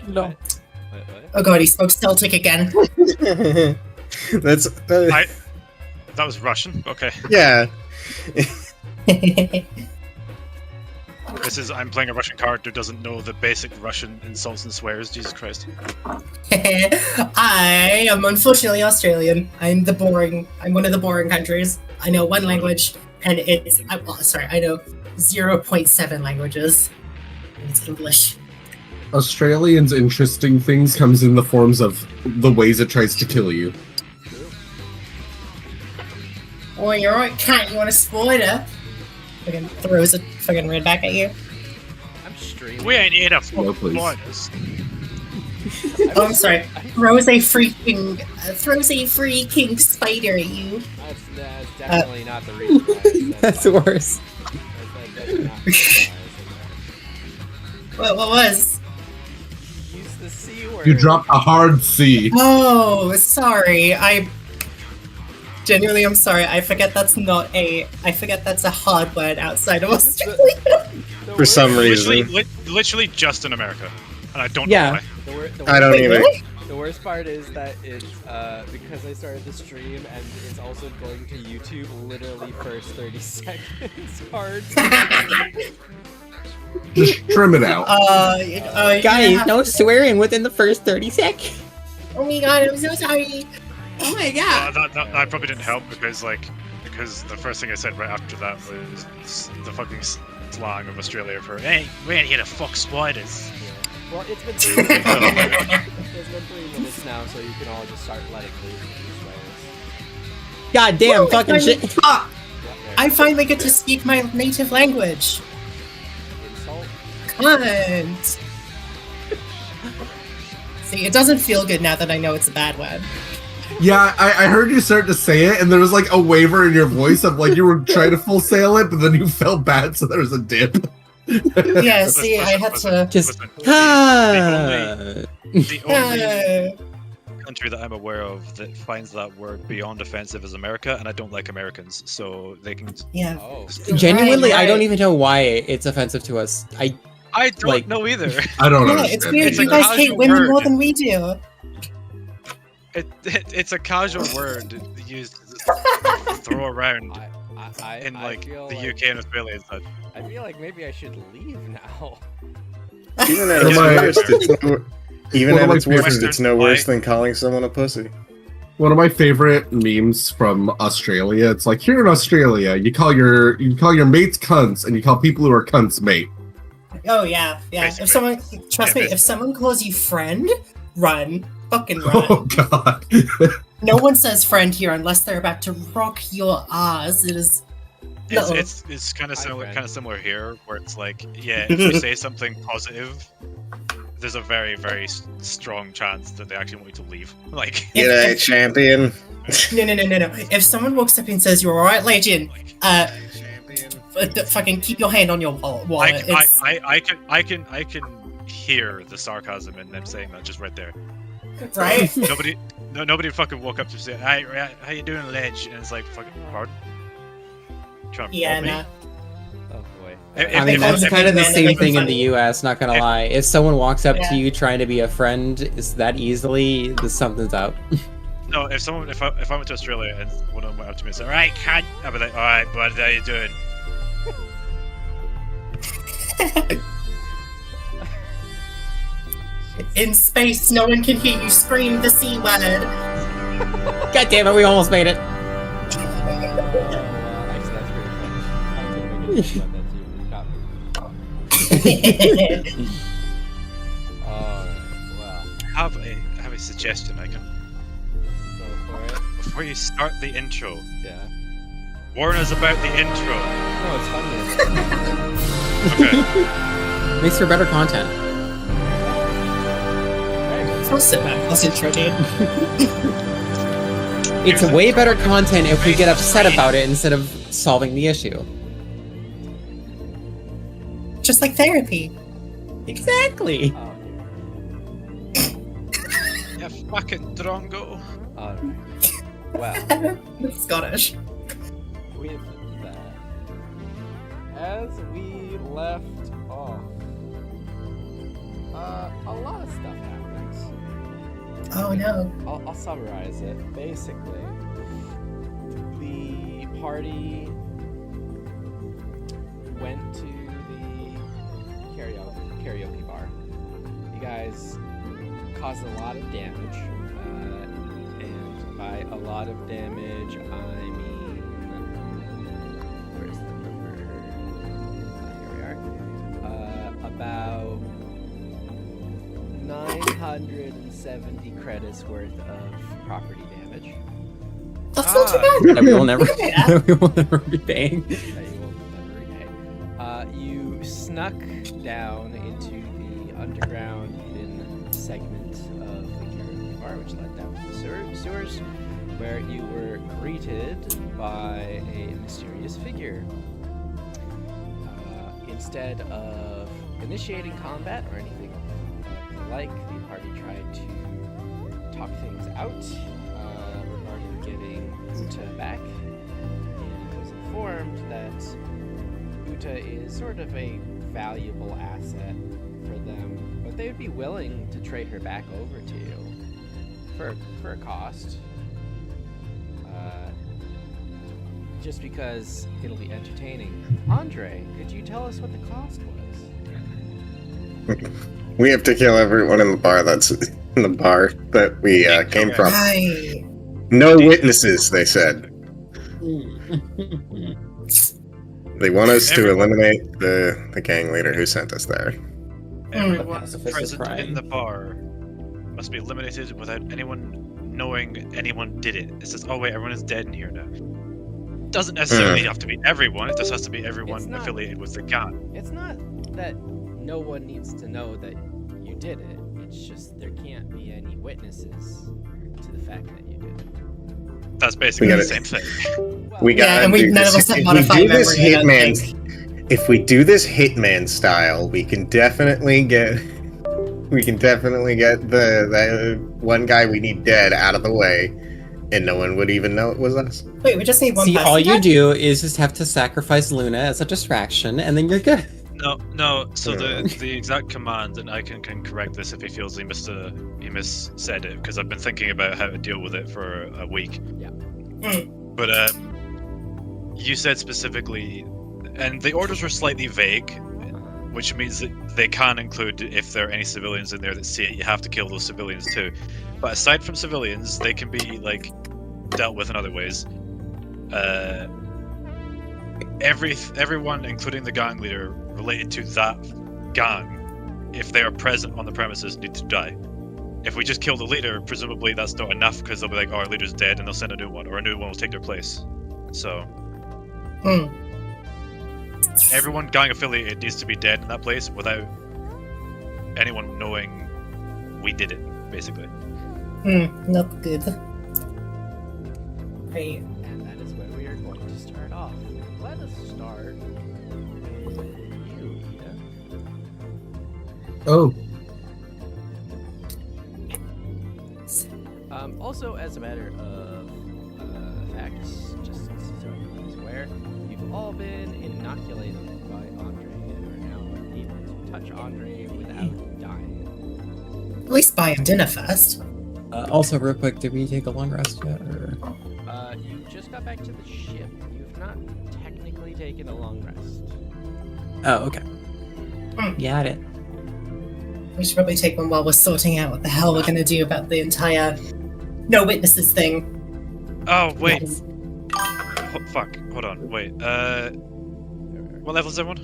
No. What? Oh god, he spoke Celtic again. That's That was Russian. Okay, yeah. I'm playing a Russian character who doesn't know the basic Russian insults and swears. Jesus Christ. I am unfortunately Australian. I'm one of the boring countries. I know one language, and I know 0.7 languages. And it's English. Australians' interesting things comes in the forms of the ways it tries to kill you. Oh, you're right, cat. You want a spider? Fucking throws a fucking red back at you. I'm streaming. We ain't here to No, fuck please. spiders. Oh, I'm sorry. Throws a freaking spider at you. That's definitely not the reason why I said That's that. worse. That's not the reason why I said What was? that. Use the C word. You dropped a hard C. Oh, sorry. Genuinely, I'm sorry. I forget that's a hard word outside of Australia. The For some worst- reason. Literally just in America, and I don't Yeah. know why. the I don't Wait, either. really? The worst part is that it's because I started the stream and it's also going to YouTube literally first 30 seconds hard. Just trim it out. Guys, yeah. no swearing within the first 30 seconds. Oh my god, I'm so sorry. Oh my god. That probably didn't help because the first thing I said right after that was the fucking slang of Australia for hey, we ain't here to fuck spiders. Well, it's been 3 minutes. It's been 3 minutes now, so you can all just start letting loose with these swears. God damn, Woo, fucking I shit. finally- Yep, I finally get to speak my native language. insult. Cunt. See, it doesn't feel good now that I know it's a bad word. Yeah, I heard you start to say it, and there was like a waver in your voice of like you were trying to full sail it, but then you felt bad, so there was a dip. Yeah, see, I had to. Just the only Uh, country that I'm aware of that finds that word beyond offensive is America, and I don't like Americans, so they can. yeah. Oh. genuinely, I don't right. even know why it's offensive to us. I don't Like- know either. I don't Yeah, understand. it's weird. It's You a guys hate casual women word. more than we do. It's a casual word used to throw around in I like feel the like, UK and Australia and such. I feel like maybe I should leave now. Even at One its of my- worst, even one of at my its worst, favorites- it's no worse than calling someone a pussy. One of my favorite memes from Australia. It's like here in Australia, you call your mates cunts, and you call people who are cunts mate. Oh yeah, yeah. Basically. If someone, trust me, basically. if someone calls you friend, run, fucking Oh run. god. No one says friend here unless they're about to rock your ass. It is. No. It's kind of Hi, similar, friend. here, where it's like, yeah, if you say something positive, there's a very, very strong chance that they actually want you to leave. Like, G'day, champion. No. If someone walks up and says you're alright, legend, fucking keep your hand on your wallet. It's- I can hear the sarcasm in them saying that just right there. right? Nobody fucking woke up to say, "Hey, how you doing, Ledge?" And it's like, fucking, pardon? Trying to Yeah, rob me? nah. Oh boy. I mean, that's kind of the if- same if- thing in the US, not gonna lie. If someone walks up Yeah. to you trying to be a friend, is that easily, something's up. No, if I went to Australia and one of them went up to me and said, "All right, cunt," I'd be like, "All right, bud, how you doing?" In space, no one can hear you scream the C word. God damn it, we almost made it. Actually, that's pretty funny. I was gonna make a joke about that too, but you got me. Alright, well, I have a suggestion. I can go for it. before you start the intro. Yeah. Warn us about the intro. No, it's funny. Okay. Makes for better content. I'll sit back. I'll sit right here. It's way better content if we get upset about it instead of solving the issue. Just like therapy. Exactly. Oh, You fucking drongo. alright. Well, It's Scottish. with that, as we left off, Oh no. I'll summarize it. Basically, the party went to the karaoke bar. You guys caused a lot of damage, and by a lot of damage, I mean, where's the number? Here we are. About 970 credits worth of property damage. That's not too Ah. bad. That we will never, Yeah. that we will never be paying. That you will never repay. You snuck down into the underground hidden segment of the karaoke bar, which led down to the sewers, where you were greeted by a mysterious figure. Instead of initiating combat or anything like, the party tried to talk things out regarding getting Uta back, and was informed that Uta is sort of a valuable asset for them, but they would be willing to trade her back over to you for a cost. Just because it'll be entertaining. Andre, could you tell us what the cost was? We have to kill everyone in the bar that's in the bar that we came from. Right. No witnesses, they said. They want us to eliminate the gang leader who sent us there. Everyone Pacifist is present crying. in the bar must be eliminated without anyone knowing anyone did it. It says, oh wait, everyone is dead in here now. Doesn't necessarily have to be everyone, it just has to be It's everyone not- affiliated with the gang. It's not that no one needs to know that you did it. It's just there can't be any witnesses to the fact that you did it. That's basically We the gotta- same thing. Well, We got Yeah, and none of us have modified memory, I don't think. If we do this Hitman style, we can definitely get the one guy we need dead out of the way, and no one would even know it was us. Wait, we just need one See, person. all you back? do is just have to sacrifice Luna as a distraction, and then you're good. No. So the exact command, and I can correct this if he feels he missaid it, because I've been thinking about how to deal with it for a week. Yeah. But you said specifically, and the orders were slightly vague, which means that they can include if there are any civilians in there that see it. You have to kill those civilians too. But aside from civilians, they can be like dealt with in other ways. Everyone, including the gang leader, related to that gang, if they are present on the premises, need to die. If we just kill the leader, presumably that's not enough, because they'll be like, "Oh, our leader's dead," and they'll send a new one, or a new one will take their place. So everyone gang affiliated needs to be dead in that place without anyone knowing we did it, basically. Not good. Right. And that is where we are going to start off. Let us start with you, Ida. Oh, Also, as a matter of facts, just so everyone's aware, you've all been inoculated by Andre and are now able to touch Andre without dying. At least buy him dinner first. Also, real quick, did we take a long rest yet? Or... You just got back to the ship. You've not technically taken a long rest. Oh, okay. Got it. We should probably take one while we're sorting out what the hell we're gonna do about the entire no witnesses thing. Oh wait, Yes. fuck. Hold on, wait. What level is everyone?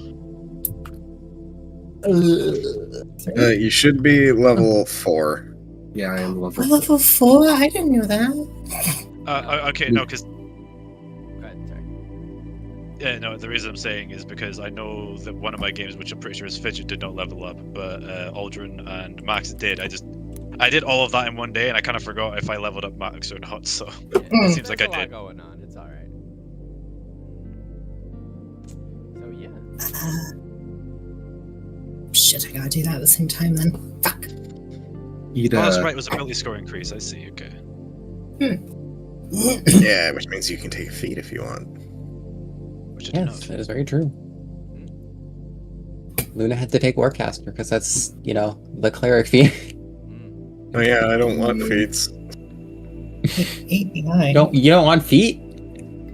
You should be level 4. yeah, I am We're level. level 4? I didn't know that. Okay, no, because Go ahead, sorry. yeah, no. The reason I'm saying is because I know that one of my games, which I'm pretty sure is Fidget, did not level up, but Aldrin and Max did. I did all of that in one day, and I kind of forgot if I leveled up Max or not. So Yeah, seems like there's I a lot did. going on. It's all right. So yeah. Shit, I gotta do that at the same time then. Fuck. Eat Oh, that's a right. It was ability score increase. I see. Okay. Yeah, which means you can take a feat if you want. Which I did Yes, not. that is very true. Luna had to take Warcaster because that's, the cleric fee. Oh yeah, I don't want feats. API. You don't want feet?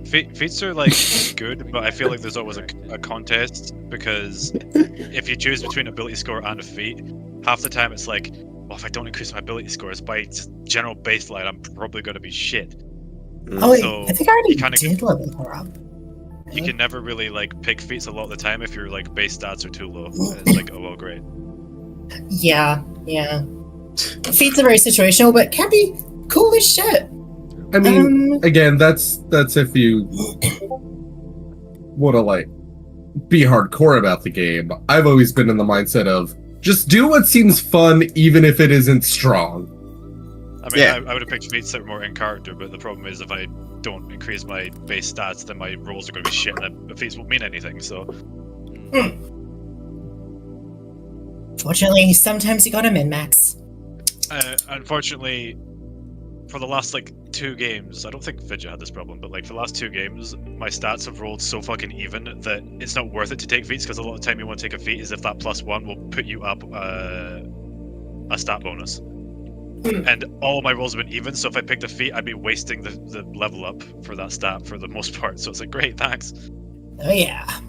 Feats are like good, but I feel like there's always a contest because if you choose between ability score and a feat, half the time it's like, well, if I don't increase my ability scores by just general baseline, I'm probably going to be shit. Oh, wait, So I think I already you kinda did level her up. You can never really like pick feats a lot of the time if your like base stats are too low. It's like, oh well, great. Yeah. Feats are very situational, but can be cool as shit. I mean, again, that's if you want to like be hardcore about the game. I've always been in the mindset of just do what seems fun, even if it isn't strong. I mean, Yeah. I would have picked feats that were more in character, but the problem is if I don't increase my base stats, then my rolls are going to be shit, and the feats won't mean anything. So Fortunately, sometimes you gotta min-max. unfortunately, for the last like 2 games, I don't think Fidget had this problem, but like for the last 2 games, my stats have rolled so fucking even that it's not worth it to take feats because a lot of the time you want to take a feat is if that +1 will put you up a stat bonus. And all of my rolls have been even, so if I picked a feat, I'd be wasting the level up for that stat for the most part. So it's like, great, thanks. Oh yeah.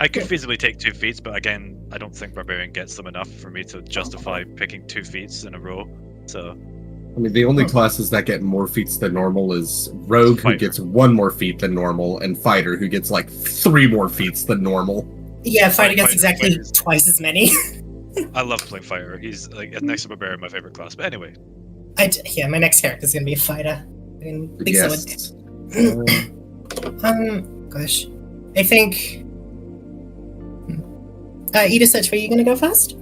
I could feasibly take 2 feats, but again, I don't think Barbarian gets them enough for me to justify picking 2 feats in a row. So I mean, the only classes that get more feats than normal is Rogue, who Fighter. gets 1 more feat than normal, and Fighter, who gets like 3 more feats than normal. Yeah, fighter gets Fighter- exactly fighters. twice as many. I love playing Fighter. He's like next to Barbarian, my favorite class. But anyway, Yeah, my next character is gonna be a fighter. I mean, think so. Yes. Gosh. I think. Edith Search, were you gonna go first?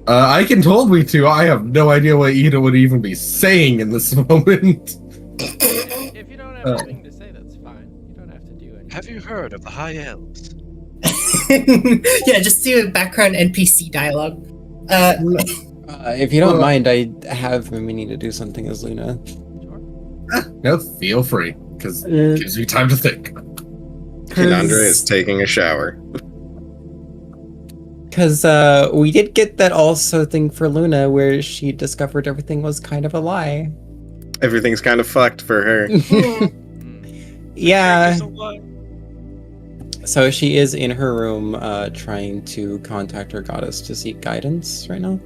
I can totally to. I have no idea what Ida would even be saying in this moment. If you don't have anything to say, that's fine. You don't have to do anything. have you heard of the High Elves? Yeah, just do a background NPC dialogue. If you don't mind, I have been meaning to do something as Luna. No, feel free, because it gives you time to think. Kinandra is taking a shower. Because we did get that also thing for Luna where she discovered everything was kind of a lie. Everything's kind of fucked for her. Yeah. Just a lot. So she is in her room trying to contact her goddess to seek guidance right now.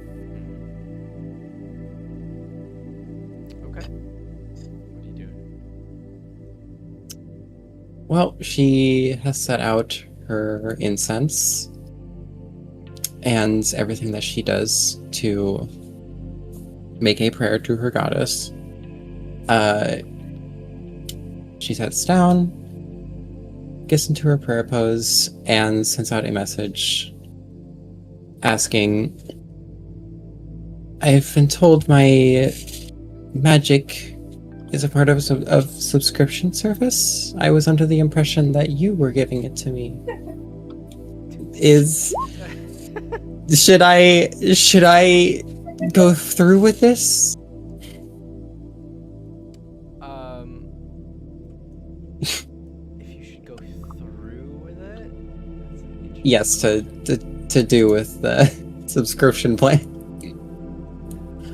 Okay. What are you doing? Well, she has set out her incense and everything that she does to make a prayer to her goddess. She sits down, gets into her prayer pose, and sends out a message asking, I've been told my magic is a part of a subscription service. I was under the impression that you were giving it to me. Should I go through with this? If you should go through with it, that's an interesting Yes, to do with the subscription plan.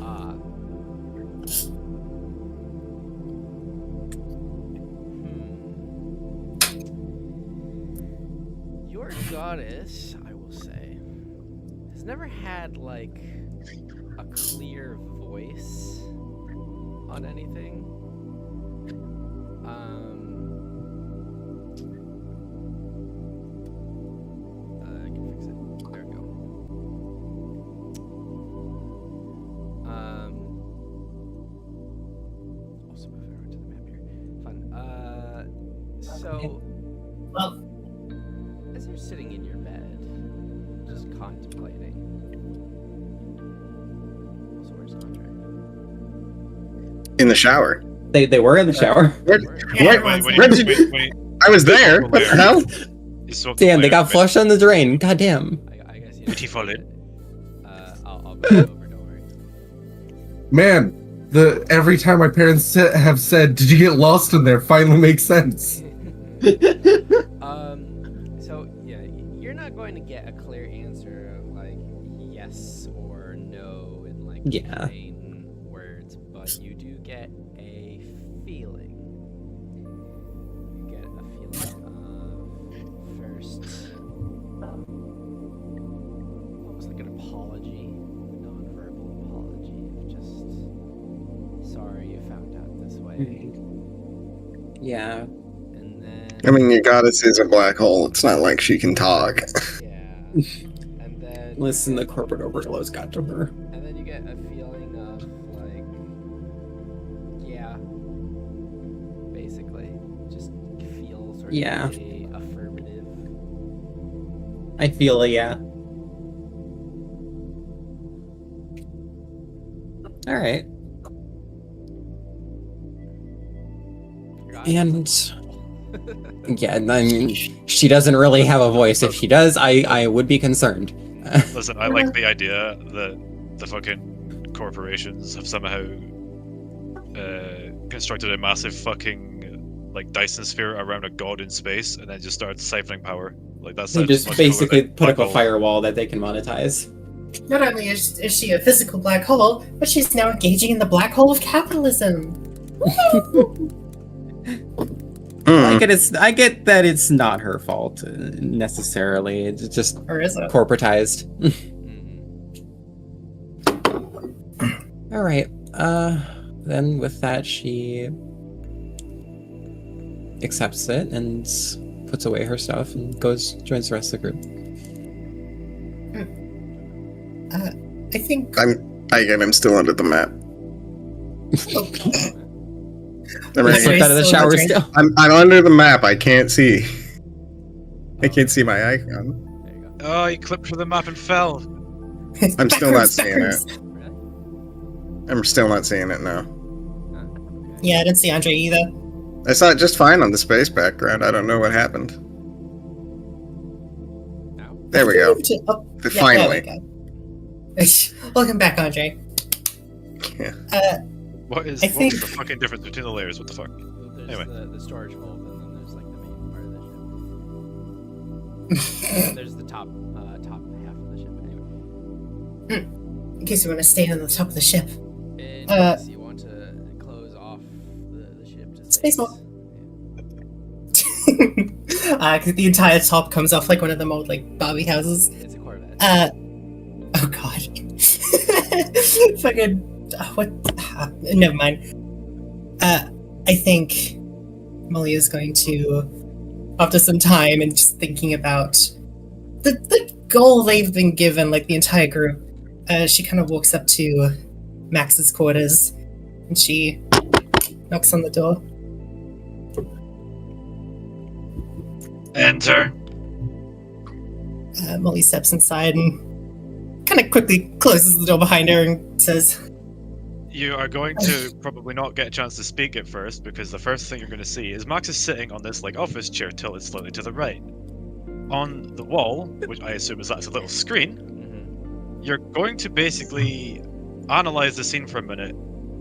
Ah. Your goddess, I will say, has never had like a clear voice on anything. I can fix it. There we go. Also move everyone to the map here. Fun. So Well, as you're sitting in your bed, just contemplating. Also, where's Contract? In the shower. They were in the shower. Where, Yeah, where- everyone's where did you? Wait. I was there. What the hell? Damn, they got flushed on the drain. God damn. I guess you Did he fall in? I'll go over, don't worry. Man, every time my parents have said, "Did you get lost in there?" finally makes sense. So yeah, you're not going to get a clear answer of like yes or no in like Yeah. plain words, but you do get a feeling. You get a feeling of first, almost like an apology, non-verbal apology of just sorry you found out this way, Yeah. and then I mean, your goddess is a black hole. It's not like she can talk. yeah, and then Listen, the corporate overlords got to her. And then you get a feeling of like, yeah, basically, just feel sort of Yeah. a affirmative. I feel it, yeah. All right. Forgot. And yeah, I mean, she doesn't really have a voice. If she does, I would be concerned. Listen, I like the idea that the fucking corporations have somehow constructed a massive fucking like Dyson sphere around a god in space, and then just started siphoning power. Like that's They just basically put up a firewall that they can monetize. Not only is she a physical black hole, but she's now engaging in the black hole of capitalism. I get that it's not her fault necessarily. It's just Or is it? corporatized. Mhm. All right. Then with that, she accepts it and puts away her stuff and joins the rest of the group. I think. I'm still under the map. I'm, Slipped Very out of the slow shower drink. still. I'm under the map. I can't see. I can't see my icon. There you go. Oh, he clipped through the map and fell. I'm still not Backwards, seeing backwards. Really? I'm still not seeing it now. Huh, okay. Yeah, I didn't see Andre either. I saw it just fine on the space background. I don't know what happened. Now? There we go. Oh, Finally. there we go. Welcome back, Andre. Yeah. What is I what think- was the fucking difference between the layers? What the fuck? There's Anyway. the storage hold, and then there's like the main part of the ship. There's the top half of the ship. Anyway, In case you want to stay on the top of the ship. in Uh, case you want to close off the ship to Spaceball. The entire top comes off like one of them old like Barbie houses. It's a Corvette. Oh god. Fucking what? Never mind. I think Molly is going to, after some time and just thinking about the goal they've been given, like the entire group, she kind of walks up to Max's quarters and she knocks on the door. Enter. Molly steps inside and kind of quickly closes the door behind her and says, You are going to probably not get a chance to speak at first because the first thing you're going to see is Max is sitting on this like office chair tilted slightly to the right. On the wall, which I assume is that's a little screen, Mhm. you're going to basically analyze the scene for a minute,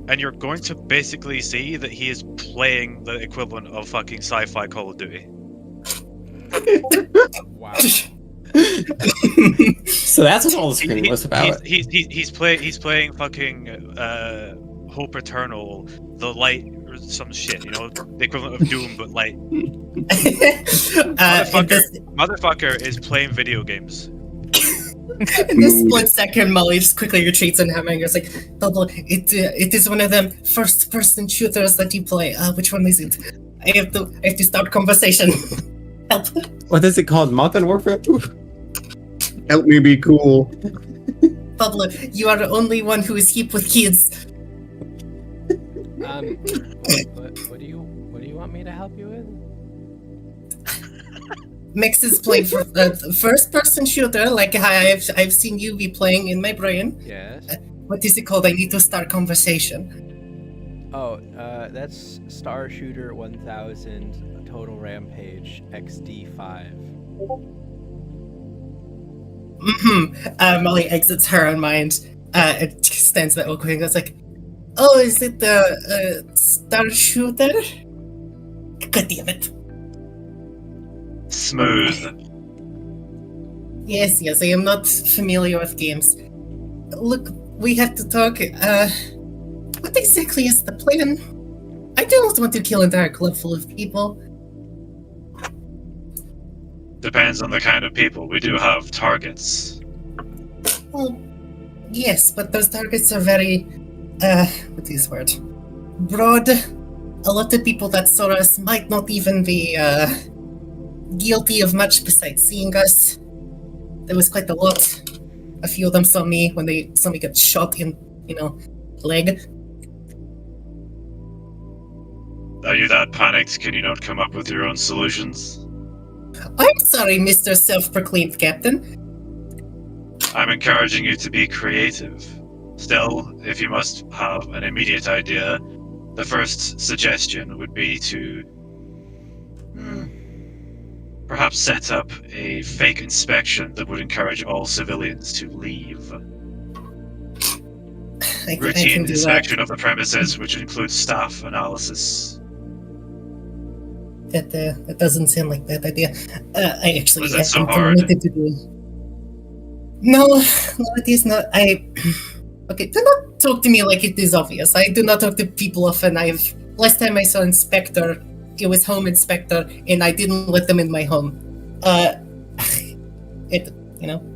and you're going to basically see that he is playing the equivalent of fucking sci-fi Call of Duty. Wow. So that's what all the screen was about. He's playing fucking Hope Eternal, the light or some shit, you know, the equivalent of Doom but light. in Motherfucker, this, motherfucker is playing video games. in this split second, Molly just quickly retreats and having goes like, "Bubble, it is one of them first-person shooters that you play. Which one is it? I have to start conversation. Help, What is it called? Modern Warfare 2? Help me be cool. Bubble. You are the only one who is hip with kids. What do you want me to help you with? Max is playing for first-person shooter, like I've seen you be playing in my brain. Yes. What is it called? I need to start conversation. Oh, that's Star Shooter 1000 Total Rampage XD5. Molly exits her own mind. And stands there real quick and goes like, "Oh, is it the Star Shooter? God damn it! Smooth. Yes, I am not familiar with games. Look, we have to talk. What exactly is the plan? I don't want to kill an entire club full of people. Depends on the kind of people. We do have targets. Well, yes, but those targets are very, what's this word? Broad. A lot of people that saw us might not even be, guilty of much besides seeing us. There was quite a lot. A few of them saw me when they saw me get shot in, leg. Are you that panicked? Can you not come up with your own solutions? I'm sorry, Mr. Self-Proclaimed Captain. I'm encouraging you to be creative. Still, if you must have an immediate idea, the first suggestion would be to perhaps set up a fake inspection that would encourage all civilians to leave. I Routine can do inspection of the premises, which includes staff analysis. that doesn't sound like a bad idea. I actually Was that so am hard? committed to do. No, it is not. Okay, do not talk to me like it is obvious. I do not talk to people often. Last time I saw Inspector, it was Home Inspector, and I didn't let them in my home.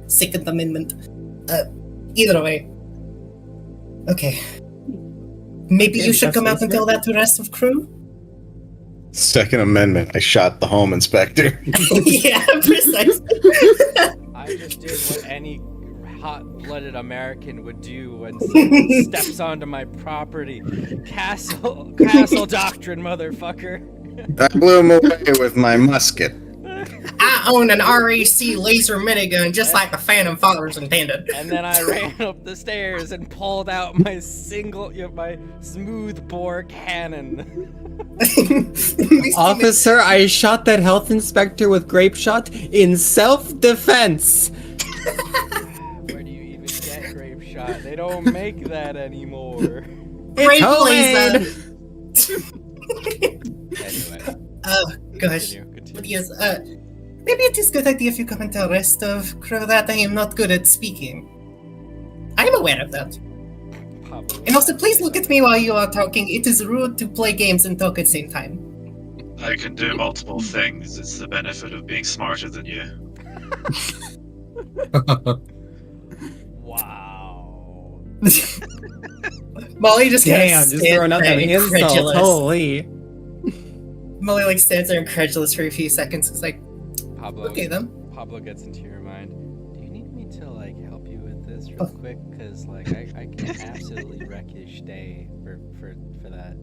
Second Amendment. Either way. Okay. Maybe you should come out and tell that to the rest of crew? Second Amendment. I shot the home inspector. Yeah, precisely. I just did what any hot-blooded American would do when someone steps onto my property. Castle doctrine, motherfucker. I blew him away with my musket. I own an REC laser minigun just like the Phantom Fathers intended. And then I ran up the stairs and pulled out my smooth bore cannon. Officer, I shot that health inspector with grape shot in self-defense. Where do you even get grape shot? They don't make that anymore. Great homemade. Anyway. Oh, gosh. Continue. But yes, maybe it is a good idea if you come and tell the rest of crew that I am not good at speaking. I am aware of that. Pablo. And also, please look at me while you are talking. It is rude to play games and talk at the same time. I can do multiple things. It's the benefit of being smarter than you. Wow. Molly just kind Damn, of just throwing out that insult. Holy. Molly stands there incredulous for a few seconds. It's like, Pablo. okay then. Pablo gets into your mind. Do you need me to help you with this real quick? Because I can absolutely wreck his day for that.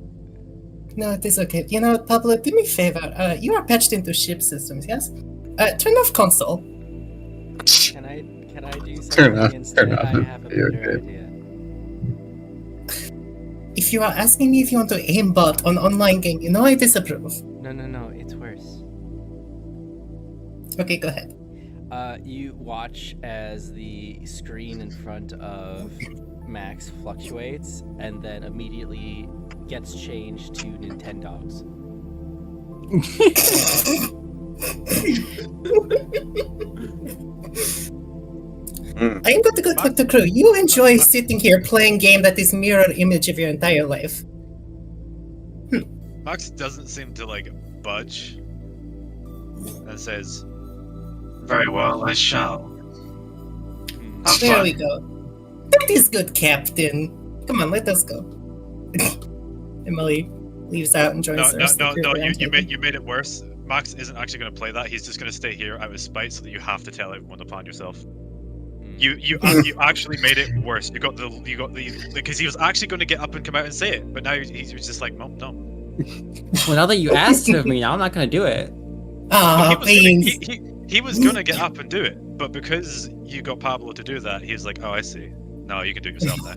No, it is okay. You know what, Pablo? Do me a favor. You are patched into ship systems, yes? Turn off console. Can I do something Turn off, instead? turn off. I have a You're better good. idea. If you are asking me if you want to aimbot on online game, you know I disapprove. No, it's worse. Okay, go ahead. You watch as the screen in front of Max fluctuates and then immediately gets changed to Nintendogs. I am going to go talk to crew. You enjoy sitting here playing game that is mirror image of your entire life. Max doesn't seem to budge. And says, "Very well, I shall. Have There fun." we go. That is good, Captain. Come on, let us go. Emily leaves out and joins the rest of the crew. You made it worse. Max isn't actually going to play that. He's just going to stay here out of spite, so that you have to tell everyone the plan yourself. You actually made it worse. You got the because he was actually going to get up and come out and say it, but now he's just like, no. Well, now that you asked it of me, now I'm not gonna do it. Ah, beans. He was going to get up and do it, but because you got Pablo to do that, he's like, oh, I see. No, you can do it yourself now.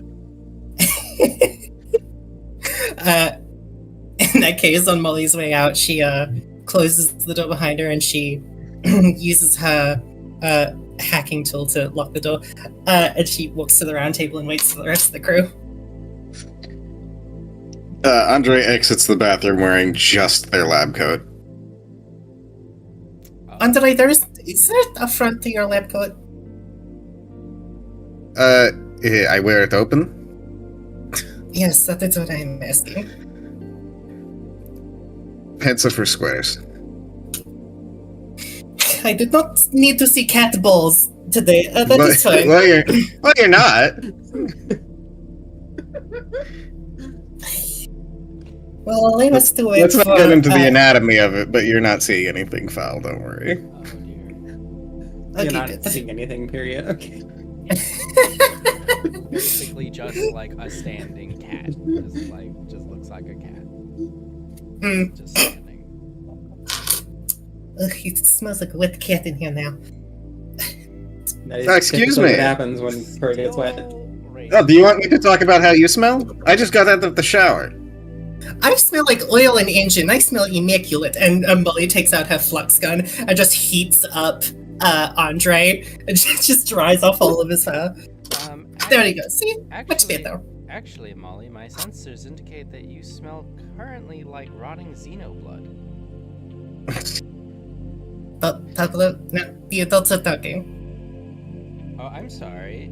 In that case, on Molly's way out, she closes the door behind her and she uses her hacking tool to lock the door. And she walks to the round table and waits for the rest of the crew. Andre exits the bathroom wearing just their lab coat. Andre, is there a front to your lab coat? I wear it open. Yes, that is what I'm asking. Pencil for squares. I did not need to see cat balls today. That is fine. Well, you're not. Well, I must do it Let's not for, get into the anatomy of it, but you're not seeing anything foul. Don't worry. Oh dear. Okay, You're not good. seeing anything, period. Okay. Basically, just like a standing cat. Just looks like a cat. Mm. Just standing. Ugh, it smells like a wet cat in here now. That is Excuse typically me. What happens when fur gets wet? Oh, do you want me to talk about how you smell? I just got out of the shower. I smell like oil and engine. I smell immaculate. And Molly takes out her flux gun and just heats up Andre and just dries off all of his fur. There you go. See? Much better. Actually, Molly, my sensors indicate that you smell currently like rotting xenoblood. But Pablo, no, the adults are talking. Oh, I'm sorry.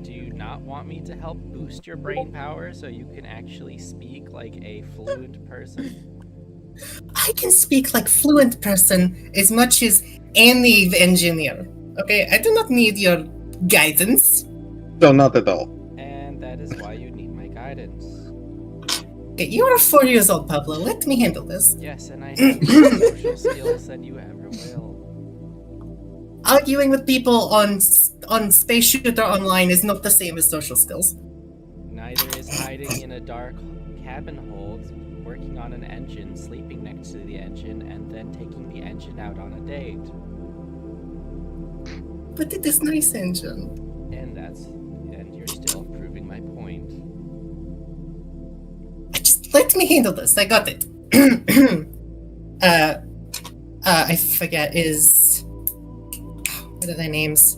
Do you not want me to help boost your brain power so you can actually speak like a fluent person? I can speak like fluent person as much as any engineer. Okay, I do not need your guidance. No, not at all. And that is why you need my guidance. Okay, you are 4 years old, Pablo. Let me handle this. Yes, and I have more social skills than you ever will. Arguing with people on Space Shooter Online is not the same as social skills. Neither is hiding in a dark cabin hold, working on an engine, sleeping next to the engine, and then taking the engine out on a date. But it is nice engine. And you're still proving my point. Just let me handle this. I got it. I forget what are their names?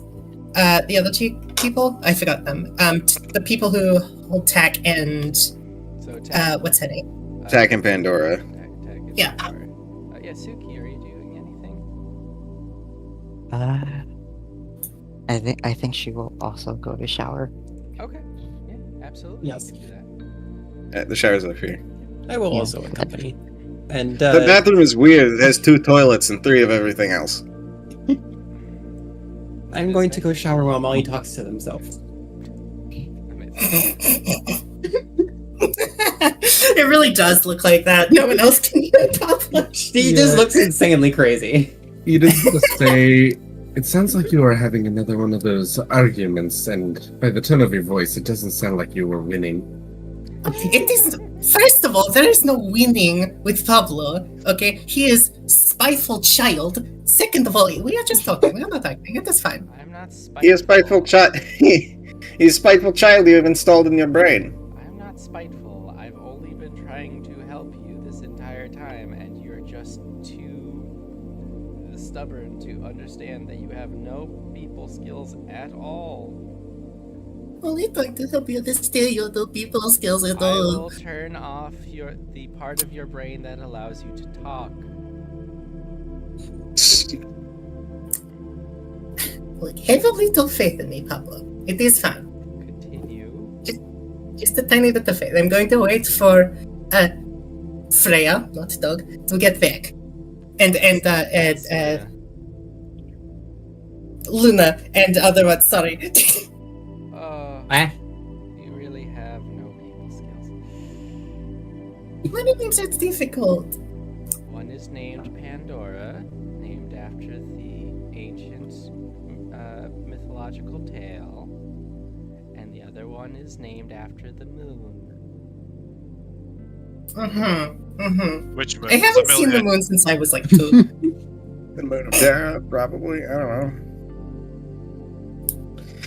The other two people? I forgot them. The people who hold Tack and So, what's her name? Tack and Pandora. Yeah. Yeah, Suki, are you doing anything? I think she will also go to shower. Okay. Yeah, absolutely. Yes. You can do that. The shower's up here. I will Yeah. also accompany. And The bathroom is weird. It has 2 toilets and 3 of everything else. I'm going to go shower while Molly talks to themselves. It really does look like that. No one else can hear Pablo. She just looks insanely crazy. You didn't just say. It sounds like you are having another one of those arguments, and by the tone of your voice, it doesn't sound like you were winning. It is. First of all, there is no winning with Pablo. Okay, he is spiteful child. Second of all, we are just talking. We are not arguing. It is fine. I'm not spiteful. He is spiteful child. He's spiteful child you have installed in your brain. I'm not spiteful. I've only been trying to help you this entire time, and you're just too stubborn to understand that you have no people skills at all. Only trying to help you understand your no people skills at I all. will turn off the part of your brain that allows you to talk. Look, have a little faith in me, Pablo. It is fine. Continue. Just a tiny bit of faith. I'm going to wait for Freya, not Doug, to get back. And Luna and other ones, sorry. You really have no people skills. Many names are difficult. One is named Pandora, named after the ancient mythological tale, and the other one is named after the moon. Which moon? I haven't seen the Amelia? moon since I was like 2. The moon of Terra, probably. I don't know.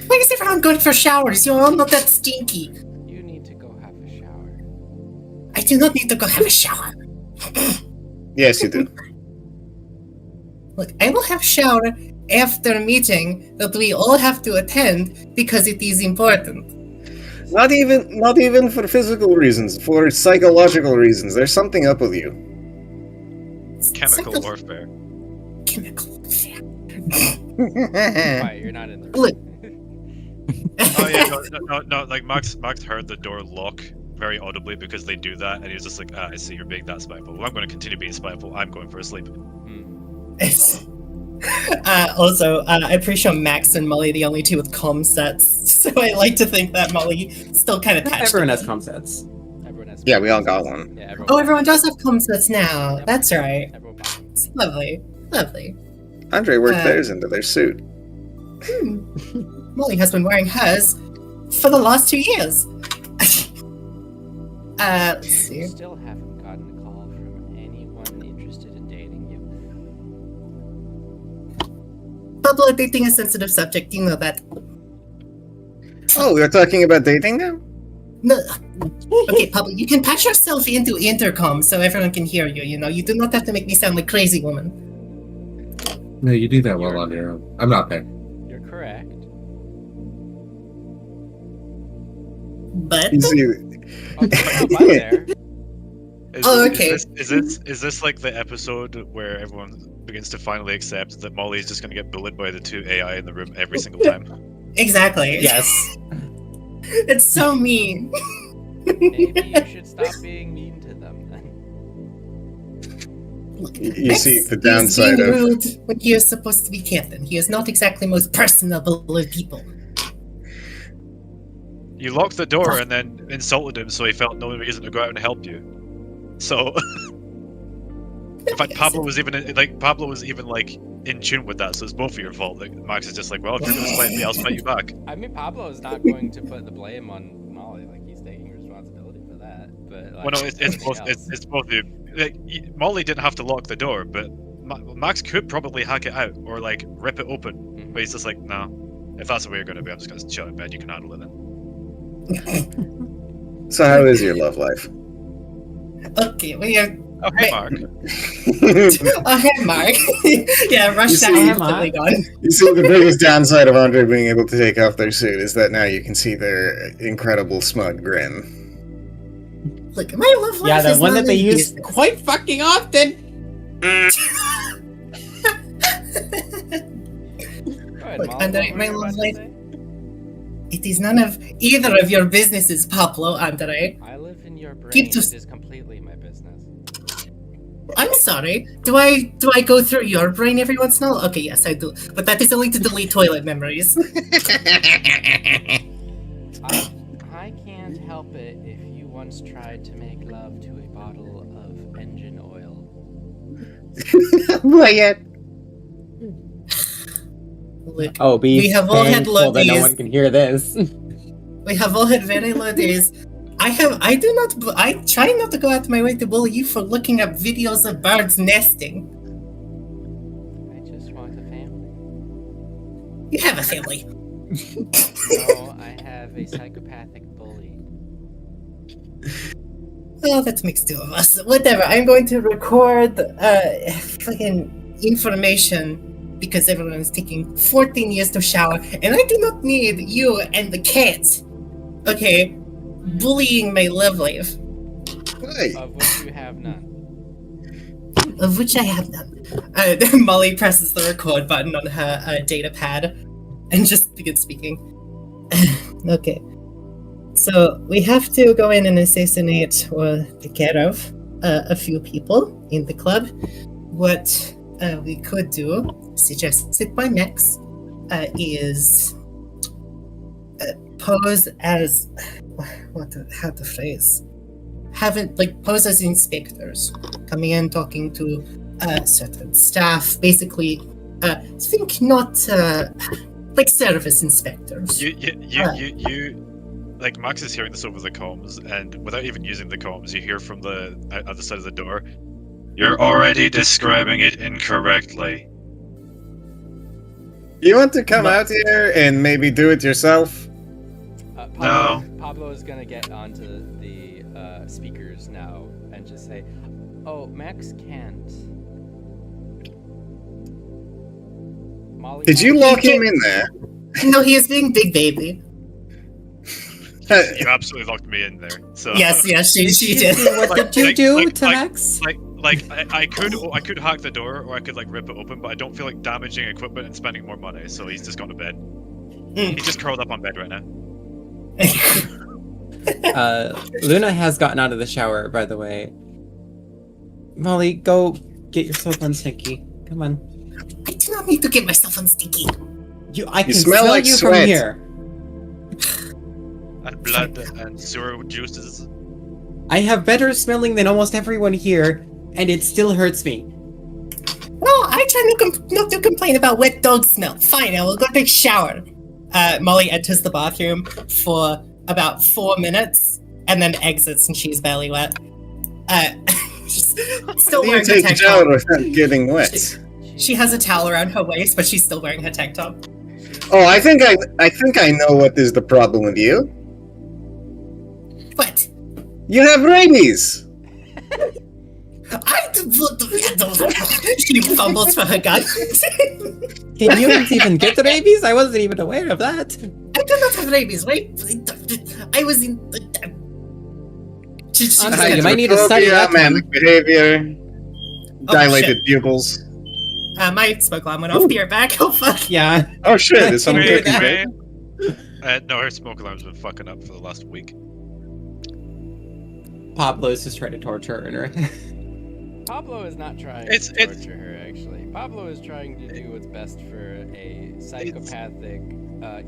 Why is everyone going for showers? You're all not that stinky. You need to go have a shower. I do not need to go have a shower. Yes, you do. Look, I will have a shower after a meeting that we all have to attend because it is important. Not even for physical reasons, for psychological reasons. There's something up with you. Chemical warfare. Chemical. Quiet, you're not in the room. Look. Oh yeah, no. Like Max heard the door lock very audibly because they do that, and he was just like, I see you're being that spiteful. Well, I'm going to continue being spiteful. I'm going for a sleep. Also, I'm pretty sure Max and Molly are the only two with comm sets, so I like to think that Molly still kind of Not patched everyone it. has comm sets. Everyone has. Yeah, we all got one. Yeah, Oh, everyone does have comm sets now. Yep. That's right. Everyone bought them. It's lovely. Lovely. Andre worked Uh, theirs into their suit. Molly has been wearing hers for the last 2 years. Let's see. Still haven't gotten a call from anyone interested in dating you. Pablo, dating a sensitive subject, you know that. Oh, we're talking about dating now? No. Okay, Pablo, you can patch yourself into intercom so everyone can hear you, you know? You do not have to make me sound like crazy woman. No, you do that well on your own. I'm not there. You're correct. But You see, Oh, no, I'm there. okay. Is this like the episode where everyone begins to finally accept that Molly is just going to get bullied by the two AI in the room every single time? Exactly. Yes. It's so mean. Maybe you should stop being mean to them then. you see the He's downside being of rude when he is supposed to be Captain. He is not exactly the most personable of people. You locked the door and then insulted him, so he felt no reason to go out and help you. So, in fact, Pablo was even like in tune with that. So it's both of your fault. Like Max is just like, well, if you're going to spite me, I'll spite you back. I mean, Pablo is not going to put the blame on Molly. Like, he's taking responsibility for that. But like, Well, no, it's everything both. else- It's both of you. Like, Molly didn't have to lock the door, but Max could probably hack it out or like rip it open. Mhm. But he's just like, no. If that's the way you're going to be, I'm just going to chill in bed. You can handle it then. So how is your love life? Okay, we are. Oh, hey, Mark. Oh, hey, Mark. Yeah, rush You down see- instantly gone. You see, the biggest downside of Andre being able to take off their suit is that now you can see their incredible smug grin. Look, my love life Yeah, the is one none that they of your use business. quite fucking often. Go ahead, Look, Molly, Andre, what were my you love about to life- say? It is none of either of your businesses, Pablo, Andre. I live in your brain. Keep to- It is completely my business. I'm sorry. Do I go through your brain every once in a while? Okay, yes, I do. But that is only to delete toilet memories. I can't help it if you once tried to make love to a bottle of engine oil. Play it. Look, Oh, be We have all had thankful that no low one can hear this. we have all had very low days. I try not to go out of my way to bully you for looking up videos of birds nesting. I just want a family. You have a family. No, I have a psychopathic bully. Well, that makes two of us. Whatever. I'm going to record fucking information because everyone's taking 14 years to shower, and I do not need you and the cat, okay, bullying my love life, Hey. Of which you have none. of which I have none. Molly presses the record button on her data pad and just begins speaking. Okay. So we have to go in and assassinate or take care of a few people in the club. What we could do, suggested by Max, is pose as how to phrase, pose as inspectors, coming in talking to certain staff, basically. Think not like service inspectors. You like Max is hearing this over the comms, and without even using the comms, you hear from the other side of the door. You're already describing it incorrectly. You want to come out here and maybe do it yourself? Pablo is gonna get onto the speakers now and just say, "Oh, Max can't." Molly, Did you lock him in there? No, he is being big baby. You absolutely locked me in there. So Yes, she did. What did you Like- do like- to like- Max? I could hack the door, or I could like rip it open, but I don't feel like damaging equipment and spending more money. So he's just gone to bed. He's just curled up on bed right now. Luna has gotten out of the shower, by the way. Molly, go get yourself unstinky. Come on. I do not need to get myself unstinky. I can smell smell like you sweat. from here. And blood and sewer juices. I have better smelling than almost everyone here, and it still hurts me. No, I try not to complain about wet dog smell. Fine, I will go take a shower. Molly enters the bathroom for about 4 minutes and then exits, and she's barely wet. She's still You wearing her take a tank shower top. without getting wet. She has a towel around her waist, but she's still wearing her tank top. Oh, I think I know what is the problem with you. What? You have rabies. She fumbles for her gun. Can humans even get the rabies? I wasn't even aware of that. I do not have rabies, right? I was in. I'm sorry, you might need to study Phobia, that one. manic behavior, dilated shit. pupils. My smoke alarm went off. Be right back. Oh fuck. Yeah. Oh shit, is someone Can you cooking do bacon? No, her smoke alarm's been fucking up for the last week. Pablo's just trying to torture her. Pablo is not trying It's- to it's- torture her, actually. Pablo is trying to do what's best for a psychopathic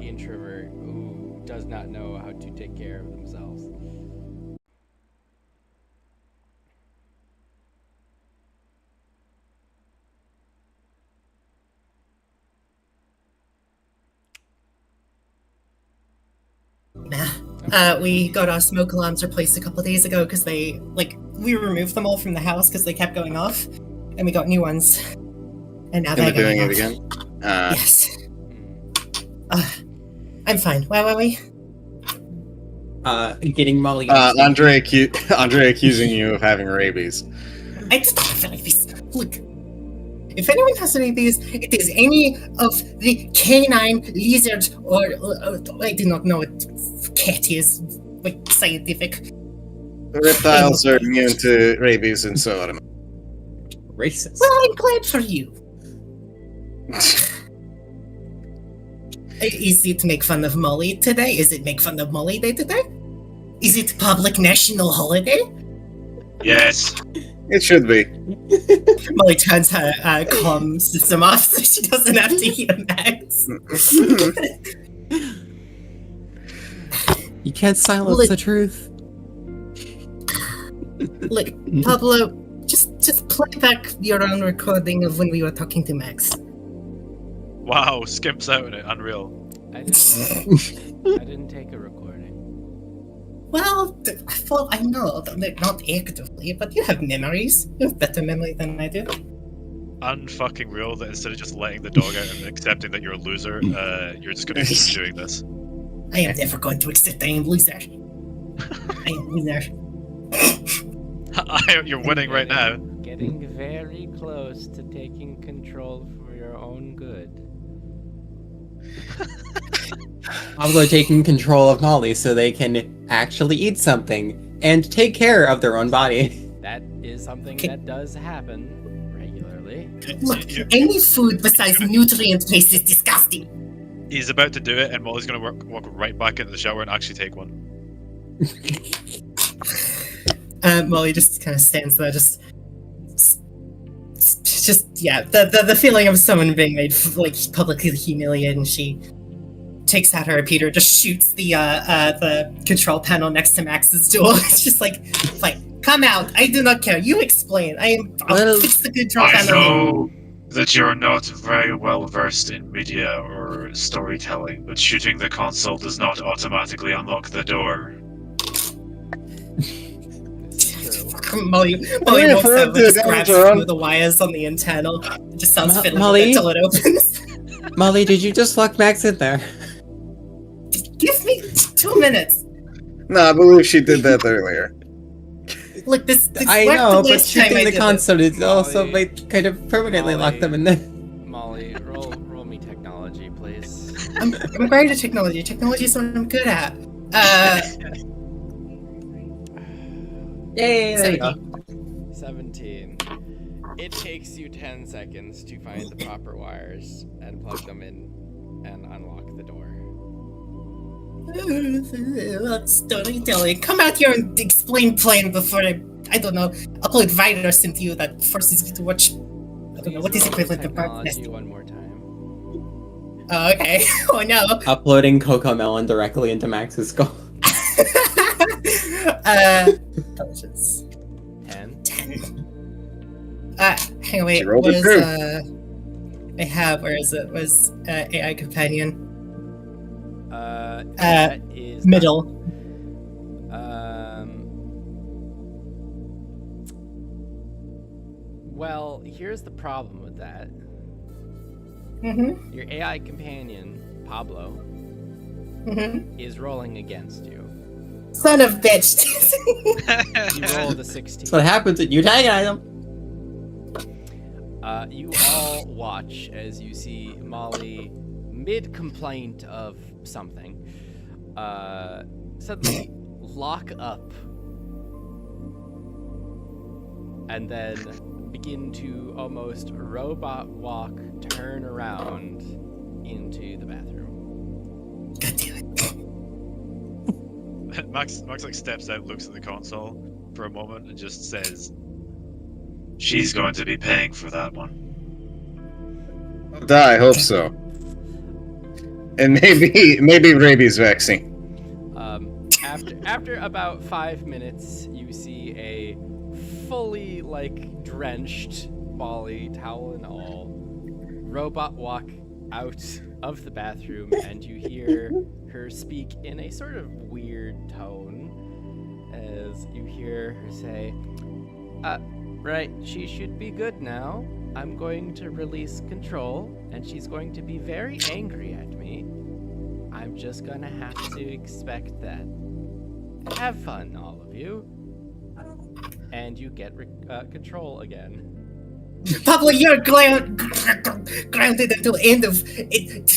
introvert who does not know how to take care of themselves. We got our smoke alarms replaced a couple days ago because we removed them all from the house because they kept going off, and we got new ones. And now And they're they're doing going it off. again. Yes. I'm fine. Where were we? Getting Molly. Andre accusing you of having rabies. I just don't have rabies. Look, if anyone has rabies, it is any of the canine lizard or I do not know what cat is, like scientific. Reptiles are immune to rabies and so on. Racist. Well, I'm glad for you. Is it make fun of Molly today? Is it make fun of Molly Day today? Is it public national holiday? Yes. It should be. Molly turns her comm system off so she doesn't have to hear Max. You can't silence Look- the truth. Look, Pablo, just play back your own recording of when we were talking to Max. Wow, skips out in it. Unreal. I didn't take a recording. Well, I know that not actively, but you have memories. You have better memory than I do. Unfucking real that instead of just letting the dog out and accepting that you're a loser, you're just gonna keep doing this. I am never going to accept I am loser. I am loser. You're winning right now. Getting very close to taking control for your own good. Pablo taking control of Molly so they can actually eat something and take care of their own body. That is something Okay. that does happen regularly. Look, any food besides nutrient-based is disgusting. He's about to do it, and Molly's gonna walk right back into the shower and actually take one. Molly just kind of stands there, the feeling of someone being made publicly humiliated, and she takes out her repeater, just shoots the control panel next to Max's door. It's just like, come out. I do not care. You explain. I'll fix the control I panel. know that you're not very well versed in media or storytelling, but shooting the console does not automatically unlock the door. Molly Yeah, walks for over, it to just damage grabs her one own- of the wires on the internal. It just sounds fiddly Molly? until it opens. Molly, did you just lock Max in there? Give me 2 minutes. No, I believe she did that earlier. Look, this I worked know, the but last time I shooting the did console is also Molly. like kind of permanently lock them in there. Molly, roll me technology, please. I'm great at technology. Technology is what I'm good at. Yay, there you go. 17. It takes you 10 seconds to find the proper wires and plug them in and unlock the door. Storytelling. Come out here and explain plan before I don't know, upload virus into you that forces you to watch. I don't know what is equivalent to technology podcast. one more time. Oh, okay. Oh no. Uploading Coco Melon directly into Max's skull. Intelligence 10. 10. Hang on, wait. She rolled it Was through. I have? Where is it? Was AI companion That is middle? Well, here's the problem with that. Mm-hmm. Your AI companion, Pablo, Mm-hmm. is rolling against you. Son of bitch. You rolled a 16. That's what happens when you tag item. You all watch as you see Molly, mid-complaint of something, suddenly lock up and then begin to almost robot walk, turn around into the bathroom. God damn it. Max like steps out, looks at the console for a moment, and just says, "She's going to be paying for that one." I hope so. And maybe rabies vaccine. After about 5 minutes, you see a fully drenched Molly, towel and all, robot walk out of the bathroom, and you hear her speak in a sort of weird tone as you hear her say, right, she should be good now. I'm going to release control, and she's going to be very angry at me. I'm just gonna have to expect that. Have fun, all of you. And you get control again. Pablo, you're grounded until end of it.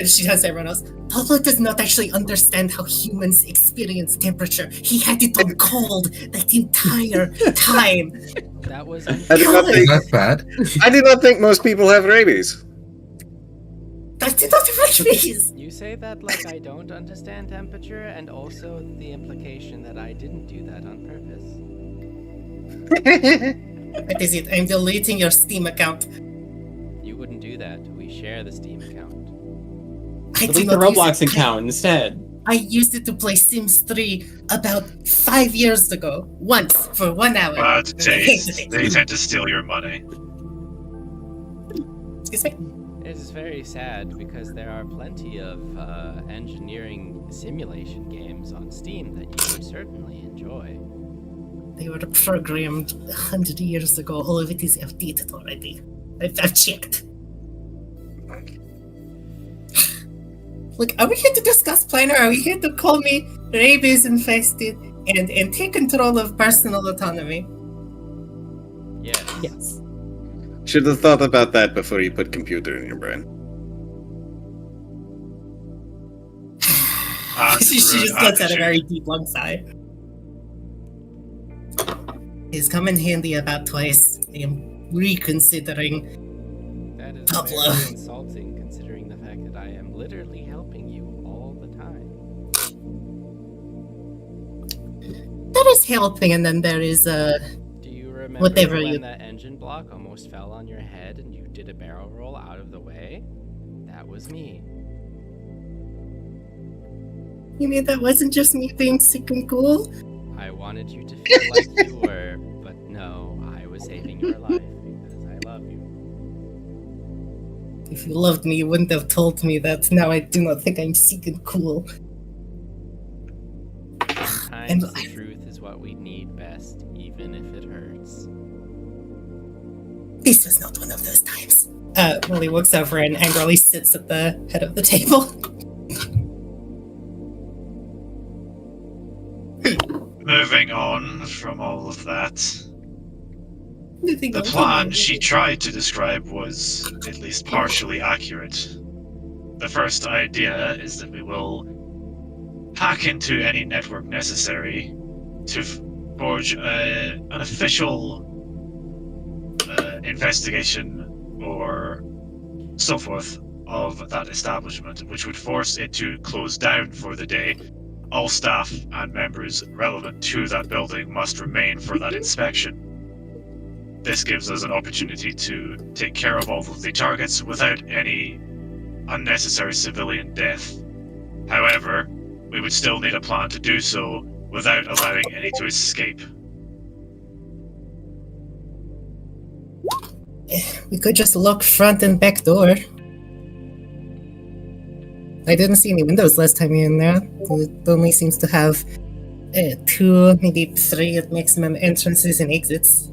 She has everyone else. Pablo does not actually understand how humans experience temperature. He had it on cold that entire time. That was I did not think. That's bad. I did not think most people have rabies. That did not affect me. You say that like I don't understand temperature, and also the implication that I didn't do that on purpose. That is it. I'm deleting your Steam account. You wouldn't do that. We share the Steam account. I do Delete the not use Roblox it. account instead. I used it to play Sims 3 about 5 years ago. Once, for 1 hour. Bad And I hated taste. it. They tend to steal your money. Excuse me? It is very sad because there are plenty of engineering simulation games on Steam that you would certainly enjoy. They were programmed 100 years ago. All of it is outdated already. I've checked. Look, are we here to discuss plan, or are we here to call me rabies infested and take control of personal autonomy? Yes. Yes. Should have thought about that before you put computer in your brain. She just lets out a very deep long sigh. It's come in handy about twice. I am reconsidering. That is Pablo. very insulting considering the fact that I am literally helping you all the time. That is helping, and then there is Do you remember Whatever when you- that engine block almost fell on your head and you did a barrel roll out of the way? That was me. You mean that wasn't just me being sick and cool? I wanted you to feel like you were, but no, I was saving your life because I love you. If you loved me, you wouldn't have told me that. Now I do not think I'm sick and cool. Sometimes the truth is what we need best, even if it hurts. This was not one of those times. Molly walks over and angrily sits at the head of the table. Moving on from all of that, Moving the on. plan she tried to describe was at least partially accurate. The first idea is that we will hack into any network necessary to forge an official investigation or so forth of that establishment, which would force it to close down for the day. All staff and members relevant to that building must remain for that inspection. This gives us an opportunity to take care of all of the targets without any unnecessary civilian death. However, we would still need a plan to do so without allowing any to escape. We could just lock front and back door. I didn't see any windows last time you were in there. It only seems to have 2, maybe 3 at maximum entrances and exits.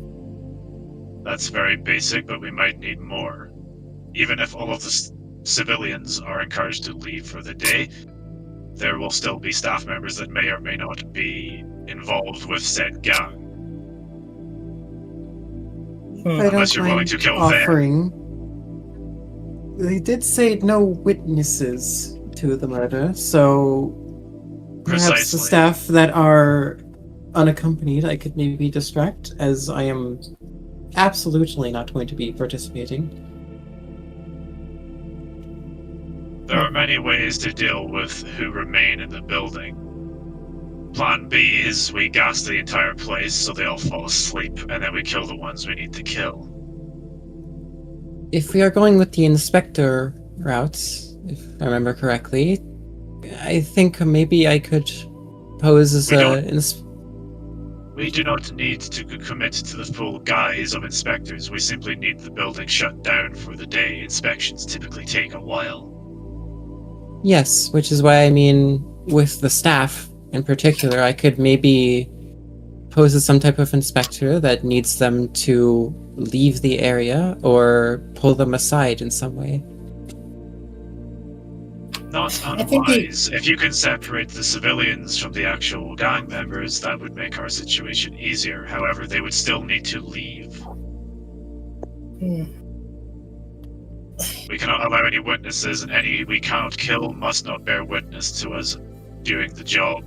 That's very basic, but we might need more. Even if all of the civilians are encouraged to leave for the day, there will still be staff members that may or may not be involved with said gang. I Unless don't you're willing mind to kill them. offering. They did say no witnesses to the murder, so perhaps the Precisely. staff that are unaccompanied I could maybe distract, as I am absolutely not going to be participating. There are many ways to deal with who remain in the building. Plan B is we gas the entire place so they all fall asleep, and then we kill the ones we need to kill. If we are going with the inspector route, if I remember correctly, I think maybe I could pose as We a... don't- We do not need to commit to the full guise of inspectors. We simply need the building shut down for the day. Inspections typically take a while. Yes, which is why I mean, with the staff in particular, I could maybe pose as some type of inspector that needs them to leave the area or pull them aside in some way. Not I think we- unwise. If you can separate the civilians from the actual gang members, that would make our situation easier. However, they would still need to leave. Hmm. We cannot allow any witnesses, and any we cannot kill must not bear witness to us doing the job.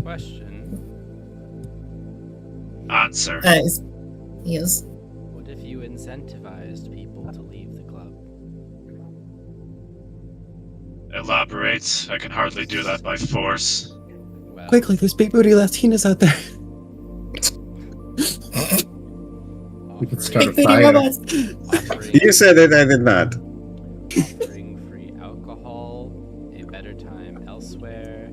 Question. Answer. Yes. What if you incentivized people to leave the club? Elaborate. I can hardly do that by force. Well, Quickly, there's big booty Latinas out there. We could start a Big booty fire. robots. offering, You said it, I did not. offering free alcohol, a better time elsewhere.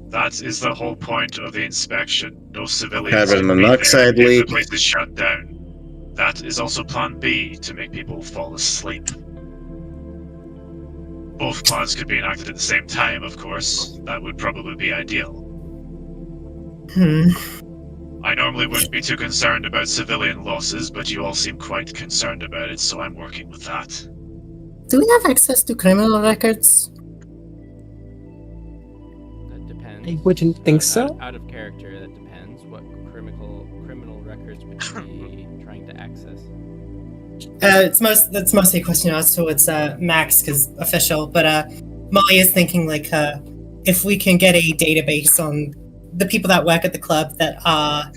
That is the whole point of the inspection. No civilians Carbon will be monoxide there if leak. the place is shut down. That is also Plan B, to make people fall asleep. Both plans could be enacted at the same time, of course. That would probably be ideal. I normally wouldn't be too concerned about civilian losses, but you all seem quite concerned about it, so I'm working with that. Do we have access to criminal records? That depends. I wouldn't think so. Out of character, that depends. What criminal records would you be trying to access? That's mostly a question asked towards Max because official, but Molly is thinking like if we can get a database on the people that work at the club that are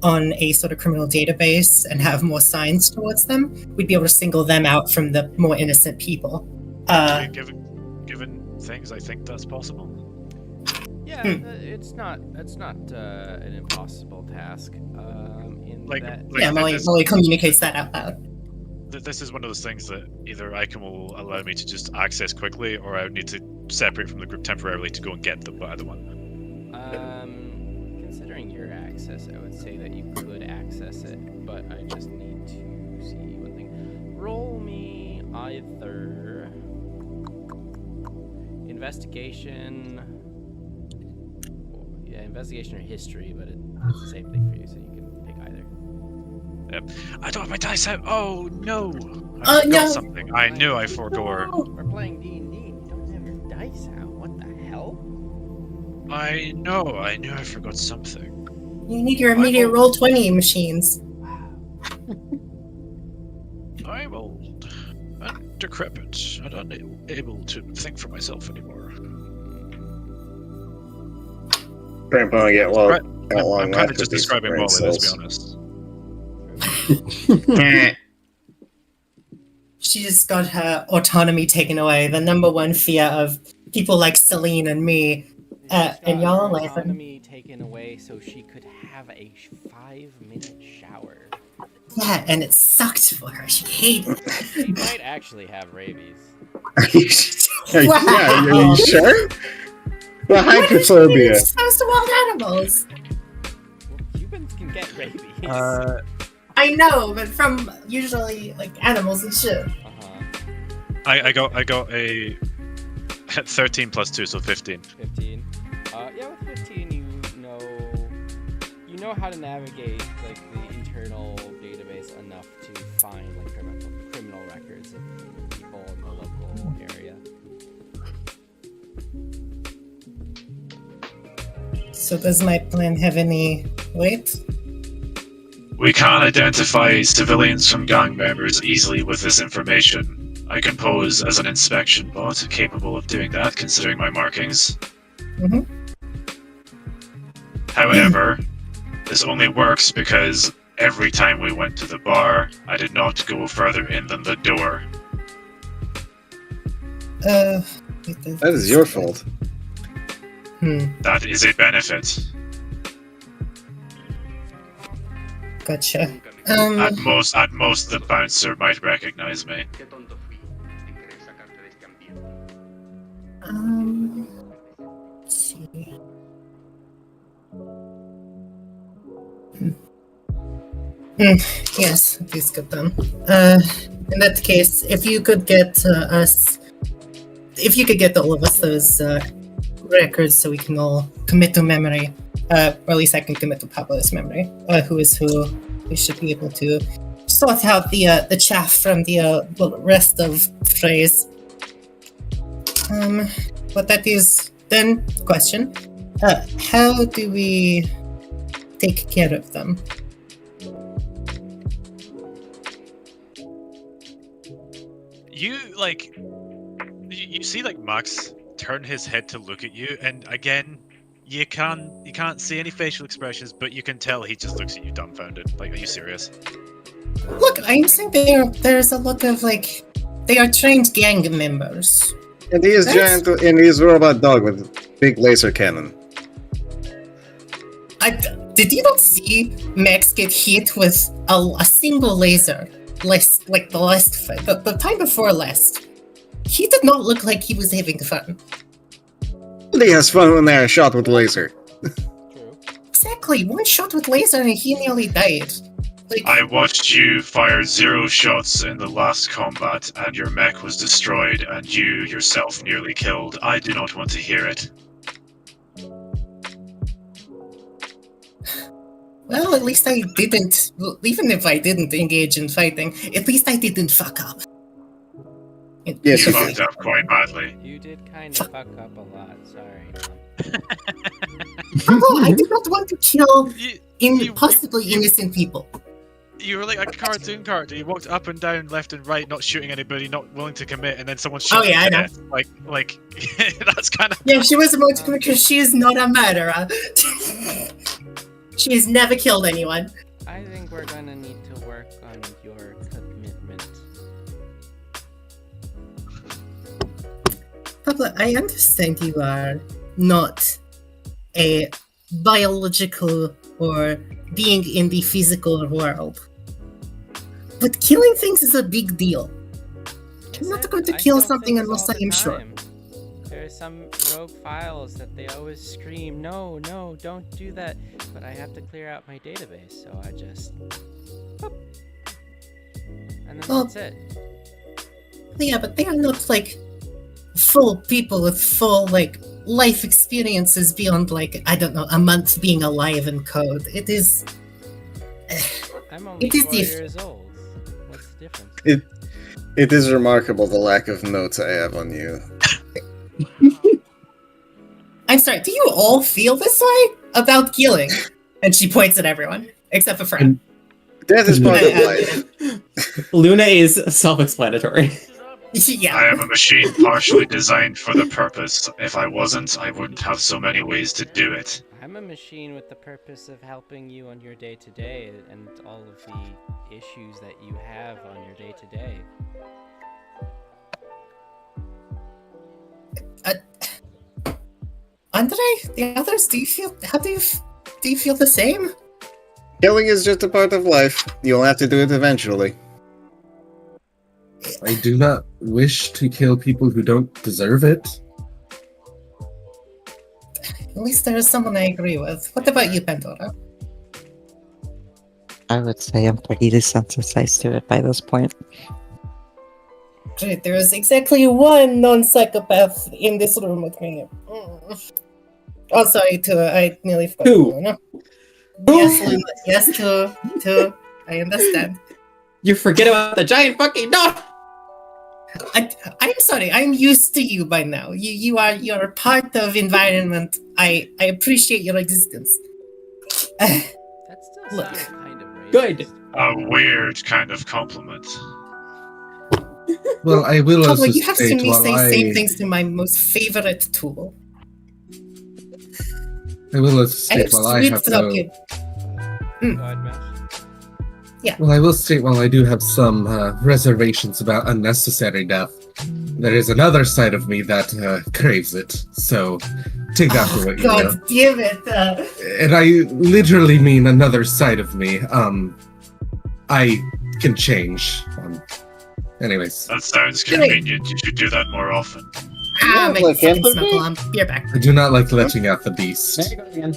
on a sort of criminal database and have more signs towards them, we'd be able to single them out from the more innocent people. Given things, I think that's possible. Yeah, it's not an impossible task. Yeah, Molly communicates that out loud. This is one of those things that either Icon will allow me to just access quickly, or I would need to separate from the group temporarily to go and get the other one. Considering your access, I would say that you could access it, but I just need to see one thing. Roll me either investigation. Yeah, investigation or history, but it's the same thing for you, so you can pick either. I don't have my dice out. Oh no! Oh, I forgot no. something. I knew I forgot. We're playing D&D. You don't have your dice out. What the hell? I know. I knew I forgot something. You need your immediate roll 20 machines. I'm old and decrepit and unable to think for myself anymore. Grandpa get well. Right. How long I'm kind left of just with these describing brain Molly, let's be cells? honest. She just got her autonomy taken away. The number one fear of people like Celine and me. And y'all are laughing. autonomy taken away so she could have a 5-minute shower. Yeah, and it sucked for her. She hated it. She might actually have rabies. Are you sure? Well, hypophobia. It's close to wild animals. Well, humans can get rabies. I know, but from usually like animals and shit. I got a 13 plus 2, so 15. 15. Yeah, with 15, you know how to navigate like the internal database enough to find like criminal records of people in the local area. So does my plan have any weight? We can't identify civilians from gang members easily with this information. I can pose as an inspection bot capable of doing that, considering my markings. Mhm. However, this only works because every time we went to the bar, I did not go further in than the door. That is your fault. That is a benefit. Gotcha. At most, the bouncer might recognize me. Let's see. Yes, please get them. In that case, if you could get all of us those records so we can all commit to memory, or at least I can commit to Pablo's memory, who is who, we should be able to sort out the chaff from the rest of phrase. But that is then question. How do we take care of them? You see like Max turn his head to look at you, and again, you can't see any facial expressions, but you can tell he just looks at you dumbfounded. Like, are you serious? Look, I'm saying there's a look of like they are trained gang members. And he is giant, and he is robot dog with big laser cannon. Did you not see Max get hit with a single laser? The time before last. He did not look like he was having fun. He has fun when they are shot with laser. True. Exactly, one shot with laser and he nearly died. Like, I watched you fire 0 shots in the last combat, and your mech was destroyed, and you yourself nearly killed. I do not want to hear it. well, at least I didn't. Even if I didn't engage in fighting, at least I didn't fuck up. Yes, You you fucked up quite badly. You did kind of fuck up a lot. Sorry. Oh, I did not want to kill You- possibly innocent people. You were like a cartoon character. You walked up and down, left and right, not shooting anybody, not willing to commit, and then someone shot you yeah, I to know. death. Like that's kind of. Yeah, she was about to commit because she is not a murderer. She has never killed anyone. I think we're gonna need to work on your commitment. Pablo, I understand you are not a biological or being in the physical world. But killing things is a big deal. I'm not going to I kill kill something things unless all I the am sure. time. There are some rogue files that they always scream, no, don't do that. But I have to clear out my database, so I just... Boop. And then Well- that's it. Yeah, but they are not like full people with full like life experiences beyond like, I don't know, a month being alive in code. It is... I'm only It is 4 diff- years old. What's the difference? It is remarkable the lack of notes I have on you. I'm sorry, do you all feel this way about killing? And she points at everyone, except for Fred. That is part of life. Luna is self-explanatory. Yeah. I am a machine partially designed for the purpose. If I wasn't, I wouldn't have so many ways to do it. I'm a machine with the purpose of helping you on your day-to-day and all of the issues that you have on your day-to-day. Andre, the others, do you feel the same? Killing is just a part of life. You'll have to do it eventually. I do not wish to kill people who don't deserve it. At least there is someone I agree with. What about you, Pandora? I would say I'm pretty desensitized to it by this point. Great, there is exactly one non-psychopath in this room with me. Oh, sorry, two. I nearly forgot. Two. No? Yes, Luna. Yes, two. I understand. You forget about the giant fucking dog! I'm sorry. I'm used to you by now. You're a part of environment. I appreciate your existence. That still Look. sounds kind of racist. Good. A weird kind of compliment. Well, I will Pablo, also you have seen state me while say same things to my most favorite tool. I will also I state have while I have swept up no. you. Go ahead, Mash. Well, I will state while I do have some reservations about unnecessary death, there is another side of me that craves it. So take that for what you will. God damn it! And I literally mean another side of me. I can change. Anyways, That sounds Can I- convenient. You should do that more often. Ah, my look, fucking Anthony. snuggle on. You're back. I do not like letting out the beast. There you go again.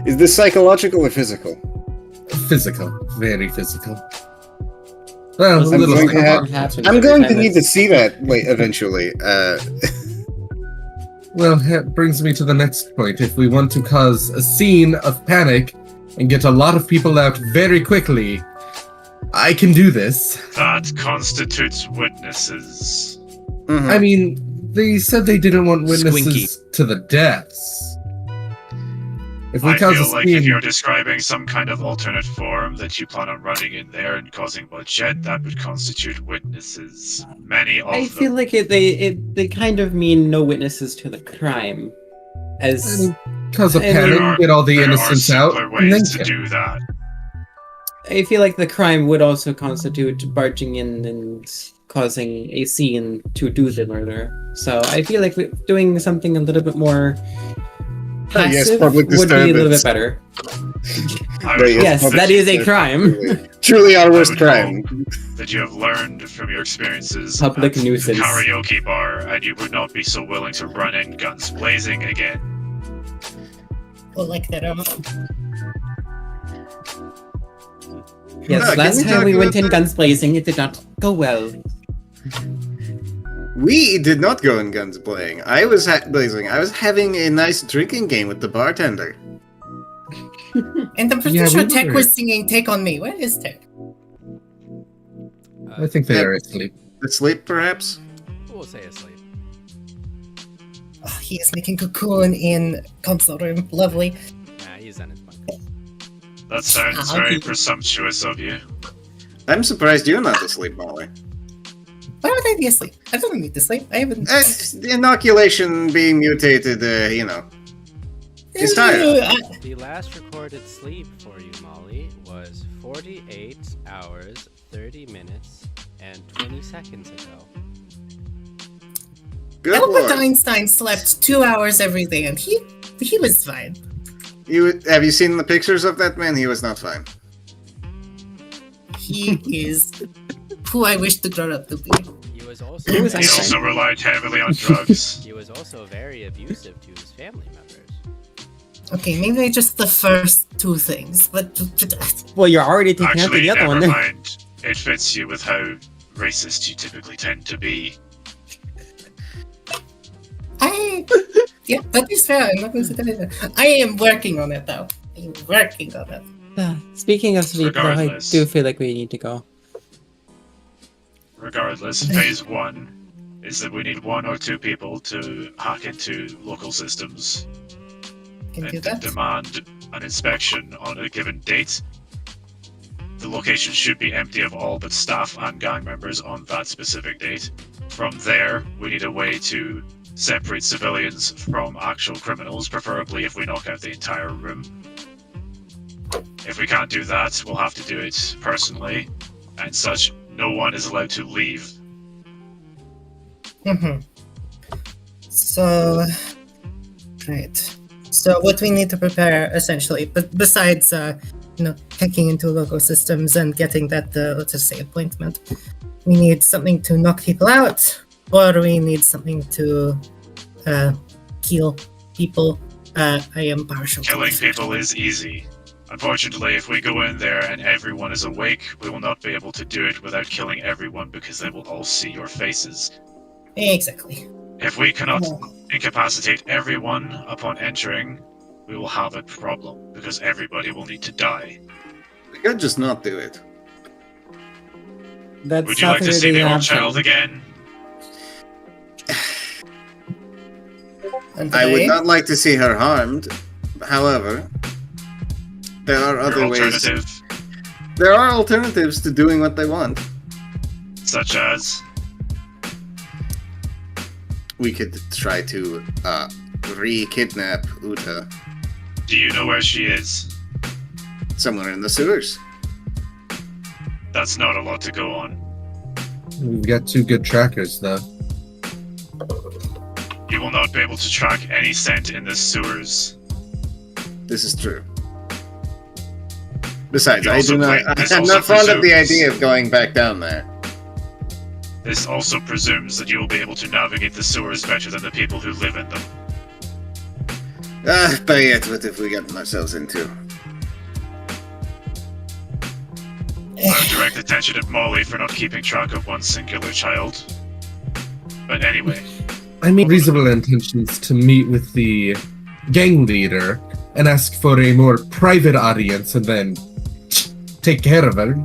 Is this psychological or physical? Physical, very physical. Well, a Something little going to psychological. happens I'm every going time to need to it's- see that eventually. Well, that brings me to the next point. If we want to cause a scene of panic and get a lot of people out very quickly, I can do this. That constitutes witnesses. mhm. I mean, they said they didn't want witnesses to the deaths. If we I cause a feel like if scene, you're describing some kind of alternate form that you plan on running in there and causing bloodshed, that would constitute witnesses. Many of I them. feel like they kind of mean no witnesses to the crime. As cause a and panic, get all the there innocents are out, simpler and then ways to kill. do that. I feel like the crime would also constitute barging in and causing a scene to do the murder. So I feel like doing something a little bit more yes, passive public would be a little bit disturbance. better. I But would yes, Yes, hope that is a crime. Truly our I worst would crime. that you have learned from your experiences Public at nuisance. the karaoke bar, and you would not be so willing to run in guns blazing again. Well, like that. Yes, can last we time talk we went about in guns blazing, it did not go well. We did not go in guns blazing. I was blazing. I was having a nice drinking game with the bartender. And I'm pretty Yeah, sure we Tech were. was singing "Take on Me." Where is Tech? I think they are asleep. Asleep, perhaps? We'll say asleep. Oh, he is making cocoon in console room. Lovely. Nah, he's on his bunk. That sounds very presumptuous of you. I'm surprised you're not asleep, Molly. Why would I be asleep? I don't need to sleep. I haven't. The inoculation being mutated, he's tired. The last recorded sleep for you, Molly, was 48 hours, 30 minutes, and 20 seconds ago. Good Albert lord. Einstein slept 2 hours every day, and he was fine. Have you seen the pictures of that man? He was not fine. He is who I wish to grow up to be. He was also Who was He Einstein? also relied heavily on drugs. he was also very abusive to his family members. Okay, maybe just the first two things, but Well, you're already taking out Actually, the other never one. Then. mind. It fits you with how racist you typically tend to be. yeah, that is fair. I'm not going to say that. I am working on it, though. I'm working on it. Speaking of sleep, though, I Regardless. do feel like we need to go. Regardless, phase one is that we need 1 or 2 people to hack into local systems Can do and that. demand an inspection on a given date. The location should be empty of all but staff and gang members on that specific date. From there, we need a way to separate civilians from actual criminals, preferably if we knock out the entire room. If we can't do that, we'll have to do it personally, and such. No one is allowed to leave. So, right. So what we need to prepare, essentially, but besides, hacking into local systems and getting that, let's just say, appointment, we need something to knock people out, or we need something to kill people. I am partial to Killing this. people is easy. Unfortunately, if we go in there and everyone is awake, we will not be able to do it without killing everyone because they will all see your faces. Exactly. If we cannot incapacitate everyone upon entering, we will have a problem because everybody will need to die. We could just not do it. That's Would you not like to see really the an old option. child again? And I would today- not like to see her harmed. However, there are Your other ways. alternative, There are alternatives to doing what they want. such as We could try to re-kidnap Uta do you know where she is? somewhere in the sewers. That's not a lot to go on. We've got 2 good trackers, though. You will not be able to track any scent in the sewers. This is true. Besides, You I also do not. play- this I'm also not fond of the presumes- idea of going back down there. This also presumes that you will be able to navigate the sewers better than the people who live in them. But yet, what have we gotten ourselves into? I would direct attention at Molly for not keeping track of one singular child. But anyway, I made reasonable intentions to meet with the gang leader and ask for a more private audience and then take care of her.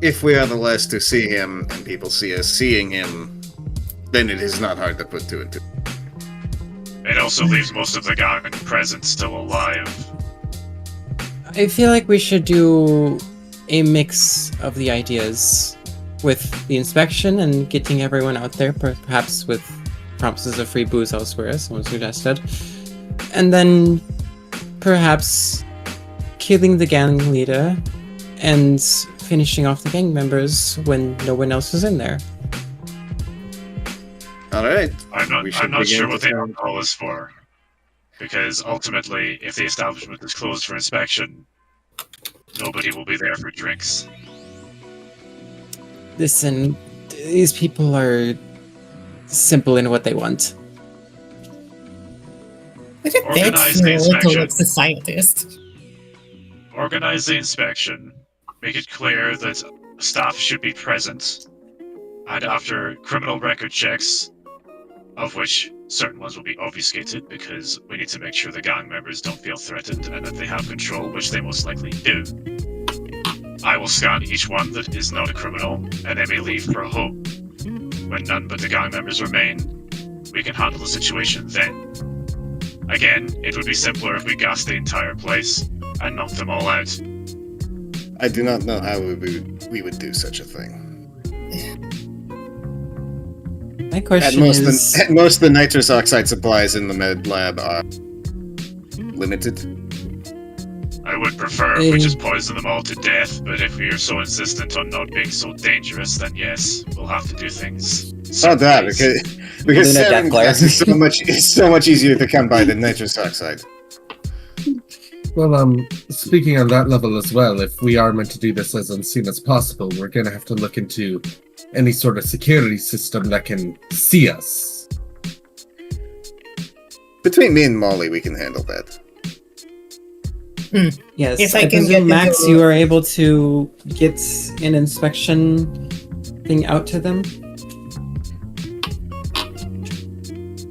If we are the last to see him and people see us seeing him, then it is not hard to put 2 and 2. it also leaves most of the gang present still alive. I feel like we should do a mix of the ideas with the inspection and getting everyone out there, perhaps with promises of free booze elsewhere, as someone suggested. And then perhaps killing the gang leader and finishing off the gang members when no one else is in there. All right. I'm We should not begin sure to what the sound- alcohol is for. Because ultimately, if the establishment is closed for inspection, nobody will be there for drinks. Listen, these people are simple in what they want. Look at that Organize the little inspection. looks a scientist. Organize the inspection. Make it clear that staff should be present. And after criminal record checks, of which certain ones will be obfuscated because we need to make sure the gang members don't feel threatened and that they have control, which they most likely do. I will scan each one that is not a criminal, and they may leave for a home. When none but the gang members remain, we can handle the situation then. Again, it would be simpler if we gassed the entire place and knocked them all out. I do not know how we would do such a thing. My At question most, is... at most, the nitrous oxide supplies in the med lab are limited. I would prefer if we just poison them all to death, but if you're so insistent on not being so dangerous, then yes, we'll have to do things. Not that, certain because Luna sarin Death Glare. gas is so much easier to come by than nitrous oxide. Well, speaking on that level as well, if we are meant to do this as unseen as possible, we're gonna have to look into any sort of security system that can see us. Between me and Molly, we can handle that. Yes, If I I can presume, get Max, into- you are able to get an inspection thing out to them?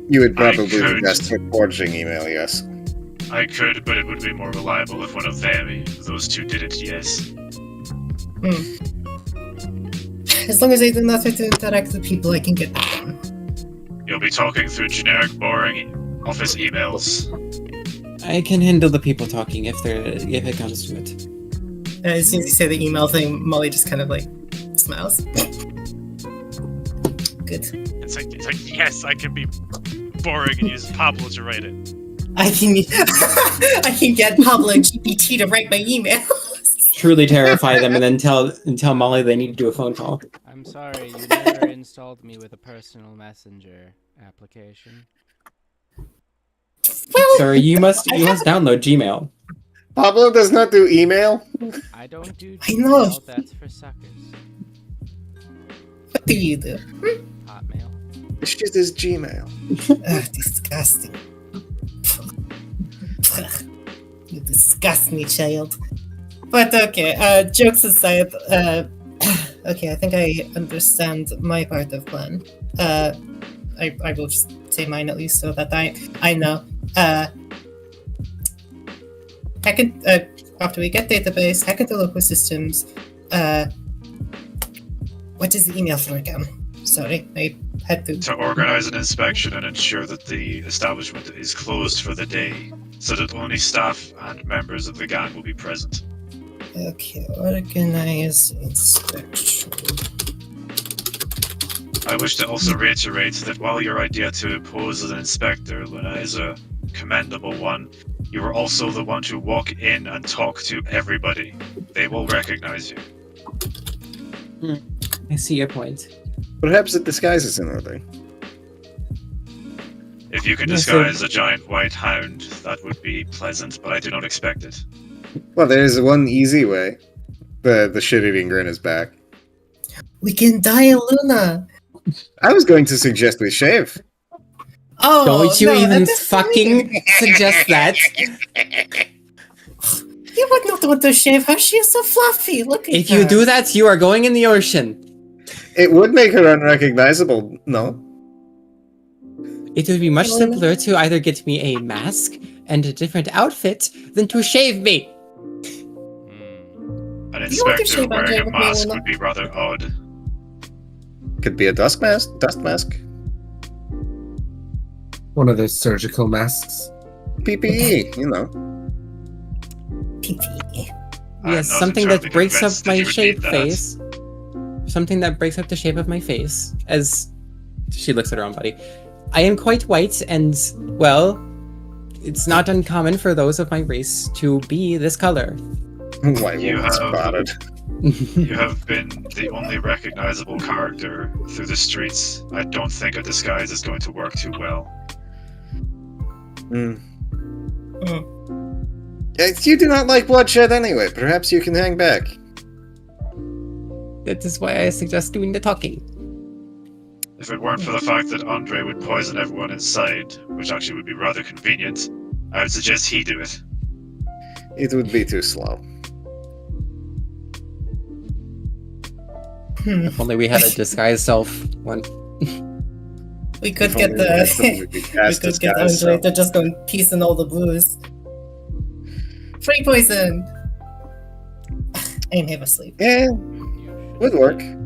You would I probably be could. best for forging email, yes. I could, but it would be more reliable if one of them, those two, did it, yes. As long as I do not have to interact with people, I can get that done. You'll be talking through generic, boring office emails. I can handle the people talking if it comes to it. As soon as you say the email thing, Molly just kind of like smiles. Good. It's like yes, I can be boring and use Pablo to write it. I can get Pablo GPT to write my email. Truly terrify them, and then tell Molly they need to do a phone call. I'm sorry, you never installed me with a personal messenger application. Well, Sorry, you must download Gmail. Pablo does not do email. I don't do I know. Gmail, that's for suckers. what do you do? Hotmail. This shit is Gmail. Ugh, disgusting. You disgust me, child. But okay, jokes aside, okay, I think I understand my part of plan. I will just say mine at least so that I know. Hack it, after we get database, hack into local systems. What is the email for again? Sorry, I had to. organize an inspection and ensure that the establishment is closed for the day, so that only staff and members of the gang will be present. Okay, organize inspection. I wish to also reiterate that while your idea to pose as an inspector, Luna, is a commendable one, you are also the one to walk in and talk to everybody. They will recognize you. I see your point. Perhaps it disguises another. If you can Yes, sir. disguise a giant white hound, that would be pleasant, but I do not expect it. Well, there is one easy way. The shit-eating grin is back. We can dye Luna. I was going to suggest we shave. Oh, Don't you no, even that's fucking suggest that? You would not want to shave her. She is so fluffy. Look at If her. you do that, you are going in the ocean. It would make her unrecognizable, no? It would be much Hello? simpler to either get me a mask and a different outfit than to shave me. An You want to inspector shave wearing Andre a with me, mask Luna? would be rather odd. Could be a dust mask. One of those surgical masks. PPE, you know. PPE. I'm Yes, not something that entirely breaks up convinced that my you would shape need that. face. Something that breaks up the shape of my face. As she looks at her own body. I am quite white, and, well, it's not uncommon for those of my race to be this color. White You woman have- spotted. You have been the only recognizable character through the streets. I don't think a disguise is going to work too well. Hmm. You do not like bloodshed anyway. Perhaps you can hang back. That is why I suggest doing the talking. If it weren't for the fact that Andre would poison everyone inside, which actually would be rather convenient, I would suggest he do it. It would be too slow. If only we had a disguised self one. We could If get only we had somebody the. we could we cast could get disguise, Andre so- to just go and piece in all the blues. Free poison. I am half asleep. Yeah, You would should work. sleep-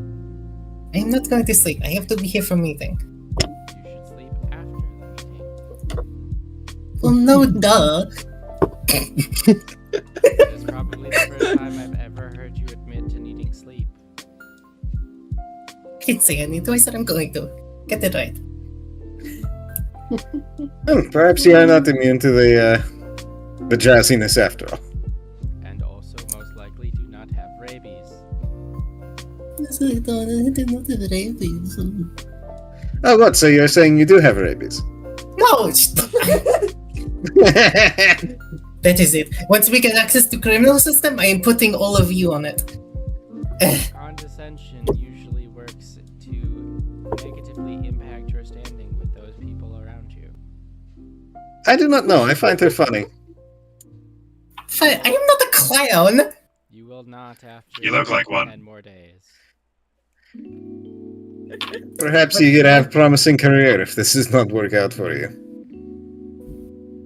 I am not going to sleep. I have to be here for meeting. You should sleep after the meeting. Well, no, duh. It's probably the first time I've ever heard you admit to needing sleep. I didn't say I need to. I said I'm going to. Get it right. Perhaps you are not immune to the jazziness after all. And also most likely do not have rabies. Oh, what? So you're saying you do have rabies? No! That is it. Once we get access to criminal system, I am putting all of you on it. Condescension usually works to negatively impact your standing with those people around you. I do not know. I find her funny. Fine, I am not a clown. You will not after You look like one. 10 more days. Perhaps you could have a promising career if this does not work out for you.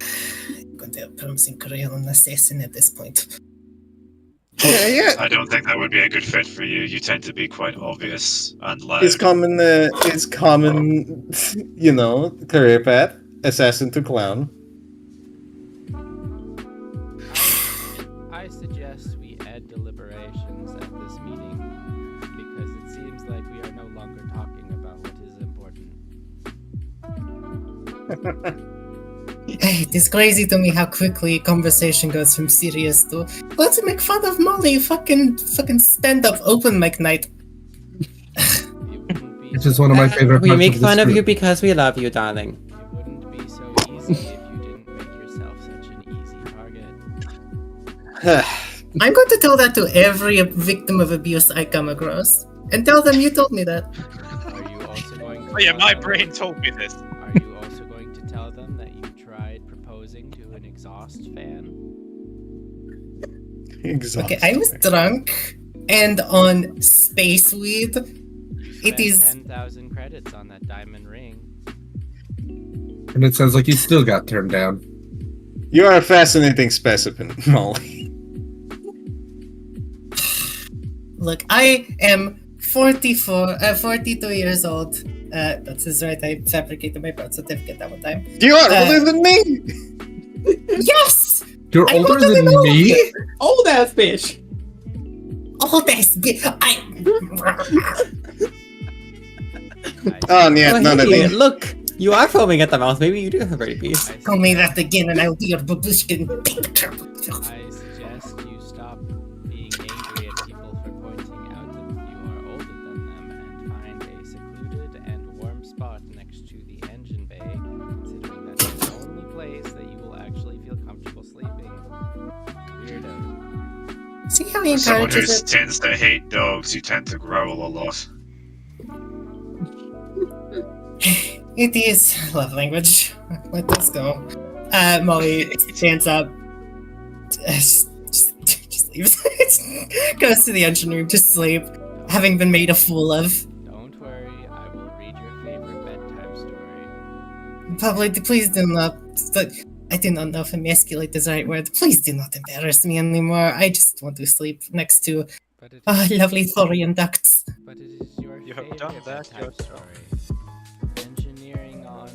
I'm going to have a promising career on assassin at this point. Yeah. I don't think that would be a good fit for you. You tend to be quite obvious and loud. It's common, you know, career path. Assassin to clown. I suggest we add deliberate It is crazy to me how quickly conversation goes from serious to let's make fun of Molly. Fucking stand up open mic night. It wouldn't be Which is one of my favorite We parts make of fun this of you group. because we love you, darling. It wouldn't be so easy if you didn't make yourself such an easy target. I'm going to tell that to every victim of abuse I come across, and tell them you told me that. Are you also going to Oh yeah, tell my them- brain told me this. Are you also going to tell them that you tried proposing to an exhaust fan? Okay, I was drunk and on space weed. You It spent is 10,000 credits on that diamond ring. And it sounds like you still got turned down. You are a fascinating specimen, Molly. look. I am 42 years old. That is right. I fabricated my birth certificate that one time. You are older than me! Yes, You're I'm older older than than me? Old ass bitch. all this. Oh, yeah, Oh, none of hey, these. look, you are foaming at the mouth. Maybe you do have rabies. Call me that again, and I'll be your babushkin. I suggest you stop being angry at people for pointing out that you are older than them and find a secluded and warm spot next to the engine bay, considering that is the only place that you will actually feel comfortable sleeping. Weirdo. See how he As someone who encourages it. tends to hate dogs, you tend to growl a lot. It is love language. Let us go. Molly stands up. Just leaves. Goes to the engine room to sleep, having been made a fool of. Don't worry, I will read your favorite bedtime story. Probably, please do not. But I do not know if emasculate is the right word. Please do not embarrass me anymore. I just want to sleep next to But it, lovely thorian ducts. but it is your You have favorite done that bedtime yourself. story. Engineering on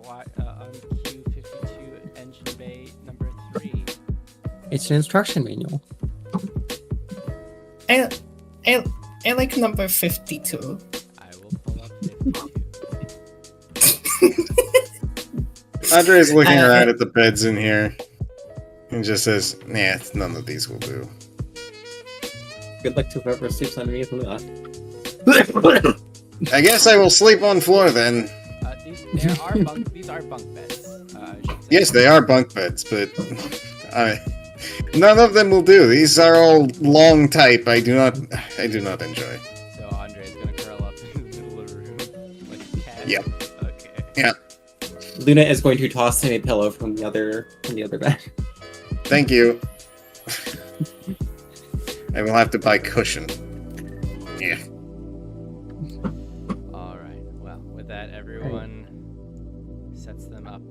Q52 engine bay number 3. It's an instruction manual. I like number 52. I will pull up 52. Andre's looking Uh, around at the beds in here and just says, nah, none of these will do. Good luck to whoever sleeps underneath Luna. I guess I will sleep on floor then. These are bunk beds. I should say. Yes, they are bunk beds, but none of them will do. These are all long type. I do not enjoy. So Andre is gonna curl up in the middle of the room like a cat. Yep. Okay. Yeah. Luna is going to toss him a pillow from the other bed. Thank you. I will have to buy cushion. Yeah. All right. Well, with that, everyone sets them up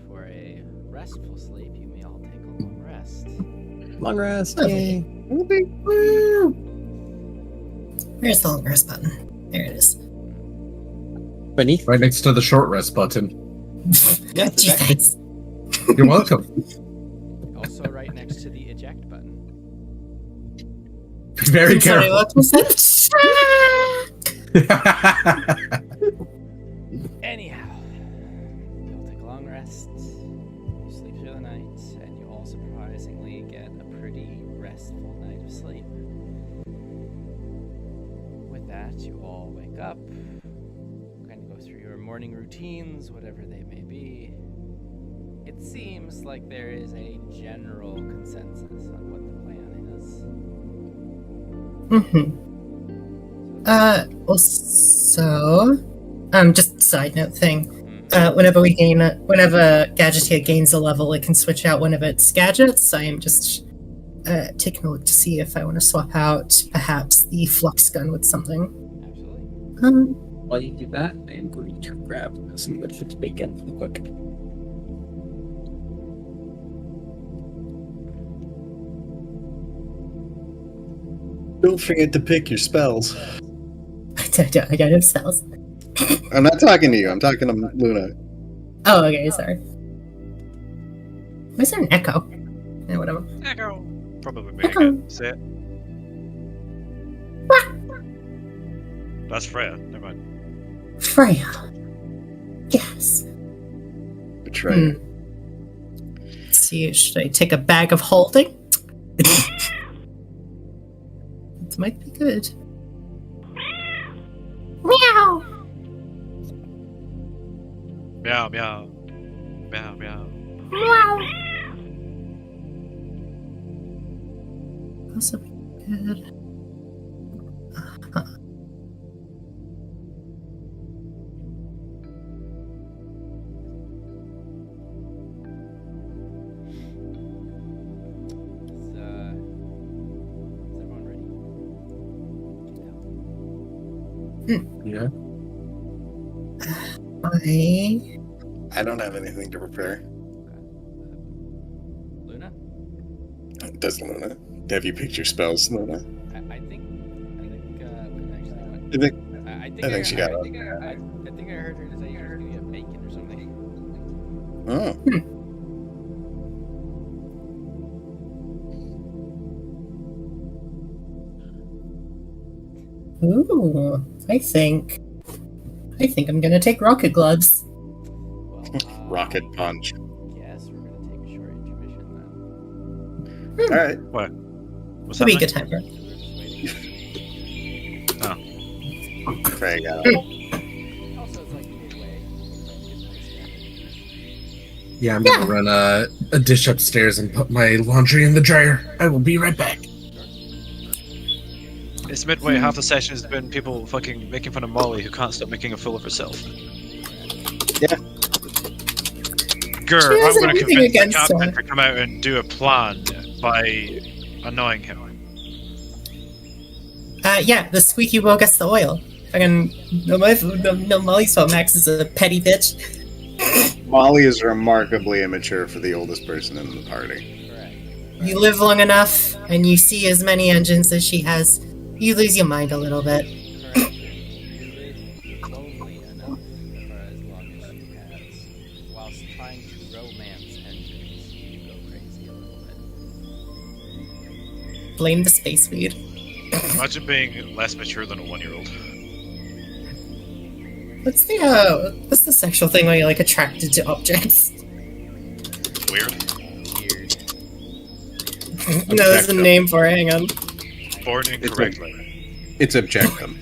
for a restful sleep. You may all take a long rest. Long rest. Lovely. Yay. Where's the long rest button? There it is. Beneath. Right next to the short rest button. Yes, Gee, exactly. thanks. You're welcome. Also, right next to the eject button. Be very I'm sorry, careful. what was that? Anyhow, you'll take a long rest. You sleep through the night, and you all surprisingly get a pretty restful night of sleep. With that, you all wake up, kind of go through your morning routines, whatever they may be. It seems like there is a general consensus on what the plan is. Also, just side note thing. Hmm. Whenever Gadgeteer gains a level, it can switch out one of its gadgets. I am just taking a look to see if I want to swap out perhaps the flux gun with something. Absolutely. While you do that, I am going to grab some good fixed bacon real quick. Don't forget to pick your spells. I got no spells. I'm not talking to you. I'm talking to Luna. Oh, okay, sorry. Was there an echo? Yeah, whatever. Echo. Probably me Echo. again. Say it. That's Freya. Never mind. Freya. Yes. Betrayer. Let's see, should I take a bag of holding? It might be good. Meow. Meow meow. Meow meow. Meow. Possibly good. Is everyone ready? Yeah. I don't have anything to prepare. Luna? Does Luna? Have you picked your spells, Luna? I think Luna actually went. I think I think she got I think I heard her say she was gonna get bacon or something. Oh. Ooh, I think I'm gonna take rocket gloves. Well, Rocket punch. Yes, we're gonna take a short intermission then. All right. What's It'll be a happening? good time for it. So we're just waiting. Craig out. Also, it's like midway. It's nice Yeah, I'm gonna run a dish upstairs and put my laundry in the dryer. I will be right back. It's midway. Half the session has been people fucking making fun of Molly who can't stop making a fool of herself. Yeah. She Grr, has I'm gonna everything convince the against captain her. to come out and do a plan by annoying him. Yeah, the squeaky wheel gets the oil. Fucking no Molly's fault. Max is a petty bitch. Molly is remarkably immature for the oldest person in the party. Correct. You live long enough, and you see as many engines as she has. You lose your mind a little bit. Correct. You live lonely enough for as long as she has, whilst trying to romance engines. You go crazy a little bit. Blame the space weed. Imagine being less mature than a 1-year-old. What's the sexual thing where you're like attracted to objects? Weird. Weird. No, there's a name for it. Hang on. Born incorrectly. It's objectum.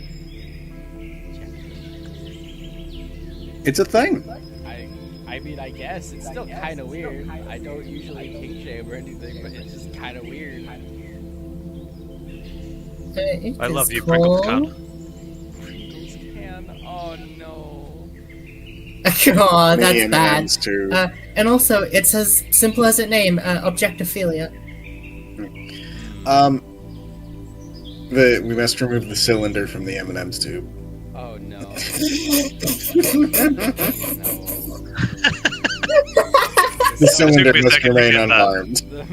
It's a thing. I mean, I guess it's still kind of weird. I don't usually kink shame or anything, but it's just kind of weird. I love you, Pringles can. Pringles can. Oh no. Oh, that's Many bad. M&Ms too. And also, it's as simple as it name, objectophilia. We must remove the cylinder from the M&M's tube. Oh no. No. The cylinder me a must second to remain get that. unharmed. The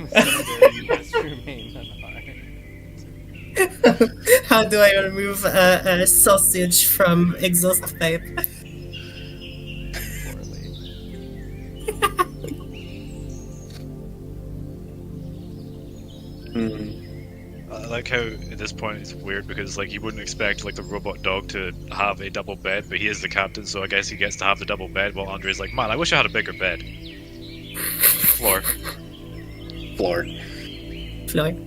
must remain unharmed. How do I remove a sausage from exhaust pipe? Poorly. I like how at this point it's weird because like you wouldn't expect like the robot dog to have a double bed, but he is the captain, so I guess he gets to have the double bed. While Andre's like, man, I wish I had a bigger bed. Floor. Floor. Floyd.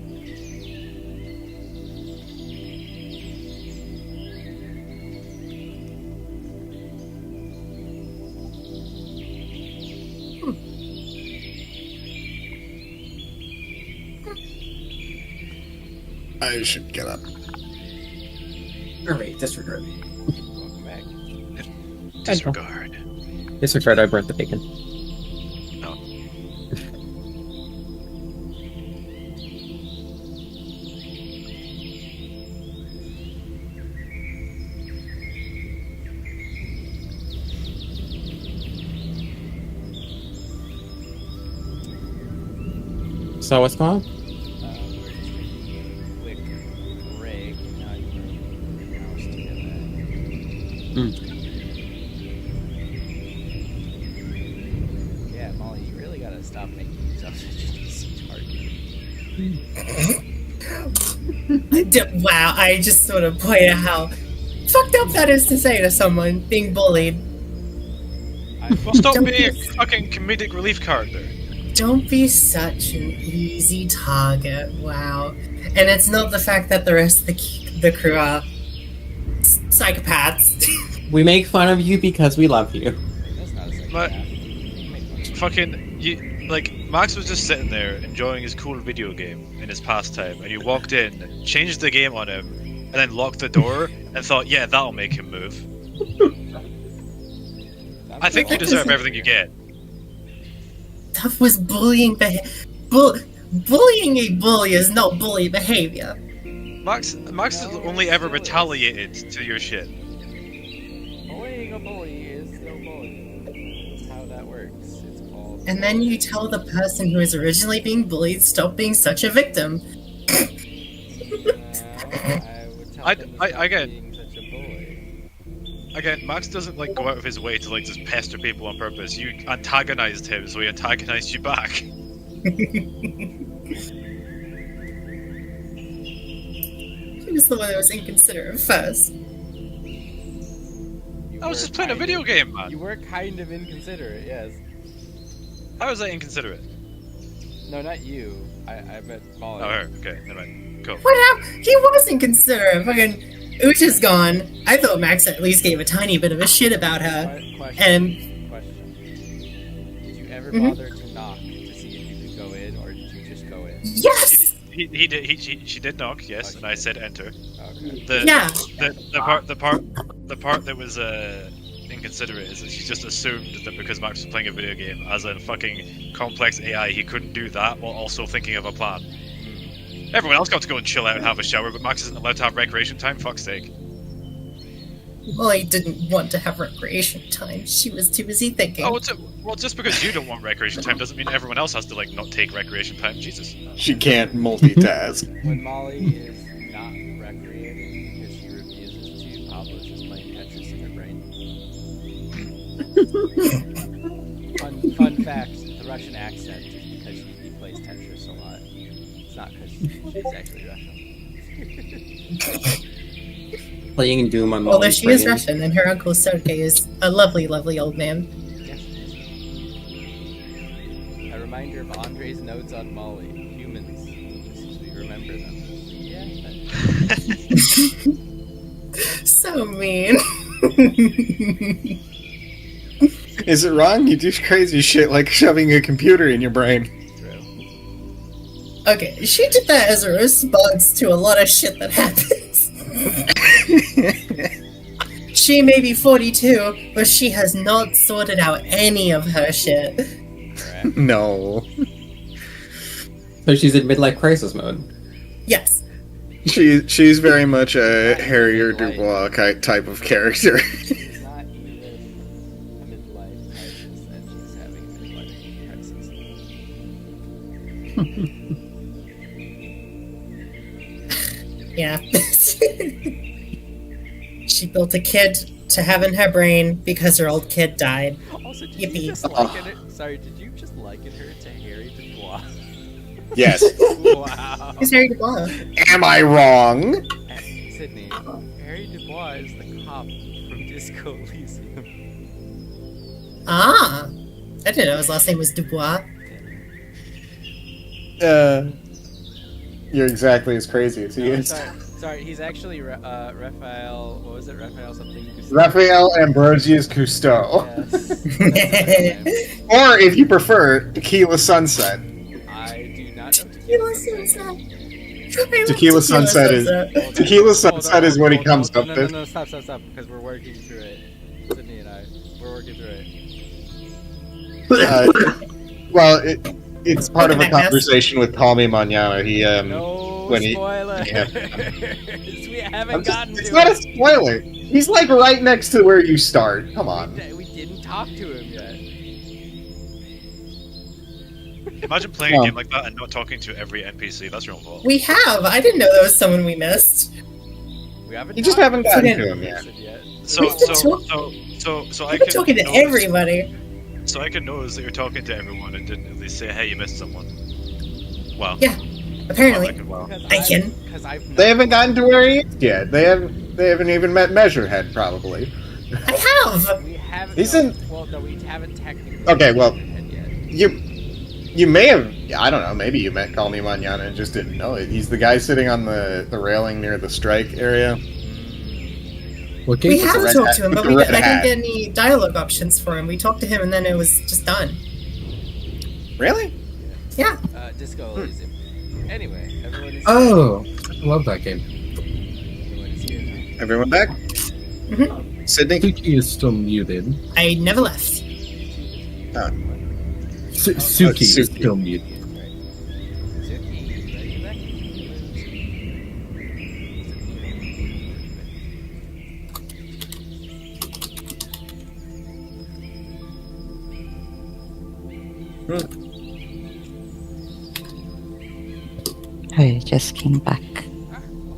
I should get up. Alright, disregard. Welcome back. Disregard. Disregard, I burnt the bacon. So what's going on? We're just taking a quick break. Now you can house together. Yeah, Molly, you really gotta stop making yourself such an easy target. Wow, I just want to point out how fucked up that is to say to someone being bullied. I Well, stop Don't being a be- fucking comedic relief character. Don't be such an easy target. Wow. And it's not the fact that the rest of the crew are psychopaths. We make fun of you because we love you. That's not a But- psychopath. Fucking, Max was just sitting there enjoying his cool video game in his pastime, and you walked in, changed the game on him, and then locked the door, and thought, yeah, that'll make him move. I think you deserve everything you get. That was bullying bullying a bully is not bully behavior. Max has only ever retaliated to your shit. Bullying a bully is still bullying. That's how that works. It's called. And then you tell the person who is originally being bullied, stop being such a victim. I would tell them to I stop get- being such a bully. Again, Max doesn't go out of his way to just pester people on purpose. You antagonized him, so he antagonized you back. He was the one that was inconsiderate first. You I was were just playing a kind video of- game, man. You were kind of inconsiderate, yes. How was that inconsiderate? No, not you. I meant Molly. Oh, her. Okay, never mind. Cool. What happened? He was inconsiderate. Fucking Uch is gone. I thought Max at least gave a tiny bit of a shit about her. Question. And Question. Did you ever Mhm. bother to knock to see if you could go in, or did you just go in? yes! She did knock, yes, and I said enter. Okay. Yeah. The part that was inconsiderate is that she just assumed that because Max was playing a video game as a fucking complex AI, he couldn't do that while also thinking of a plan. Everyone else got to go and chill out and have a shower, but Max isn't allowed to have recreation time. Fuck's sake. Well, I didn't want to have recreation time. She was too busy thinking. Oh, well, just because you don't want recreation time doesn't mean everyone else has to not take recreation time. Jesus. She can't multitask. When Molly is not recreating because she refuses to, Pablo's just playing Tetris in her brain. Fun fact: the Russian accent is because he plays Tetris a lot. It's not because she's actually Russian. Playing Doom on Although Molly's she is brain. Russian, and her uncle Sergei is a lovely, lovely old man. Yes. A reminder of Andre's notes on Molly. Humans, since we remember them. Yeah. So mean. Is it wrong? You do crazy shit like shoving a computer in your brain. True. Okay, she did that as a response to a lot of shit that happens. She may be 42, but she has not sorted out any of her shit. Correct. No. So she's in midlife crisis mode. Yes. She's very much a Harrier Dubois type of character. It's not even a midlife crisis that she's having a midlife crisis. Yeah. She built a kid to have in her brain because her old kid died. Also, did Yippee. you just liken it? Sorry, did you just liken her to Harry Dubois? Yes. Wow. Who's Harry Dubois? Am I wrong? Sydney, Harry Dubois is the cop from Disco Elysium. Ah. I didn't know his last name was Dubois. You're exactly as crazy as he No, is. sorry, he's actually Raphael. What was it? Raphael something? Raphael Ambrosius Cousteau. Yes. That's his Or, if you prefer, Tequila Sunset. name. I do not know Tequila Tequila Sunset. Tequila Sunset is- Tequila Sunset is what he comes up with. No, stop, because we're working through it. Sydney and I, we're working through it. Well, it's part of a Look at that mess. conversation with Tommy Mañana. He No when he- spoilers. yeah. We haven't gotten it's to not a it. spoiler. He's like right next to where you start. Come on. We didn't talk to him yet. Imagine playing a game like that and not talking to every NPC. That's your own fault. We have. I didn't know that was someone we missed. We haven't. You just talked haven't gotten Okay. to him yet. So We've been I We've been can talking to notice- everybody. So I can notice that you're talking to everyone and didn't at least say, "Hey, you missed someone." Well, Yeah, apparently. well, I can. Because I've. They haven't gotten to where he is yet. They haven't even met Measurehead probably. I have. We haven't. Isn't- Well, no, we haven't technically. Okay, well- yet. You may have, I don't know, maybe you met Call Me Manana and just didn't know it. He's the guy sitting on the railing near the strike area. What We game? have red talked hat- to him, but the I red didn't hat. get any dialogue options for him. We talked to him, and then it was just done. Really? Yeah. Disco Elysium. Anyway, everyone is. Oh, I love that game. Everyone is here now. Everyone back? Mhm. Sydney? Suki is still muted. I never left. Suki is Suki. still muted. Suki, are you back? I just came back.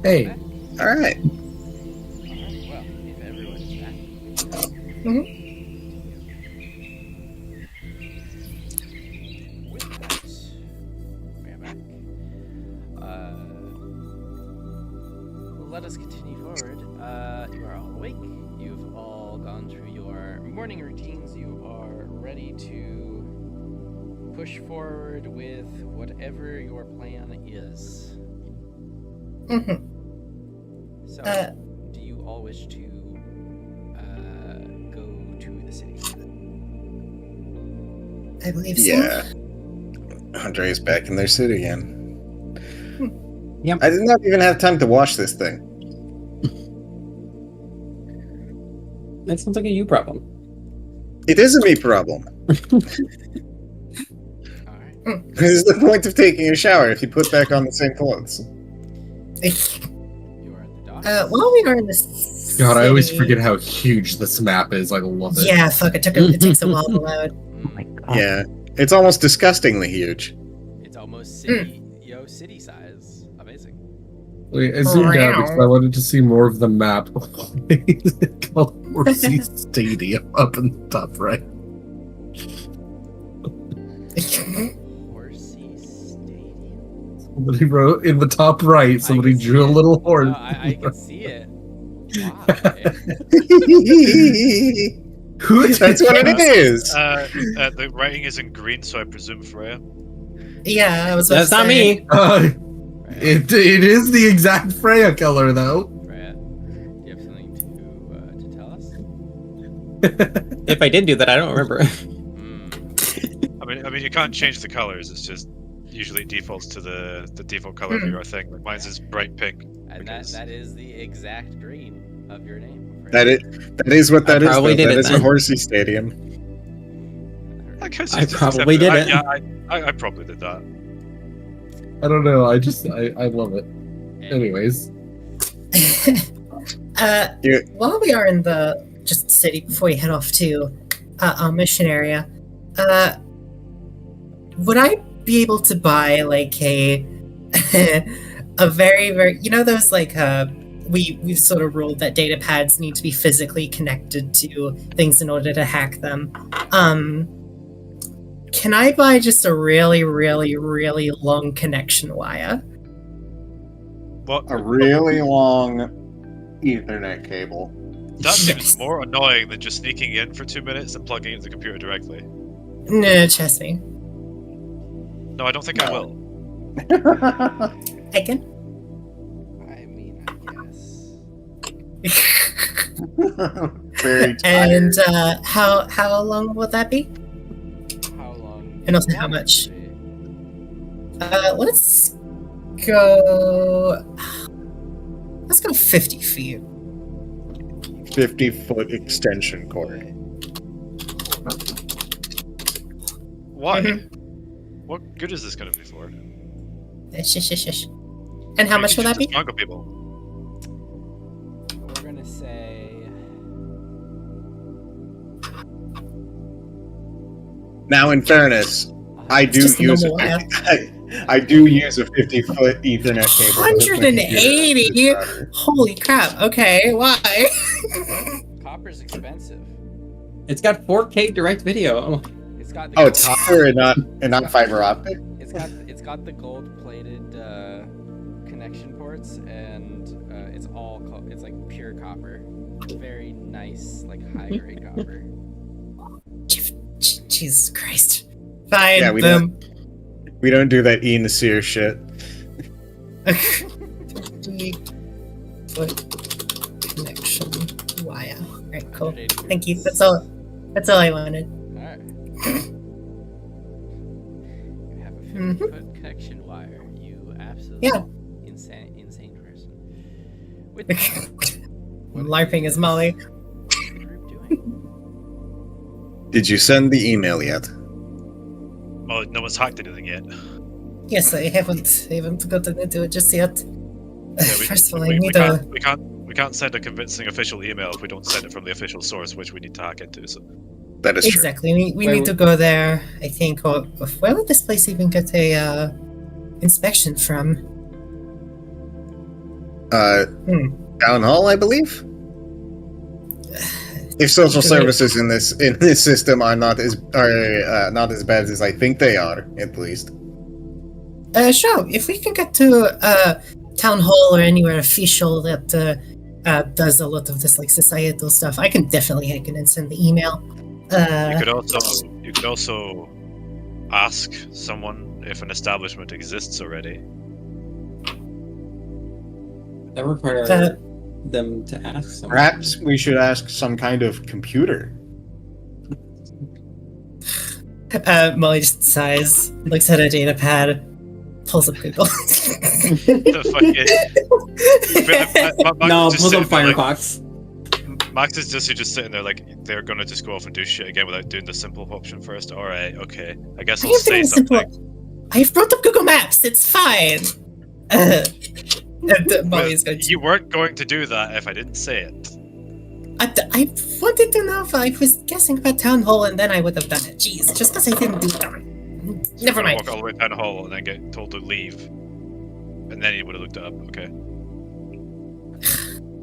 Hey. Alright. Alright, well, if everyone is back. With that, we are back. Let us continue forward. You are all awake. You've all gone through your morning routines. You are ready to push forward with whatever your plan is. Mhm. So, Uh, do you all wish to go to the city? I believe so. Yeah. Andre's back in their city again. Yep. I did not even have time to wash this thing. That sounds like a you problem. It is a me problem. All right. This is the point of taking a shower if you put back on the same clothes. You are at the dock. While we are in the God, I always city- forget how huge this map is. I love it. Yeah, fuck. It takes a while to load. Oh my god. Yeah. It's almost disgustingly huge. It's almost city, city size. Amazing. Wait, I zoomed out because I wanted to see more of the map. It's called Horsey Stadium up in the top right. Horsey Stadium. Somebody wrote in the top right, somebody can see drew a it. little horn. Oh, I can see it. Why? Who did That's what it is. The writing is in green, so I presume Freya. Yeah, I was. About That's to not say. me. It is the exact Freya color though. Freya, do you have something to tell us? If I did do that, I don't remember. I mean, you can't change the colors. It's just usually it defaults to the default color of your thing. Like mine's is bright pink. And Because- that is the exact green of your name. That is what that I is. probably Though. did That it is a then. Horsey Stadium. guess I you just probably accepted did it. it. I probably did that. I don't know. I love it. Anyways, Yeah. While we are in the just city before we head off to our mission area, would I be able to buy like a a very those like we've sort of ruled that data pads need to be physically connected to things in order to hack them. Can I buy just a really, really, really long connection wire? What? A really long Ethernet cable. That seems Yes. more annoying than just sneaking in for 2 minutes and plugging into the computer directly. No, trust me. No, I don't think I will. I can. I mean, I guess. Very tired. And how long will that be? How long? And also how much? Let's go. Let's go 50 feet. 50-foot extension cord. Why? Mhm. What good is this going to be for? Shish. And how much will that be? Stronger people. We're gonna say. Now, in fairness, I do just a use a normal 50, I do use a 50-foot Ethernet cable. to hook my computer 180? to the router. Holy crap. Okay, why? Copper's expensive. It's got 4K direct video. It's got. Oh, it's copper and not fiber optic. It's got the gold-plated connection ports, and it's all it's like pure copper. very nice, like high grade copper. Jesus Christ. Fine, Yeah, we boom. We don't do that Ian Sear shit. 3-foot connection wire. Alright, cool. 180 Thank you. meters. That's all I wanted. Alright. You have a 50-foot connection wire. You absolutely Yeah. insane person. What LARPing is Molly. What's the group doing? Did you send the email yet? Well, no one's hacked anything yet. Yes, I haven't gotten into it just yet. Yeah, First of all, I need a. we can't send a convincing official email if we don't send it from the official source, which we need to hack into. So That is true. Exactly. We Where need to go there. I think. Or where would this place even get a inspection from? Town hall, I believe. If social services in this system are not as bad as I think they are, at least. Sure. If we can get to town hall or anywhere official that does a lot of this like societal stuff, I can definitely hack it and send the email. you could also ask someone if an establishment exists already. That require Uh, them to ask someone. Perhaps we should ask some kind of computer. Molly just sighs, looks at a data pad, pulls up Google. The fucking- No, just pulls up sitting there, like- Firefox. Max is just sitting there like they're gonna just go off and do shit again without doing the simple option first. All right, okay. I guess I'll say something. I've brought up Google Maps. It's fine. Molly's going to. You weren't going to do that if I didn't say it. I wanted to know if I was guessing about town hall, and then I would have done it. Jeez, just because I didn't do that. Never mind. Walk all the way down the hall and then get told to leave, and then he would have looked it up. Okay.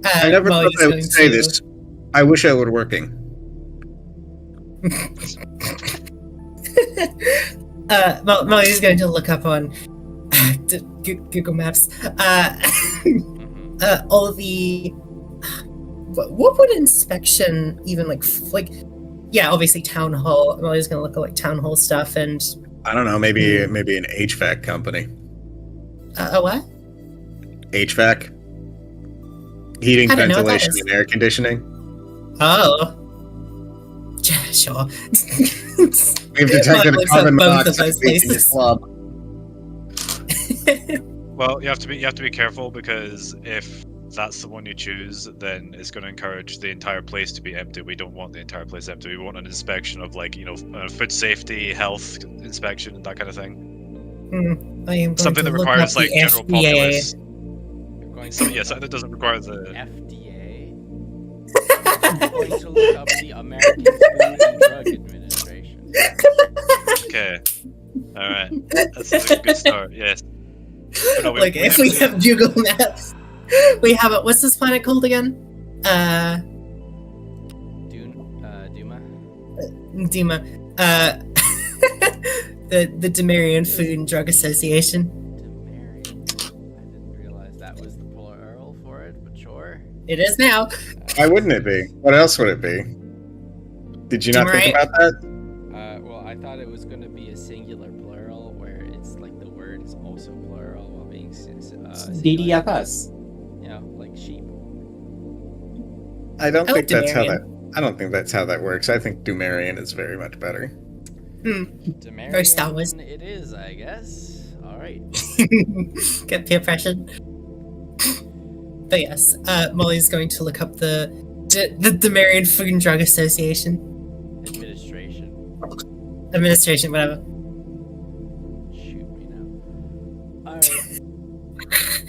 I never Molly's thought I going would say to- this. I wish I were working. Molly's going to look up on Google Maps. All the. What would inspection even like? Yeah, obviously town hall. Molly's going to look at like town hall stuff and. I don't know, maybe an HVAC company. A what? HVAC? Heating, I don't know what that ventilation, is. and air conditioning. Oh. Sure. We've detected Molly a looks carbon at both of monoxide those leak in your places. club. Well, you have to be careful because if that's the one you choose, then it's going to encourage the entire place to be empty. We don't want the entire place empty. We want an inspection of like food safety, health inspection, and that kind of thing. I am going Something to that look requires up like the general FDA. populace. You're going to Something that doesn't require the. FDA. I'm going to look up the American Food and Drug Administration. Okay. All right. That's a good start. Yes. But no, Like if we have Google Maps, we have it. What's this planet called again? Duma. Dima. The Demarian Food and Drug Association. Demarian. I didn't realize that was the plural for it, but sure. It is now. Why wouldn't it be? What else would it be? Did you not think Right. about that? Well, I thought it was going to be a singular plural, where it's like the word is also plural while being singular. DDFS. You know, like sheep. I don't I think like that's how Demarian. that. I don't think that's how that works. I think Dumarian is very much better. Demarian. Very Star Wars. It is, I guess. All right. Get peer pressure. But yes, Molly's going to look up the Demarian Food and Drug Association. Administration, whatever. Shoot me now. Alright.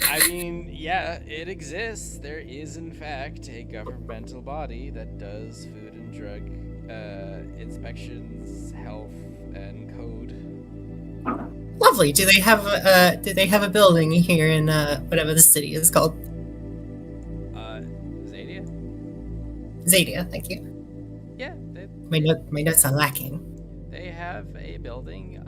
I mean, yeah, it exists. There is, in fact, a governmental body that does food and drug inspections, health, and code. Lovely. Do they have a building here in whatever the city is called? Zadia? Zadia, thank you. Yeah, My notes are lacking. they have a building.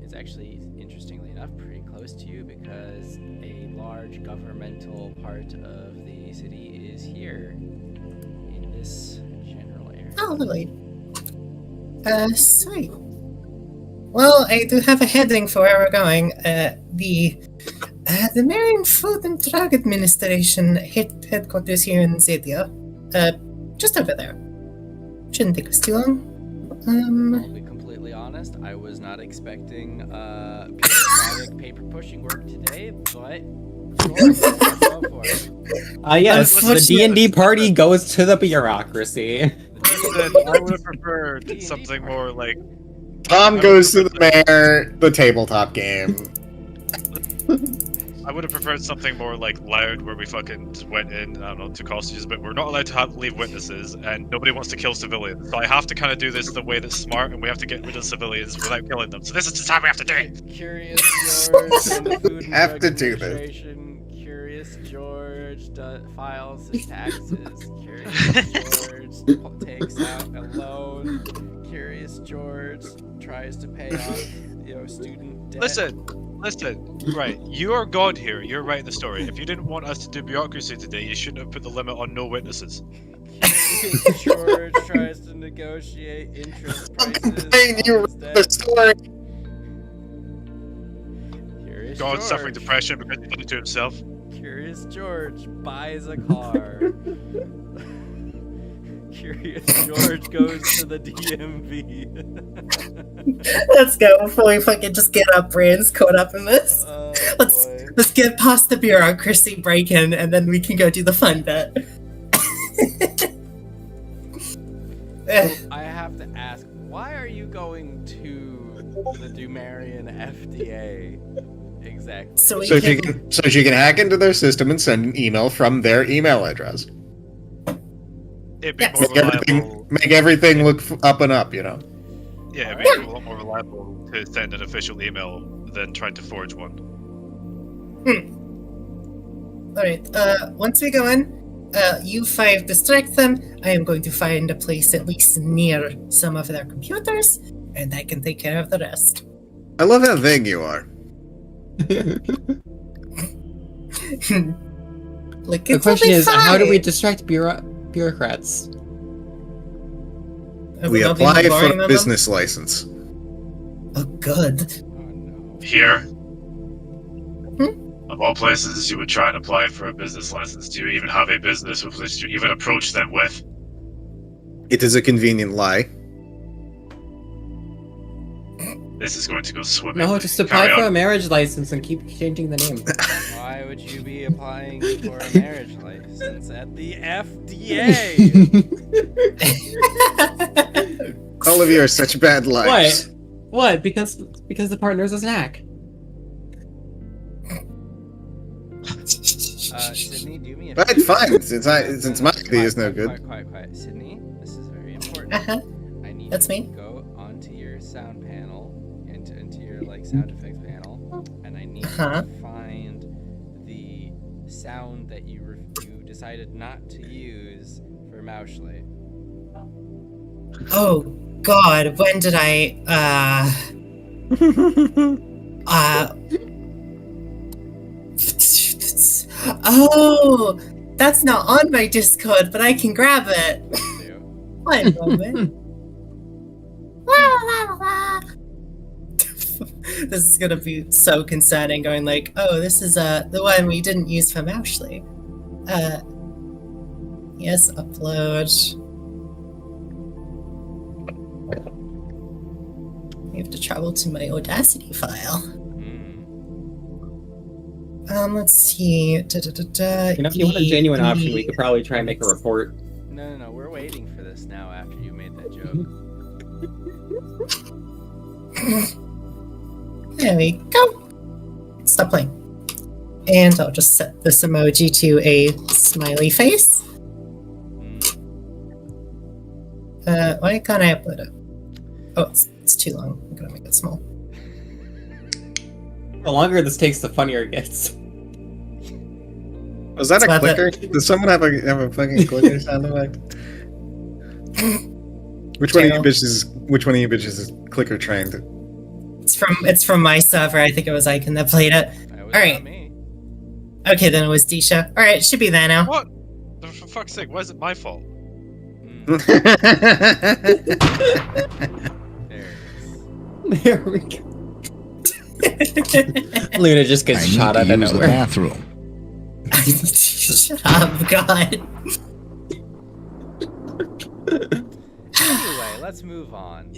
It's actually, interestingly enough, pretty close to you because a large governmental part of the city is here. in this general area. Oh, lovely. Sweet. Well, I do have a heading for where we're going. The Marion Food and Drug Administration headquarters here in Zedia. Just over there. Shouldn't take us too long. I'll be completely honest, I was not expecting bureaucratic paper pushing work today, but sure, go for it. Yes, the Unfortunately- D&D party goes to the bureaucracy. Listen, I would have preferred D&D something party. more like Tom goes to the mayor, the tabletop game. I would have preferred something more like loud, where we fucking just went in, I don't know, took hostages, but we're not allowed to leave witnesses, and nobody wants to kill civilians. So I have to kind of do this the way that's smart, and we have to get rid of civilians without killing them. So this is just how we have to do it. Curious George from the Food and Have Drug to do this. Administration. Curious George files his taxes. Curious George takes out a loan. Curious George tries to pay off, student debt. Listen, right, you are God here, you're writing the story. If you didn't want us to do bureaucracy today, you shouldn't have put the limit on no witnesses. Curious George tries to negotiate interest prices. Hey, you on his read the debt. story. Curious God's suffering George. depression because he did it to himself. Curious George buys a car. Curious George goes to the DMV. Let's go before we fucking just get our brains caught up in this. Oh, Let's- boy. Let's get past the bureaucracy break-in, and then we can go do the fun bit. I have to ask, why are you going to the Dumarian FDA exactly? So we So she can, can hack into their system and send an email from their email address. It'd be Yes. more Make reliable. everything look up and up, you know. Yeah, it'd be a lot more reliable to send an official email than trying to forge one. Alright, once we go in, you five distract them. I am going to find a place at least near some of their computers, and I can take care of the rest. I love how vague you are. Like, The it's question only is, how do we five. distract bureaucrats? Have We not been apply boring for a them? business license. Oh, good. Oh no. Here. Of all places you would try and apply for a business license, do you even have a business with which to even approach them with? It is a convenient lie. This is going to go swimming. No, just apply for a marriage license and keep changing the name. Why would you be applying for a marriage license at the FDA? All of you are such bad liars. What? Because the partner's a snack. Sydney, do me a Right, fine. Since my idea is no good. Quiet. Sydney, this is very important. Uh-huh. I need That's you me. to go onto your sound panel, into your sound effects panel, and I need Uh-huh. you to find the sound that you decided not to use for Mauschle. Oh, God, when did I, Oh, that's not on my Discord, but I can grab it. Do. One moment. This is gonna be so concerning, going like, oh, this is the one we didn't use for Mauschle. Yes, upload. I have to travel to my Audacity file. Let's see. You know, if you want a genuine option, we could probably try and make a report. No, we're waiting for this now after you made that joke. There we go. Stop playing. And I'll just set this emoji to a smiley face. Why can't I upload it? Oh, it's too long. I'm gonna make it small. The longer this takes, the funnier it gets. Was that It's a not that- clicker? Does someone have a fucking clicker sound effect? Which one of you bitches is clicker trained? It's from my server. I think it was Icon that played it. That was Alright. not me. Okay, then it was Disha. Alright, it should be there now. What? For fuck's sake, why is it my fault? There we go. Luna just gets shot out of use the nowhere. bathroom. Shut up, God. Anyway, let's move on.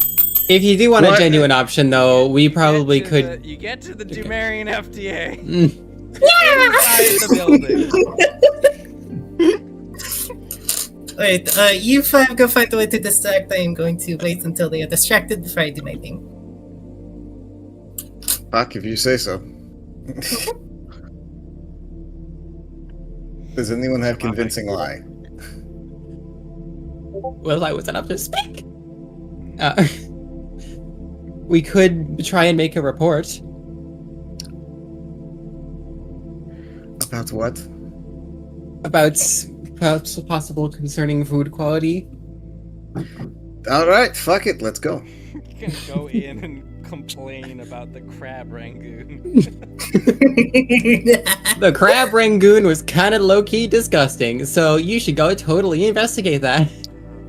If you do want a What? genuine option, though, we probably could. You get to the Dumerian FTA. Mm. Inside the building. Wait, you five go find the way to distract. I am going to wait until they are distracted before I do my thing. Fuck, if you say so. Does anyone have convincing lie? Well, I wasn't up to speak. We could try and make a report. About what? About perhaps possible concerning food quality. Alright, fuck it, let's go. You can go in and complain about the crab rangoon. The crab rangoon was kind of low-key disgusting, so you should go totally investigate that.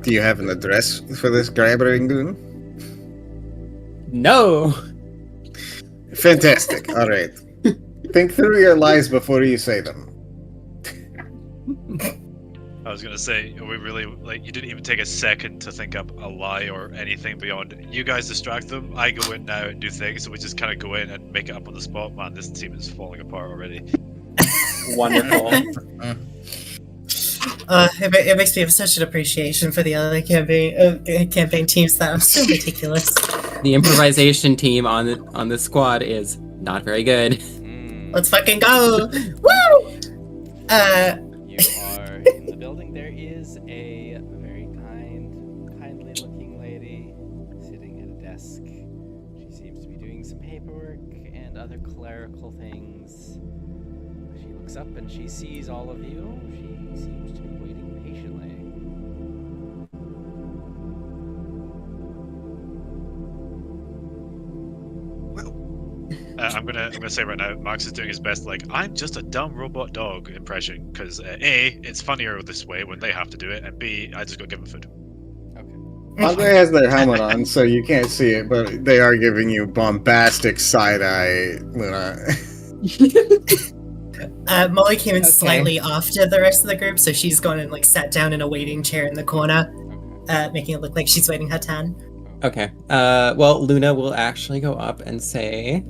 Do you have an address for this crab rangoon? No! Fantastic, alright. Think through your lies before you say them. I was gonna say, are we really like you didn't even take a second to think up a lie or anything beyond you guys distract them, I go in now and do things, so we just kind of go in and make it up on the spot. Man, this team is falling apart already. Wonderful. It makes me have such an appreciation for the other campaign teams that are so ridiculous. The improvisation team on the squad is not very good. Let's fucking go! Woo! You are in the building. There is a very kindly looking lady sitting at a desk. She seems to be doing some paperwork and other clerical things. She looks up and she sees all of you. She seems to be waiting patiently. I'm gonna say right now, Max is doing his best, like, I'm just a dumb robot dog impression, because A, it's funnier this way when they have to do it, and B, I just go give them food. Andre has their helmet on, so you can't see it, but they are giving you bombastic side-eye, Luna. Molly came in Okay. slightly off to the rest of the group, so she's gone and sat down in a waiting chair in the corner, making it look like she's waiting her turn. Okay. Well, Luna will actually go up and say,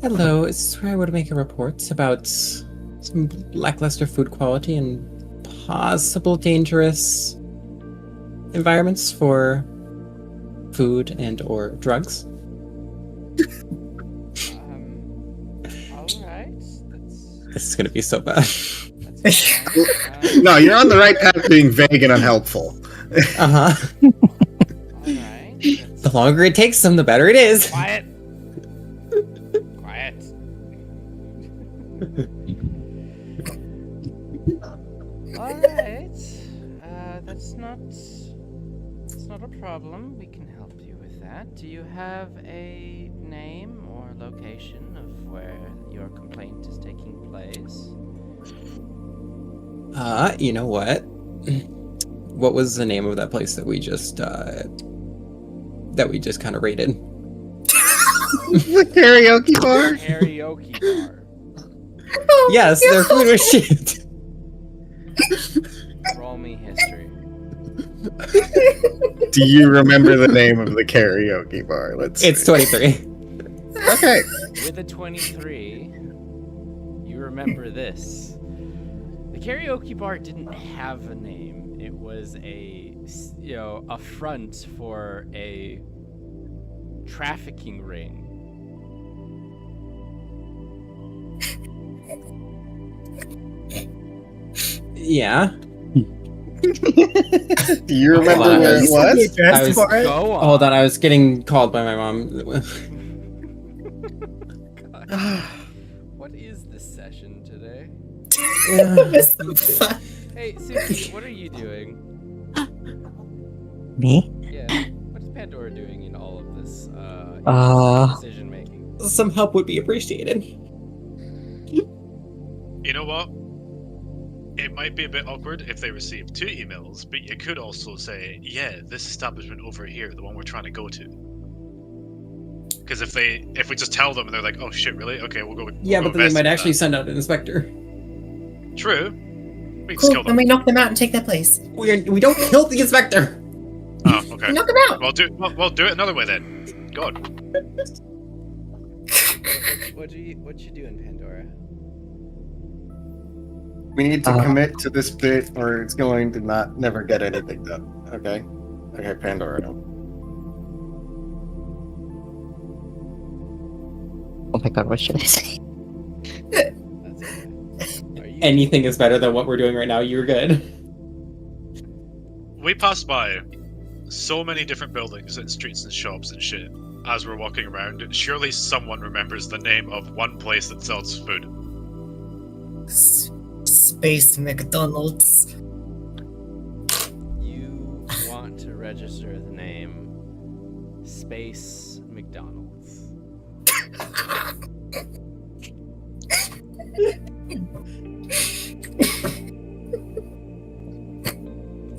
"Hello, is this where I would make a report about some lackluster food quality and possible dangerous environments for food and or drugs?" Alright. This is gonna be so bad. That's fine. No, you're on the right path being vague and unhelpful. Uh-huh. Alright. The longer it takes them, the better it is. Quiet. Quiet. Alright. That's not a problem. We can help you with that. Do you have a name or location of where your complaint is taking place? You know what? What was the name of that place that we just kind of raided? The karaoke bar? Karaoke bar. Yes, their food was shit. Roll me history. Do you remember the name of the karaoke bar? Let's It's see. 23. Okay. With a 23, you remember this. The karaoke bar didn't have a name. It was a front for a trafficking ring. Yeah. Do you remember on. where it was? I was- for it? Go on. Hold on, I was getting called by my mom. God. What is this session today? What's the fuck? Hey, Susie, what are you doing? Me? Yeah, what is Pandora doing in all of this decision making? Some help would be appreciated. You know what? It might be a bit awkward if they receive 2 emails, but you could also say, yeah, this establishment over here, the one we're trying to go to. Because if we just tell them and they're like, oh shit, really? Okay, we'll go. Yeah, we'll but then they might investigate actually that. send out an inspector. True. We can Cool. kill Then them. we knock them out and take their place. We don't kill the inspector. Oh, okay. We knock them out. Well, do it another way then. God. What you doing, Pandora? We need to commit to this bit, or it's going to never get anything done. Okay. Okay, Pandora. Oh my god, what should I say? That's okay. Are you? Anything is better than what we're doing right now. You're good. We passed by so many different buildings and streets and shops and shit as we're walking around. Surely someone remembers the name of one place that sells food. Space McDonald's. You want to register the name Space McDonald's.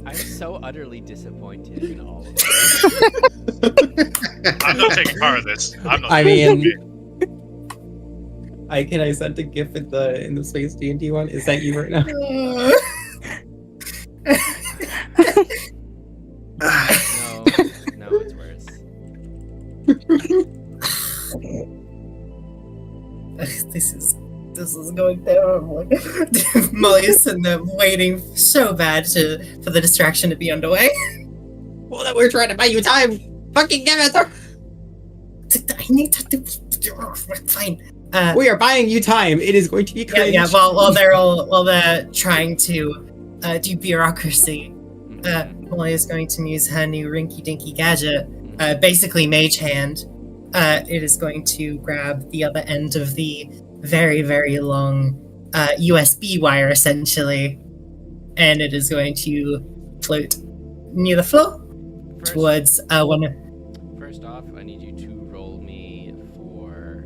I'm so utterly disappointed in all of this. I'm not taking part of this. I'm not. I mean, I sent a GIF in the Space D&D one. Is that you right now? No, it's worse. This is going terrible. Molly's sitting there waiting so bad for the distraction to be underway. Well, that we're trying to buy you time. Fucking give it. I need to do. Fine. We are buying you time. It is going to be crazy. Yeah. While they're trying to do bureaucracy, Molly is going to use her new rinky-dinky gadget, basically Mage Hand. It is going to grab the other end of the very, very long USB wire, essentially, and it is going to float near the floor towards one. First off, I need you to roll me for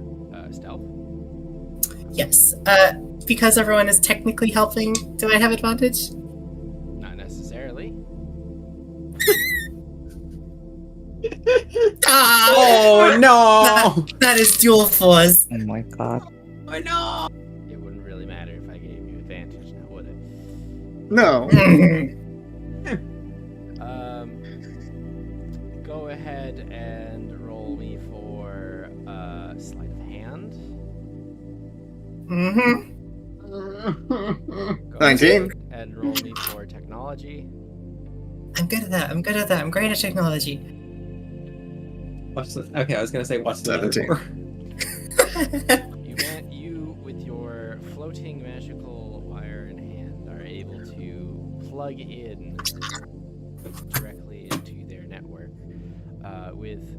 stealth. Yes, because everyone is technically helping. Do I have advantage? Not necessarily. Oh no! That is dual force. Oh my god. Oh no! It wouldn't really matter if I gave you advantage now, would it? No. Go ahead and roll me for sleight of hand. Mm-hmm. Go 19. And roll me for technology. I'm good at that. I'm great at technology. Okay, I was gonna say what's the 17. You, with your floating magical wire in hand, are able to plug in directly into their network with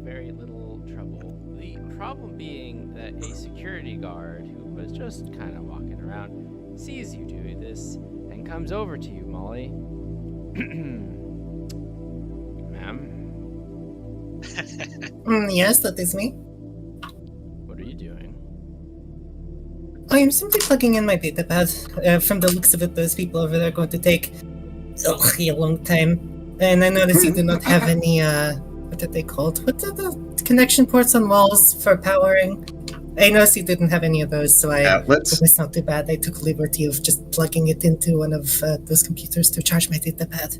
very little trouble. The problem being that a security guard who was just kind of walking around sees you do this and comes over to you, Molly. Ma'am, Yes, that is me. what are you doing? I am simply plugging in my data pad. From the looks of it, those people over there are going to take a long time. And I notice you do not have any, what are they called? What are the connection ports on walls for powering? I noticed you didn't have any of those, so it was not too bad. I took liberty of just plugging it into one of those computers to charge my data pad.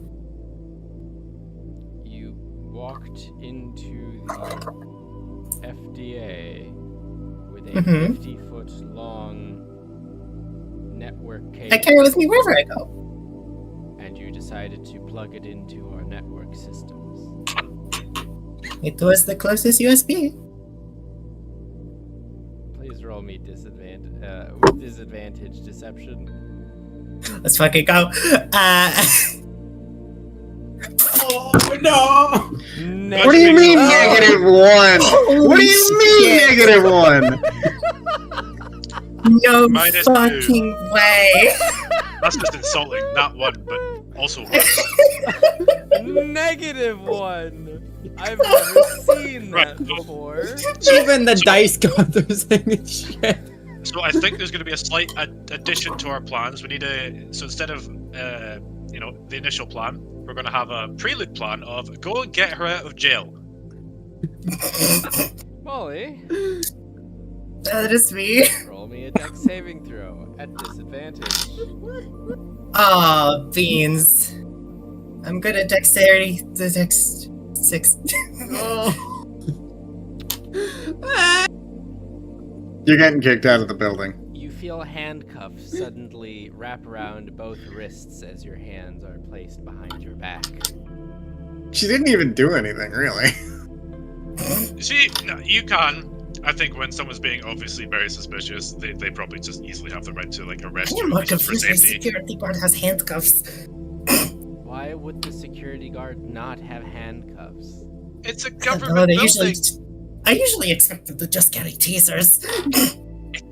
You walked into the FDA with a 50-foot long network cable. I carry it with me wherever I go. And you decided to plug it into our network systems. It was the closest USB. Please roll me disadvantage deception. Let's fucking go. Oh no! What do you mean Oh. -1? What do you mean -1? No -2. fucking way. That's just insulting. Not one, but also one. -1! I've never seen that Right. before. Even the dice got those things shit. So I think there's going to be a slight addition to our plans. We need so instead of the initial plan, we're going to have a prelude plan of go and get her out of jail. Molly, That is me. roll me a dex saving throw at disadvantage. Aw, beans. I'm good at dexterity. The dex 6. You're getting kicked out of the building. You feel handcuffs suddenly wrap around both wrists as your hands are placed behind your back. She didn't even do anything, really. See, no, you can. I think when someone's being obviously very suspicious, they probably just easily have the right to like arrest you I'm more at least for confused. My safety. security guard has handcuffs. Why would the security guard not have handcuffs? It's a I don't government know, building. I usually expect them to just carry tasers.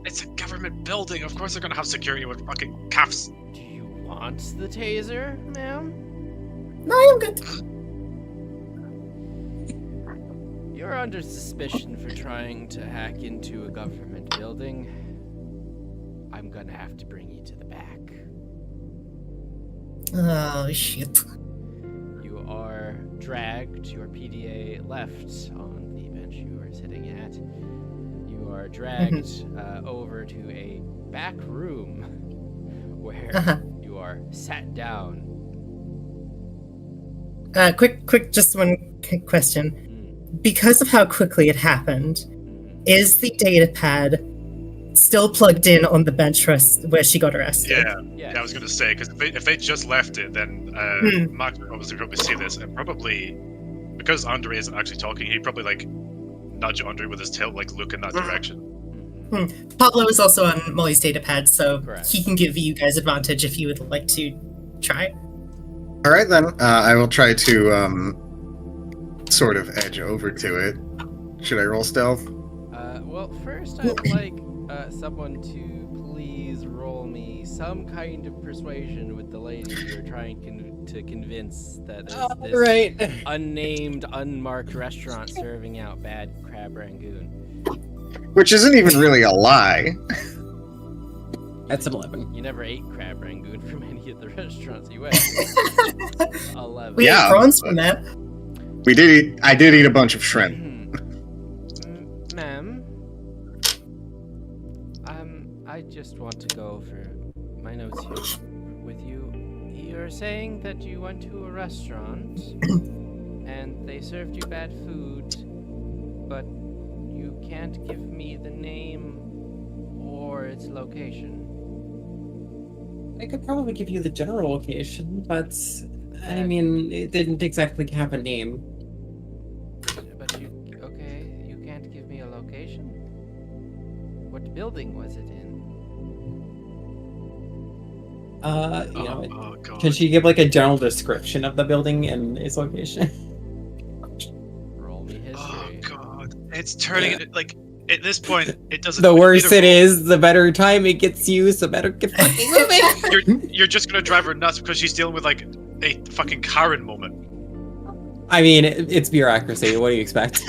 It's a government building. Of course they're gonna have security with fucking cuffs. Do you want the taser, ma'am? No, I'm good. You're under suspicion for trying to hack into a government building. I'm gonna have to bring you to the back. Oh, shit. You are dragged, your PDA left on the bench you are sitting at. You are dragged over to a back room where you are sat down. Quick, just one quick question. Because of how quickly it happened, is the data pad still plugged in on the bench where she got arrested? Yeah, I was gonna say because if they just left it, then Max would obviously probably see this and probably because Andre isn't actually talking, he'd probably like nudge Andre with his tail, like look in that direction. Pablo is also on Molly's data pad, so Correct. he can give you guys advantage if you would like to try. All right, then. I will try to sort of edge over to it. Should I roll stealth? Well, first I'd like someone to please roll me some kind of persuasion with the lady you're trying to convince that there's this Right. unnamed, unmarked restaurant serving out bad crab rangoon. Which isn't even really a lie. That's an 11. You never ate crab rangoon from any of the restaurants you went to. 11. We Yeah, ate prawns but- from that. I did eat a bunch of shrimp. Ma'am, I just want to go over my notes here with you. You're saying that you went to a restaurant and they served you bad food, but you can't give me the name or its location. I could probably give you the general location, but I mean, it didn't exactly have a name. But you can't give me a location? What building was it in? Oh god. Can she give like a general description of the building and its location? Roll me history. Oh god. It's turning it like at this point it doesn't The we worse need a it roll. is, the better time it gets used, the better get fucking moving. You're just gonna drive her nuts because she's dealing with like a fucking Karen moment. I mean, it's bureaucracy. What do you expect?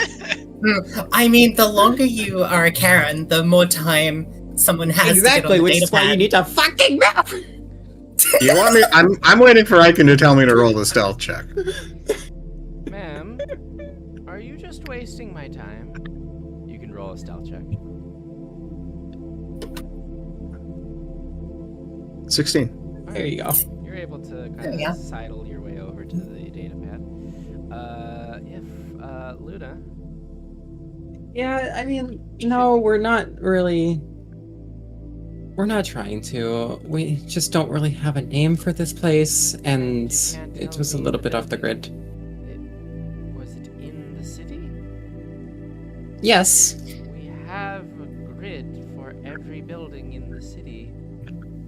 I mean, the longer you are a Karen, the more time someone has Exactly, to which get is on the why you need to fucking move. You want me? I'm waiting for Icon to tell me to roll the stealth check. Ma'am, are you just wasting my time? You can roll a stealth check. 16. There you go. You're able to There kind we of go. sidle your way over to the data pad. Luna, Yeah, I mean, no, we're not really. We're not trying to. We just don't really have a name for this place, and can't it tell was a me little bit that off the grid. was it in the city? Yes. We have a grid for every building in the city.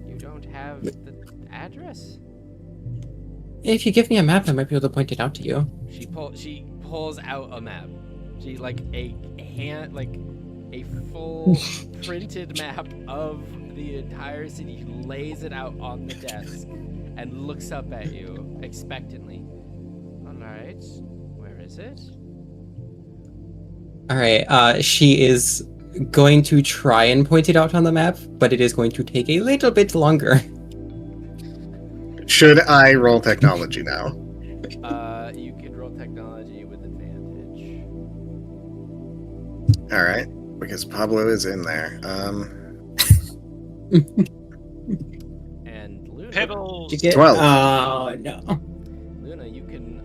You don't have the address? If you give me a map, I might be able to point it out to you. She pulls out a map. She like a full printed map of the entire city. She lays it out on the desk and looks up at you expectantly. All right, where is it? All right. She is going to try and point it out on the map, but it is going to take a little bit longer. Should I roll technology now? You can roll technology with advantage. All right, because Pablo is in there. And Luna, Pedals. Did you get? 12. Oh no. Luna, you can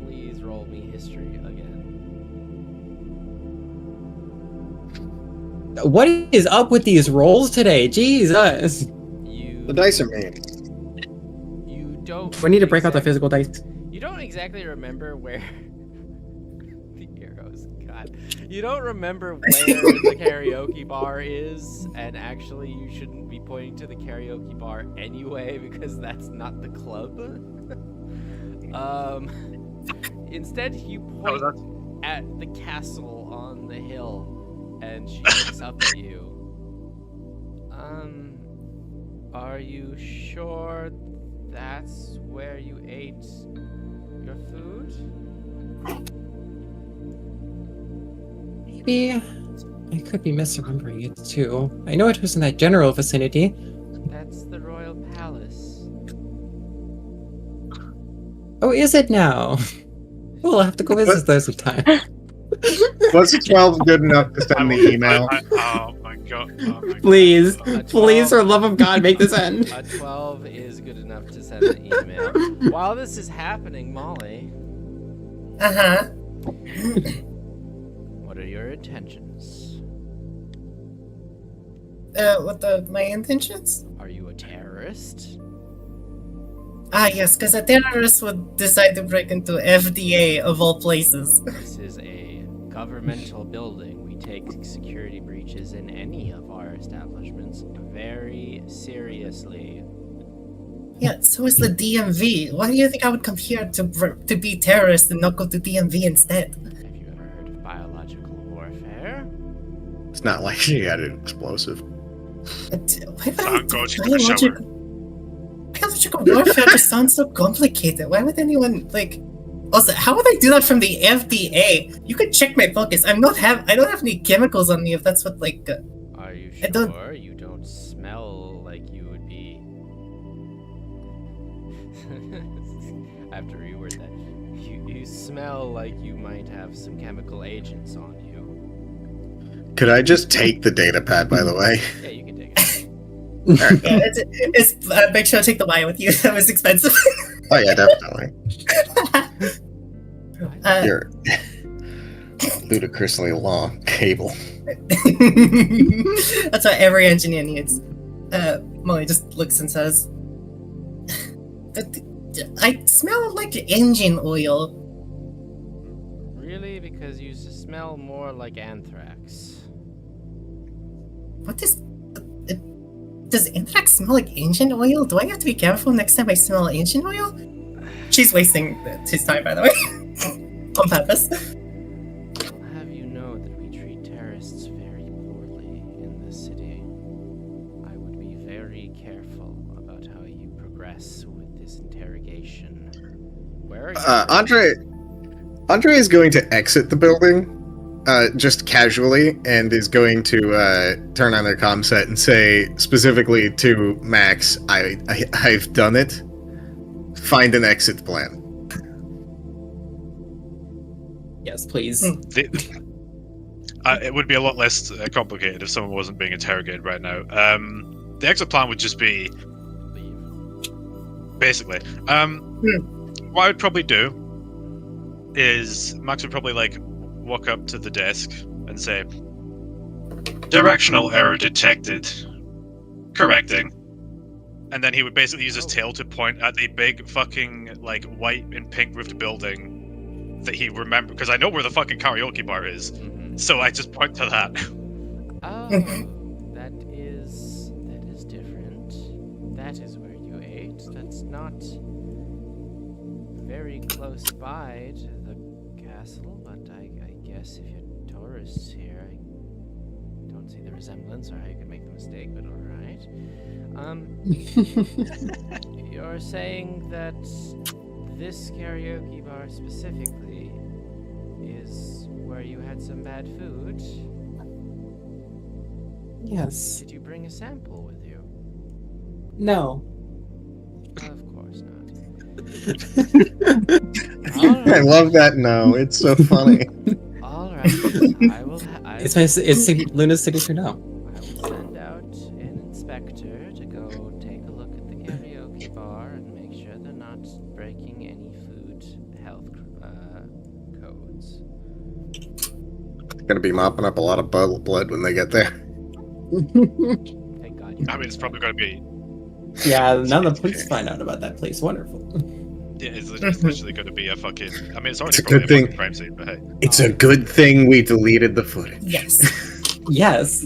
please roll me history again. What is up with these rolls today? Jesus. You The dice are mean. you don't. We need to break out the physical dice. You don't exactly remember where the arrows. God, you don't remember where the karaoke bar is, and actually, you shouldn't be pointing to the karaoke bar anyway because that's not the club. Instead, you point at the castle on the hill, and she looks up at you. Are you sure that's where you ate your food? Maybe I could be misremembering it too. I know it was in that general vicinity. That's the royal palace. Oh, is it now? We'll have to go visit there sometime. Was 12 good enough to send the email? Oh my god. Oh my Please, God. please, for the love of God, make this end. A 12 is good enough to send an email. While this is happening, Molly, Uh-huh. what are your intentions? My intentions? Are you a terrorist? Ah, yes, because a terrorist would decide to break into FDA of all places. This is a governmental building. We take security breaches in any of our establishments very seriously. Yeah, so is the DMV. Why do you think I would come here to be terrorist and not go to DMV instead? Have you ever heard of biological warfare? It's not like she had an explosive. Why would I Go do to the shower. biological warfare just sounds so complicated. Why would anyone like? Also, how would I do that from the FDA? You could check my focus. I don't have any chemicals on me. If that's what like. Are you I don't- sure you don't smell like you would be? I have to reword that. You smell like you might have some chemical agents on you. Could I just take the data pad, by the way? Yeah, you can take it. Yeah, it's make sure to take the wire with you. That was expensive. Oh yeah, definitely. You're ludicrously long cable. That's what every engineer needs. Molly just looks and says, I smell like engine oil. Really? Because you smell more like anthrax. What is... does anthrax smell like engine oil? Do I have to be careful next time I smell engine oil? She's wasting his time, by the way. On purpose. I'll have you know that we treat terrorists very poorly in this city. I would be very careful about how you progress with this interrogation. Where are you? Andre is going to exit the building, just casually, and is going to turn on their comm set and say specifically to Max, I've done it. Find an exit plan. Yes, please. It would be a lot less complicated if someone wasn't being interrogated right now. The exit plan would just be, basically, what I would probably do is Max would probably like walk up to the desk and say, "Directional error detected. Correcting." And then he would basically use his tail to point at the big fucking like white and pink roofed building that he remembered, because I know where the fucking karaoke bar is. Mhm. So I just point to that. Oh, that is different. That is where you ate. That's not very close by to the castle, but I guess if you're tourists here, I don't see the resemblance or how you could make the mistake, but alright. You're saying that this karaoke bar specifically is where you had some bad food? Yes. Did you bring a sample with you? No. Of course not. I love that. No, it's so funny. All right. I will. It's Luna's signature now. I will send out an inspector to go take a look at the karaoke bar and make sure they're not breaking any food health codes. Gonna be mopping up a lot of blood when they get there. Thank God. I mean, it's probably going to be. Yeah, now the police find out about that place. Wonderful. Yeah, it's literally going to be a fucking. I mean, it's already It's a probably good thing. fucking crime scene, but hey. It's a good thing we deleted the footage. Yes. Yes.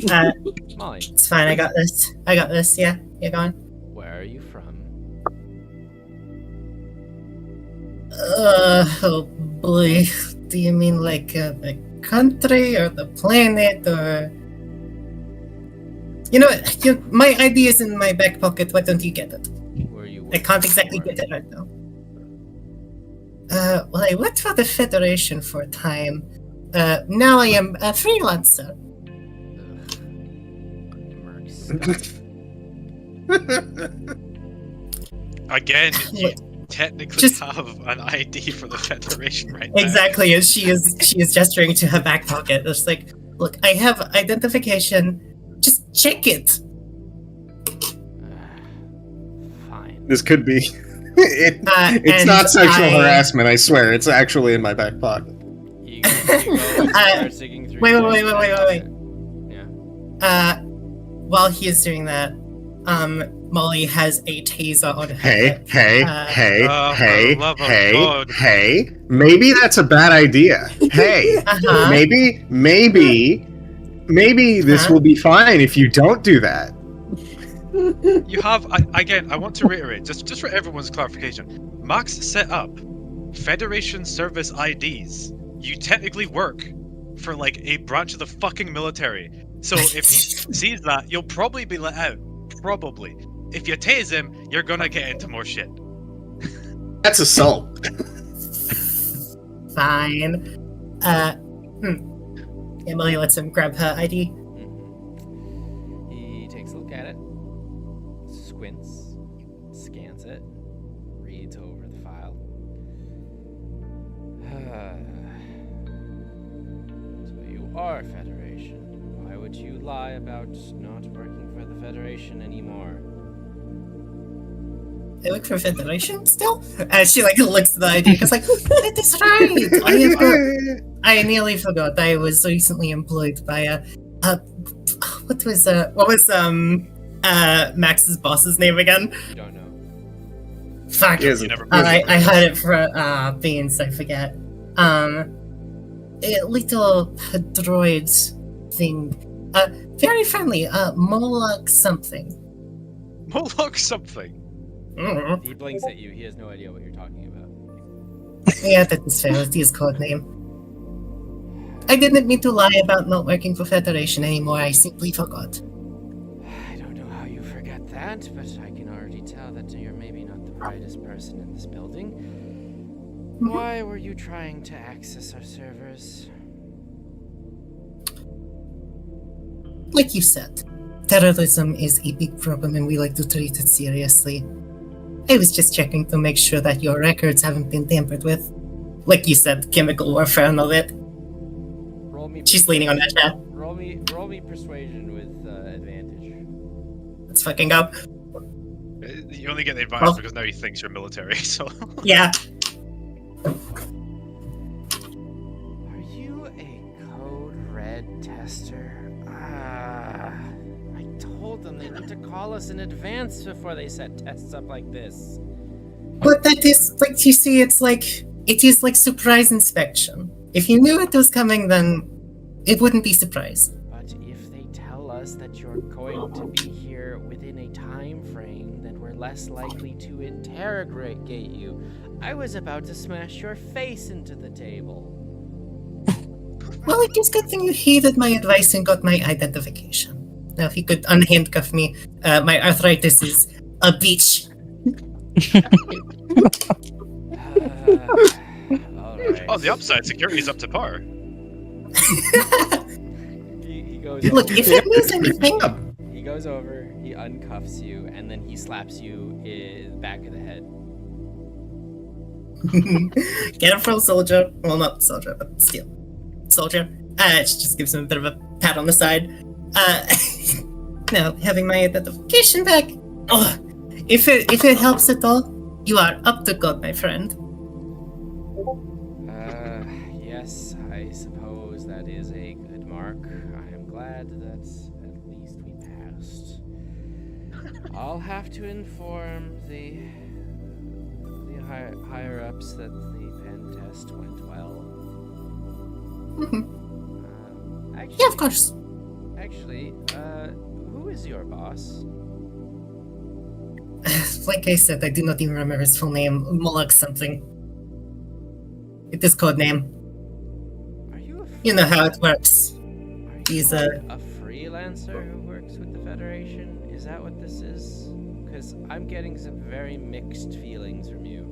Molly, It's fine. I got this. Yeah, you're going. where are you from? Oh boy. Do you mean like the country or the planet or? You know what? My ID is in my back pocket. Why don't you get it? Where you? I can't working exactly for? get it right now. Well, I worked for the Federation for a time. Now I am a freelancer. Again, you Look, technically just- have an ID for the Federation right now. Exactly, as she is gesturing to her back pocket. It's like, look, I have identification. Just check it. Fine. This could be. It's and not sexual I- harassment. I swear, it's actually in my back pocket. You go and start digging through wait, your wait, back wait. pocket. Yeah. While he is doing that, Molly has a taser on her. Hey, Oh, for the love of God. hey. Maybe that's a bad idea. Hey, Uh-huh. maybe this Huh? will be fine if you don't do that. You have again. I want to reiterate, just for everyone's clarification. Max set up Federation service IDs. You technically work for like a branch of the fucking military. So if he sees that, you'll probably be let out. Probably. If you tase him, you're gonna get into more shit. That's assault. Fine. Emily lets him grab her ID. He takes a look at it, squints, scans it, reads over the file. So you are Federation. Why would you lie about not working for the Federation anymore? I work for Federation still? As she looks at the ID, because that is right. I nearly forgot. I was recently employed by what was Max's boss's name again? You don't know. Fuck. He hasn't- You never. I had it for Beans, I forget. A little droid thing. Very friendly. Moloch something. Moloch something. Mm. He blinks at you. He has no idea what you're talking about. Yeah, that is fair. It's his code name. I didn't mean to lie about not working for Federation anymore. I simply forgot. I don't know how you forget that, but I can already tell that you're maybe not the brightest person in this building. Why were you trying to access our servers? Like you said, terrorism is a big problem and we like to treat it seriously. I was just checking to make sure that your records haven't been tampered with. Like you said, chemical warfare and all that. Roll me. She's leaning on that chair. Roll me persuasion with advantage. Let's fucking go. You only get the advantage Well- because now he thinks you're military. So. Yeah. Are you a code red tester? I told them they need to call us in advance before they set tests up like this. But that is, like, you see, it is like surprise inspection. If you knew it was coming, then it wouldn't be surprise. But if they tell us that you're going to be here within a time frame, then we're less likely to interrogate you. I was about to smash your face into the table. Well, it is good thing you heeded my advice and got my identification. Now, if you could unhandcuff me, my arthritis is a bitch. All right. On the upside, security's up to par. He goes Look, over, if it means anything, he goes over, he uncuffs you, and then he slaps you in the back of the head. careful, soldier. Well, not soldier, but still, soldier. She just gives him a bit of a pat on the side. Now having my identification back. Oh, if it helps at all, you are up to God, my friend. Yes, I suppose that is a good mark. I am glad that at least we passed. I'll have to inform the higher ups that the pen test went well. Actually, Yeah, of course. Actually, who is your boss? Like I said, I do not even remember his full name. Moloch something. It is code name. Are you a You know how it works. Are you He's a freelancer who works with the Federation? Is that what this is? Because I'm getting some very mixed feelings from you.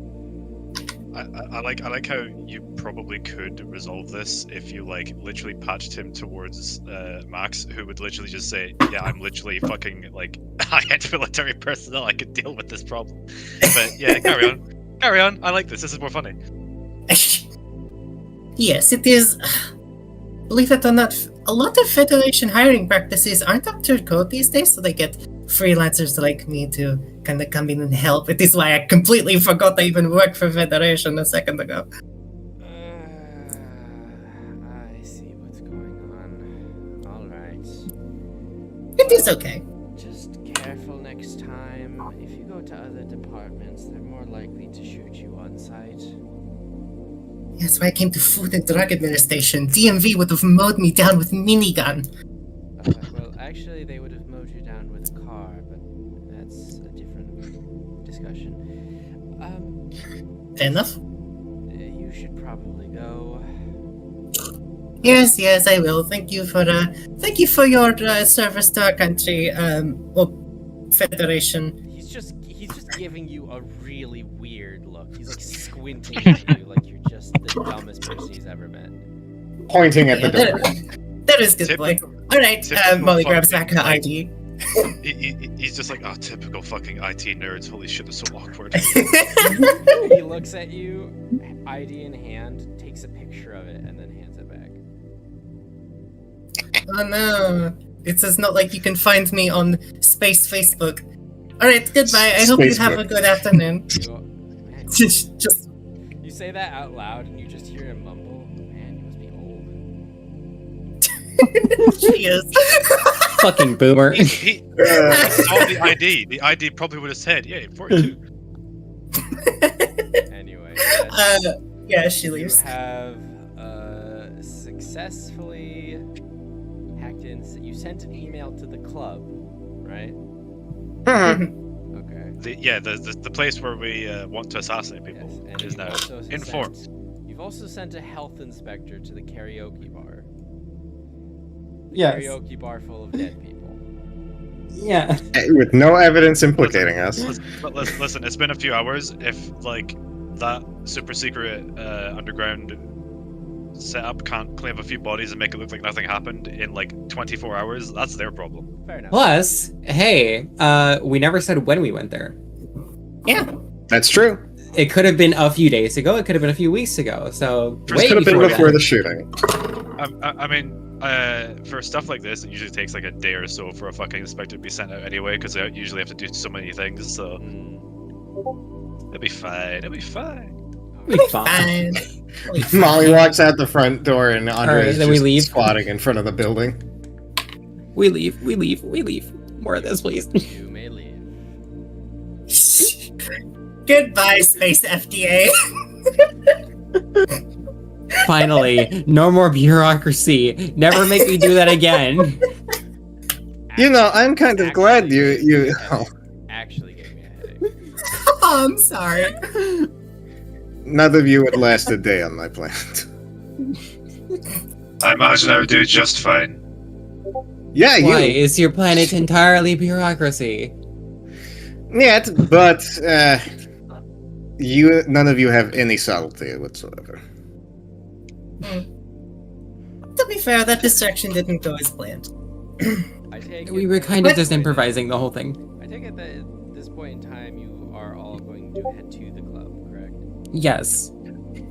I like how you probably could resolve this if you like literally patched him towards Max, who would literally just say, "Yeah, I'm literally fucking like high-end military personnel. I could deal with this problem." But yeah, carry on. I like this. This is more funny. Yes, it is. Believe it or not, a lot of Federation hiring practices aren't up to code these days, so they get freelancers like me to kind of come in and help. It is why I completely forgot I even worked for Federation a second ago. I see what's going on. All right. It is okay. Just careful next time. If you go to other departments, they're more likely to shoot you on sight. That's why I came to Food and Drug Administration. DMV would have mowed me down with minigun. Well, actually, they would have mowed you down with a car, but that's a different discussion. Fair enough. You should probably go. Yes, I will. Thank you for your service to our country. Or Federation. He's just giving you a really weird look. He's like squinting at you like you're just the dumbest person he's ever met. Pointing at the door. That is good boy. All right, typical Molly grabs fucking back her ID. He's just like, oh, typical fucking IT nerds. Holy shit, it's so awkward. He looks at you, ID in hand, takes a picture of it, and then hands it back. Oh no. It says not like you can find me on Space Facebook. Alright, goodbye. I hope you have a good afternoon. You go, man, just you say that out loud, and you just hear him mumble, "Man, you must be old." she is. Fucking boomer. He saw the ID. The ID probably would have said, yeah, 42. Anyway, Yeah, she you leaves. have successfully hacked in. You sent an email to the club, right? Okay. The place where we want to assassinate people Yes, and is you've now also informed. You've also sent a health inspector to the karaoke bar. Yes. Karaoke bar full of dead people. Yeah. With no evidence implicating us. Listen, it's been a few hours. If like that super secret underground setup can't clean up a few bodies and make it look like nothing happened in like 24 hours, that's their problem. Fair enough. Plus, hey, we never said when we went there. Yeah. That's true. It could have been a few days ago. It could have been a few weeks ago. So This way could have been before that. the shooting. I mean, for stuff like this, it usually takes like a day or so for a fucking inspector to be sent out anyway, because they usually have to do so many things. So it'll be fine. It'll be fine. We'll be fine. Fine. Molly walks out the front door and Andre is then we just leave. squatting in front of the building. We leave. More of this, please. You may leave. Goodbye, Space FDA. Finally, no more bureaucracy. Never make me do that again. You know, I'm kind of glad Actually you. gave me a headache. Actually gave me a headache. Oh, I'm sorry. None of you would last a day on my planet. I imagine I would do just fine. Yeah, you. Why is your planet entirely bureaucracy? Yet, but none of you have any subtlety whatsoever. To be fair, that distraction didn't go as planned. I take We it were that kind of at just this point- improvising the whole thing. I take it that at this point in time, you are all going to head to the club, correct? Yes.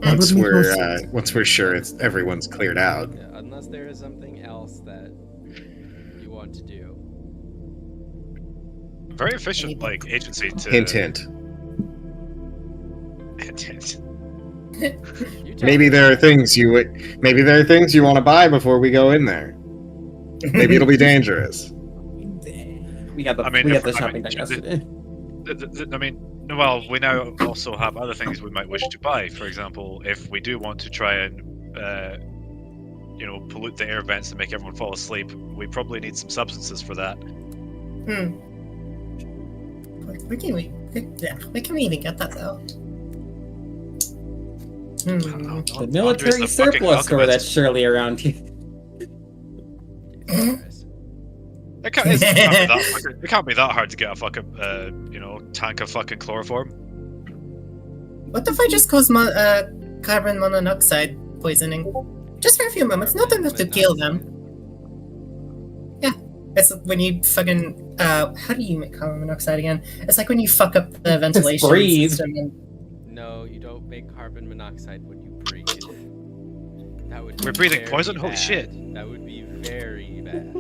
Once would be once we're sure everyone's cleared out. Yeah, unless there is something else that you want to do. Very efficient, like agency to. Hint, hint. Hint, hint. You tell Maybe me. there are things you want to buy before we go in there. Maybe it'll be dangerous. We got the I mean, we got if- the I shopping mean, done yesterday. I mean, well, we now also have other things we might wish to buy. For example, if we do want to try and, pollute the air vents and make everyone fall asleep, we probably need some substances for that. Where can we even get that though? The military surplus store that's surely around here. Jesus Christ. It can't be that hard to get a fucking, tank of fucking chloroform. What if I just cause carbon monoxide poisoning? Just for a few moments, not enough to kill them. Yeah, it's when you fucking how do you make carbon monoxide again? It's like when you fuck up the ventilation breathe. system. And... No, you don't make carbon monoxide when you breathe. That would. We're be breathing very poison? Holy bad. shit. That would be very bad.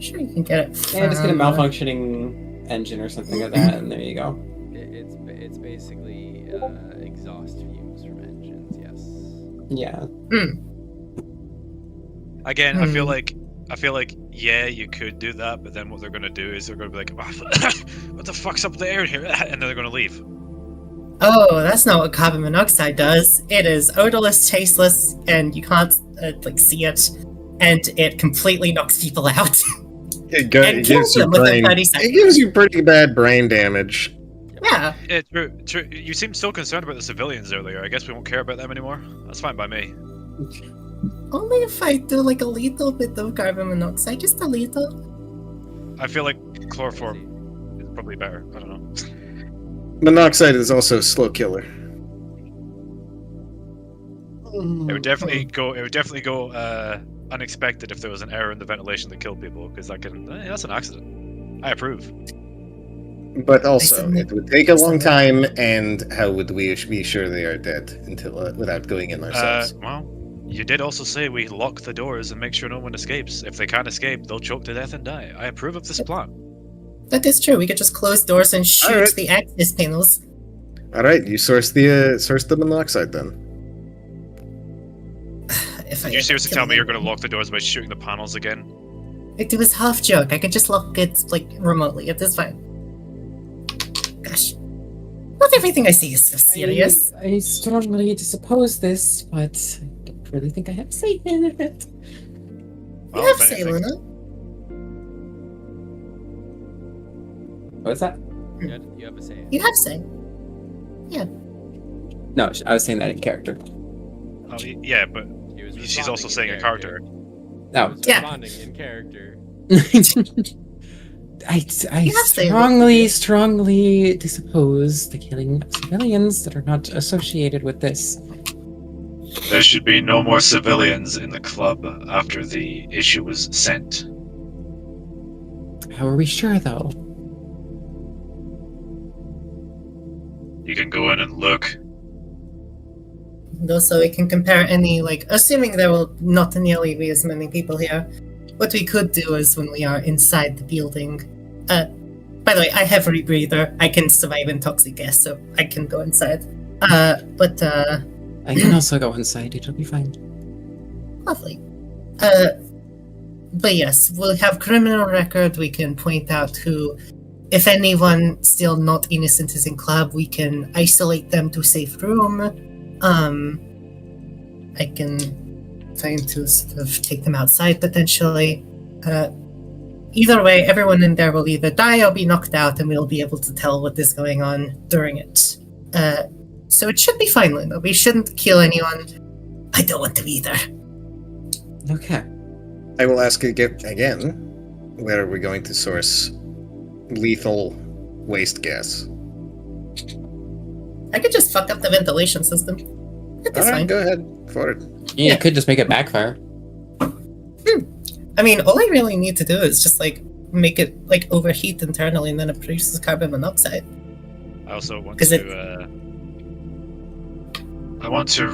Sure, you can get it. Yeah, just get a from, malfunctioning engine or something like that, and there you go. It's basically exhaust fumes from engines. Yes. Yeah. Again, I feel like, yeah, you could do that, but then what they're going to do is they're going to be like, what the fuck's up with the air in here? And then they're going to leave. Oh, that's not what carbon monoxide does. It is odorless, tasteless, and you can't see it, and it completely knocks people out. It And kills gives you them within 30 it seconds. gives you pretty bad brain damage. Yeah. Yeah, true. You seemed so concerned about the civilians earlier. I guess we won't care about them anymore. That's fine by me. Only if I do like a little bit of carbon monoxide, just a little. I feel like chloroform is probably better. I don't know. Monoxide is also a slow killer. It would definitely go unexpected if there was an error in the ventilation that killed people, because that's an accident. I approve. But also, it would take a long time, and how would we be sure they are dead until without going in ourselves? Well, you did also say we lock the doors and make sure no one escapes. If they can't escape, they'll choke to death and die. I approve of this plan. That is true. We could just close doors and shoot Alright. the access panels. All right, you source the monoxide then. If I You seriously kill tell me you're them. going to lock the doors by shooting the panels again? It was half joke. I could just lock it remotely. It is fine. Gosh, not everything I see is so serious. I strongly disoppose this, but I don't really think I have say in it. You Well, have if say, anything- Luna. What's that? You have a say. You have say. No, I was saying that in character. Oh, yeah, but He was she's also responding saying in a character. He No. was Yeah. responding in character. I You have say, strongly disoppose the killing of civilians that are not associated with this. There should be no more civilians in the club after the issue was sent. How are we sure, though? You can go in and look. Though, so we can compare any, assuming there will not nearly be as many people here, what we could do is when we are inside the building. By the way, I have a rebreather. I can survive in toxic gas, so I can go inside. I can also go inside. It'll be fine. Lovely. But yes, we'll have criminal record. We can point out who, if anyone still not innocent is in club, we can isolate them to safe room. I can try to sort of take them outside potentially. Either way, everyone in there will either die or be knocked out, and we'll be able to tell what is going on during it. So it should be fine, Luna. We shouldn't kill anyone. I don't want to either. Okay. I will ask again, where are we going to source lethal waste gas? I could just fuck up the ventilation system. It is All right, fine. go ahead for it. Yeah, you could just make it backfire. I mean, all I really need to do is just like make it like overheat internally, and then it produces carbon monoxide. I also want 'Cause to. I want to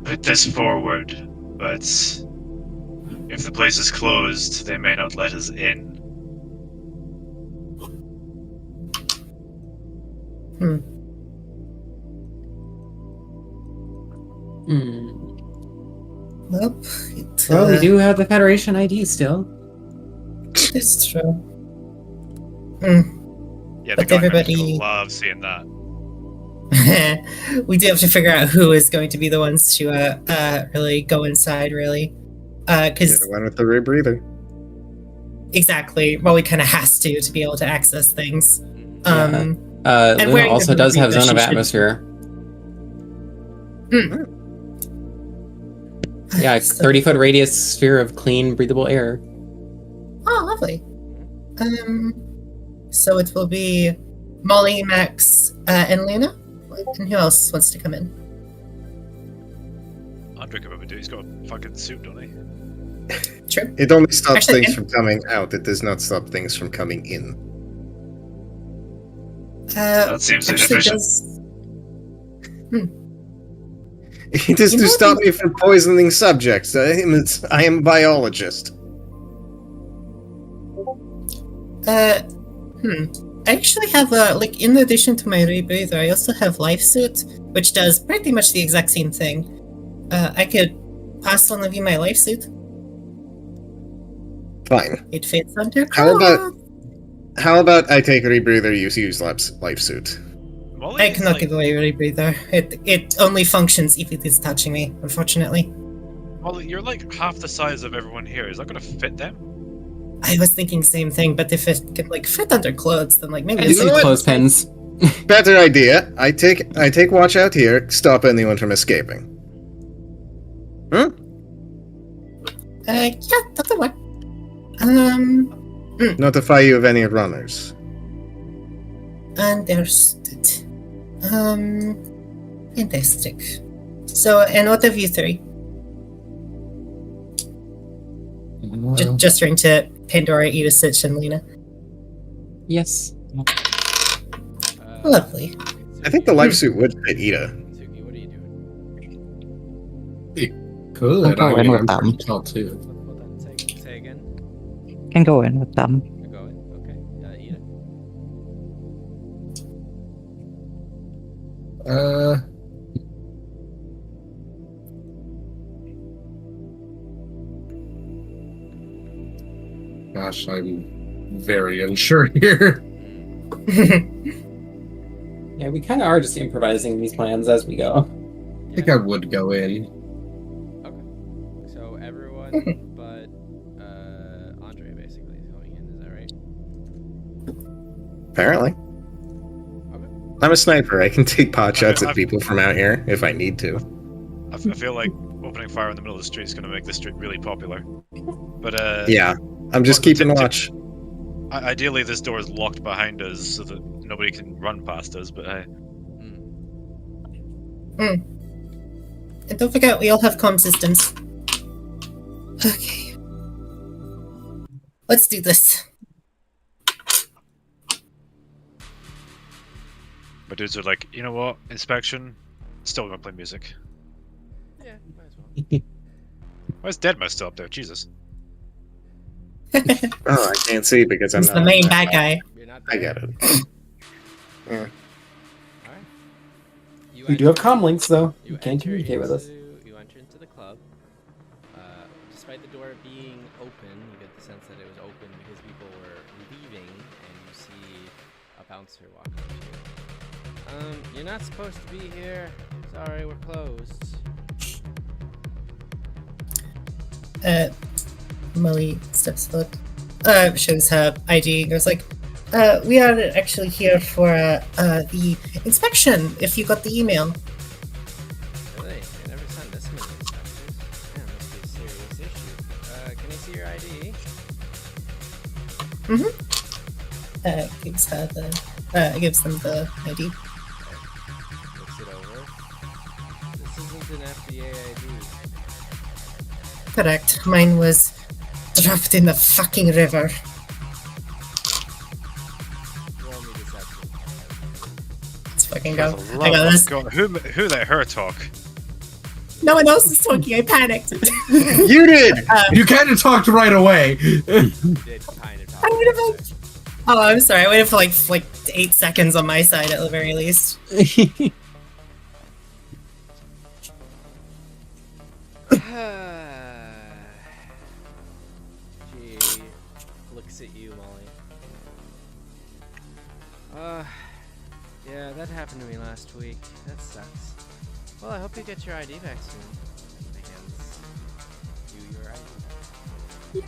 put this forward, but if the place is closed, they may not let us in. Hmm. Well, Well, we do have the Federation ID still. It's true. Yeah, the But government everybody- will love seeing that. We do have to figure out who is going to be the ones to really go inside, really. You're Because the one with the rebreather. exactly, well, we kind of has to be able to access things. Yeah. And Luna wearing also the does have rebreather, Zone of she should- Atmosphere. Yeah, So- 30-foot radius sphere of clean, breathable air. Oh, lovely. So it will be Molly, Max, and Luna? And who else wants to come in? Andre can probably do. He's got a fucking suit, don't he? True. It only stops Actually, things from coming out. It does not stop things from coming in. That seems actually inefficient. does- It is You to know stop what? me from poisoning subjects. I am a biologist. I actually have like in addition to my rebreather, I also have life suit, which does pretty much the exact same thing. I could pass one of you my life suit. Fine. It fits under How about- clothes. How about I take a rebreather, you use life suit? Molly I is cannot like, give away a rebreather. It only functions if it is touching me, unfortunately. Molly, you're like half the size of everyone here. Is that going to fit them? I was thinking same thing, but if it can like fit under clothes, then like maybe I it's just need know what? clothespins. Better idea. I take watch out here. Stop anyone from escaping. yeah, that'll work. Notify you of any runners. Understood. Fantastic. So, and what of you three? Just turn to Pandora, Edith, and Lena. Yes. Lovely. I think the life suit would fit Ida. Suki, what are you doing? Good. I'll go I in mean, with I'm them. pretty tall too. Hold on, say again. Can go in with them. You're going. Okay. Ida. Gosh, I'm very unsure here. Yeah, we kind of are just improvising these plans as we go. I think I would go in. Okay. So everyone but Andre basically is going in. Is that right? Apparently. Okay. I'm a sniper. I can take pot shots at I've- people from out here if I need to. I feel like opening fire in the middle of the street is going to make this street really popular. But Yeah, I'm just well, keeping watch. Ideally, this door is locked behind us so that nobody can run past us. But And don't forget, we all have comm systems. Okay. Let's do this. my dudes are like, you know what? Inspection. Still gonna play music. Yeah, might as well. Why is Deadmau5 still up there? Jesus. Oh, I can't see because I'm He's not. the on main that. bad guy. You're not I there. get it. Alright. We do have comm links, though. You can enter communicate with us. You enter into the club. Despite the door being open, you get the sense that it was open because people were leaving, and you see a bouncer walk up to you. You're not supposed to be here. Sorry, we're closed. Molly steps forward, shows her ID, and goes like, we are actually here for the inspection, if you got the email. Really? They never sent this many inspectors. Yeah, must be a serious issue. Can I see your ID? Gives them the ID. Looks it over. This isn't an FDA ID. Correct. Mine was dropped in the fucking river. Roll me deception. Let's fucking For go. the I got love this. of God, who let her talk? No one else is talking. I panicked. You did. You kind of talked right away. Did kind of talk. I would have like. Oh, I'm sorry. I waited for like 8 seconds on my side at the very least. She looks at you, Molly. Yeah, that happened to me last week. That sucks. Well, I hope you get your ID back soon. My hands you your ID.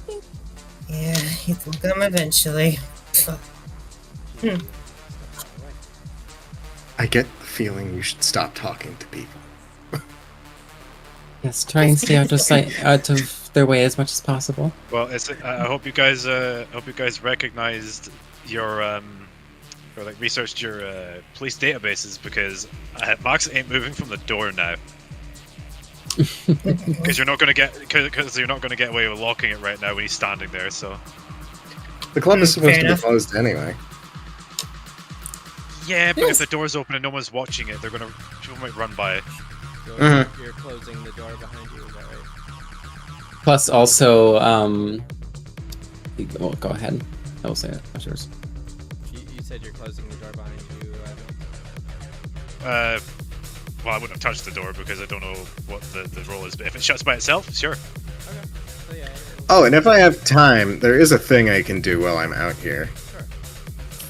Yeah, it will come eventually. Hmm. I get the feeling you should stop talking to people. Yes, try and stay out of their way as much as possible. Well, I hope you guys recognized your or like researched your police databases, because Max ain't moving from the door now. Because you're not gonna get away with locking it right now when he's standing there. So The club is supposed Fair to be enough. closed anyway. yeah, but Yes. if the door's open and no one's watching it, people might run by it. So Mhm. you're closing the door behind you, is that right? Plus, also, go ahead. I will say it. What's yours? You said you're closing the door behind you. Well, I wouldn't have touched the door because I don't know what the role is, but if it shuts by itself, sure. Okay. So yeah. Oh, and if I have time, there is a thing I can do while I'm out here.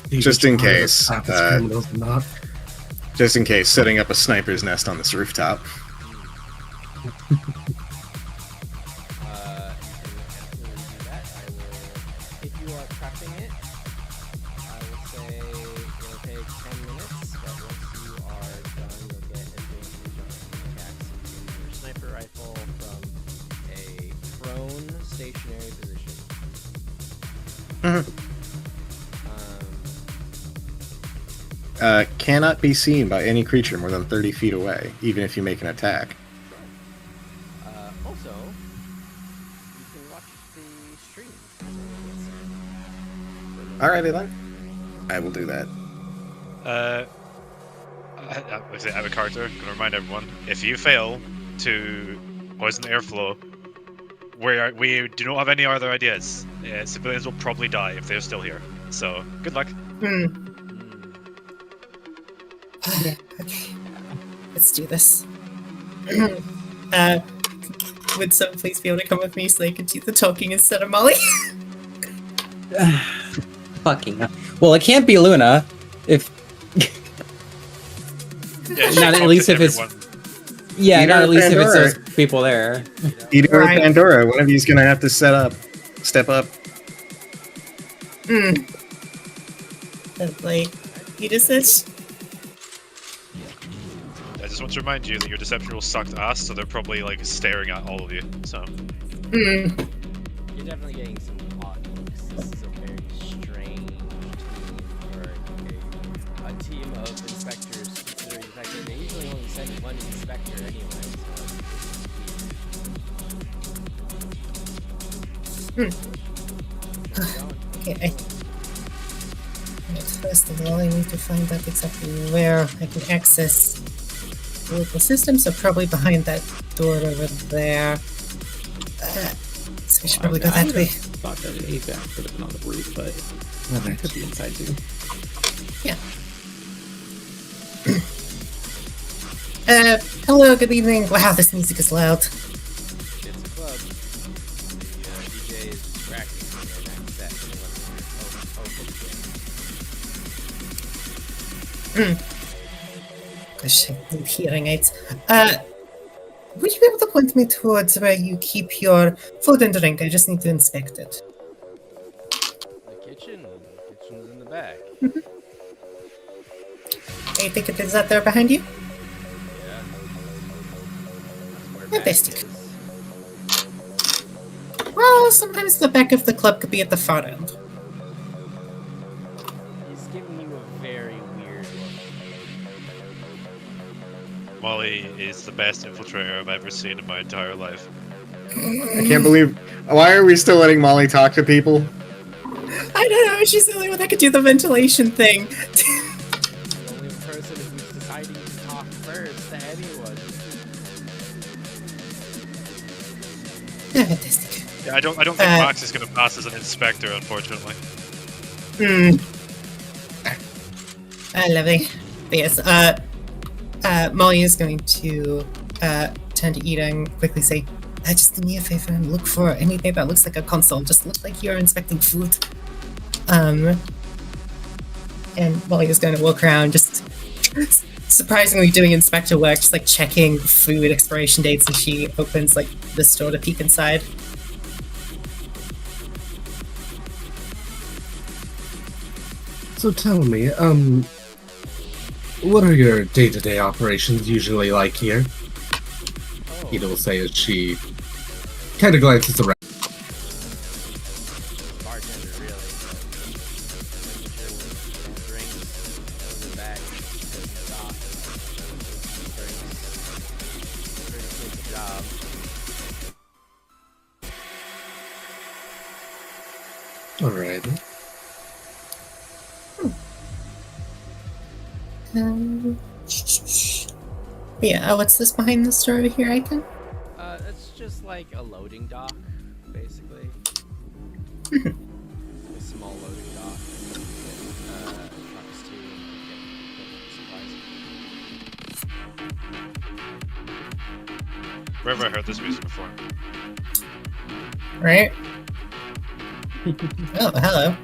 Just in case, Criminals not. Just in case, setting up a sniper's nest on this rooftop. You can absolutely do that. I will, if you are prepping it, I will say it'll take 10 minutes, but once you are done, you'll get advanced reduction attacks using your sniper rifle from a prone stationary position. Mhm. Cannot be seen by any creature more than 30 feet away, even if you make an attack. Also, you can watch the stream. Alrighty then. I will do that. Like I say, out of character, I'm gonna remind everyone: if you fail to poison the airflow, we do not have any other ideas. Civilians will probably die if they're still here. So, good luck. Okay, let's do this. Would someone please be able to come with me so I can do the talking instead of Molly? Fucking. Well, it can't be Luna. If Yeah, Not at least if it's- yeah, Peter not at least if it's Pandora. those people there. Peter or Right. Pandora, one of you's gonna have to step up. Like, you just said. I just want to remind you that your deception rules sucked ass, so they're probably like staring at all of you. So, You're definitely getting some odd looks. This is a very strange team for a team of inspectors, considering the fact that they usually only send one inspector anyway. Okay, first of all, I need to find out exactly where I can access the local system, so probably behind that door over there. So I should probably go that way. Thought that an AVAC could have been on the roof, but it could be inside too. Hello, good evening. Wow, this music is loud. It's a club. The DJ is distracting from their next set. Gosh, I need hearing aids. Would you be able to point me towards where you keep your food and drink? I just need to inspect it. The kitchen. The kitchen's in the back. I think it is that there behind you? Yeah. That's where Fantastic. Matt is. Well, sometimes the back of the club could be at the far end. He's giving you a very weird look. Molly is the best infiltrator I've ever seen in my entire life. I can't believe. Why are we still letting Molly talk to people? I don't know. She's the only one that could do the ventilation thing. The only person who's deciding to talk first to anyone. Fantastic. Yeah, I don't think Max is going to pass as an inspector, unfortunately. Lovely. But yes, Molly is going to turn to Ida and quickly say, just do me a favor and look for anything that looks like a console. Just look like you're inspecting food. And Molly is going to walk around, just surprisingly doing inspector work, just like checking food expiration dates, and she opens like the store to peek inside. So tell me, what are your day-to-day operations usually like here? Oh, Ida will say as she kind of glances around. bartender, really. Making sure we drinks, in the back, stock, drinks. Pretty good job. Alright. Yeah, what's this behind the store over here, Icon? It's just like a loading dock, basically. A small loading dock. Trucks to get supplies. Where have I heard this music before? Right? Oh, hello.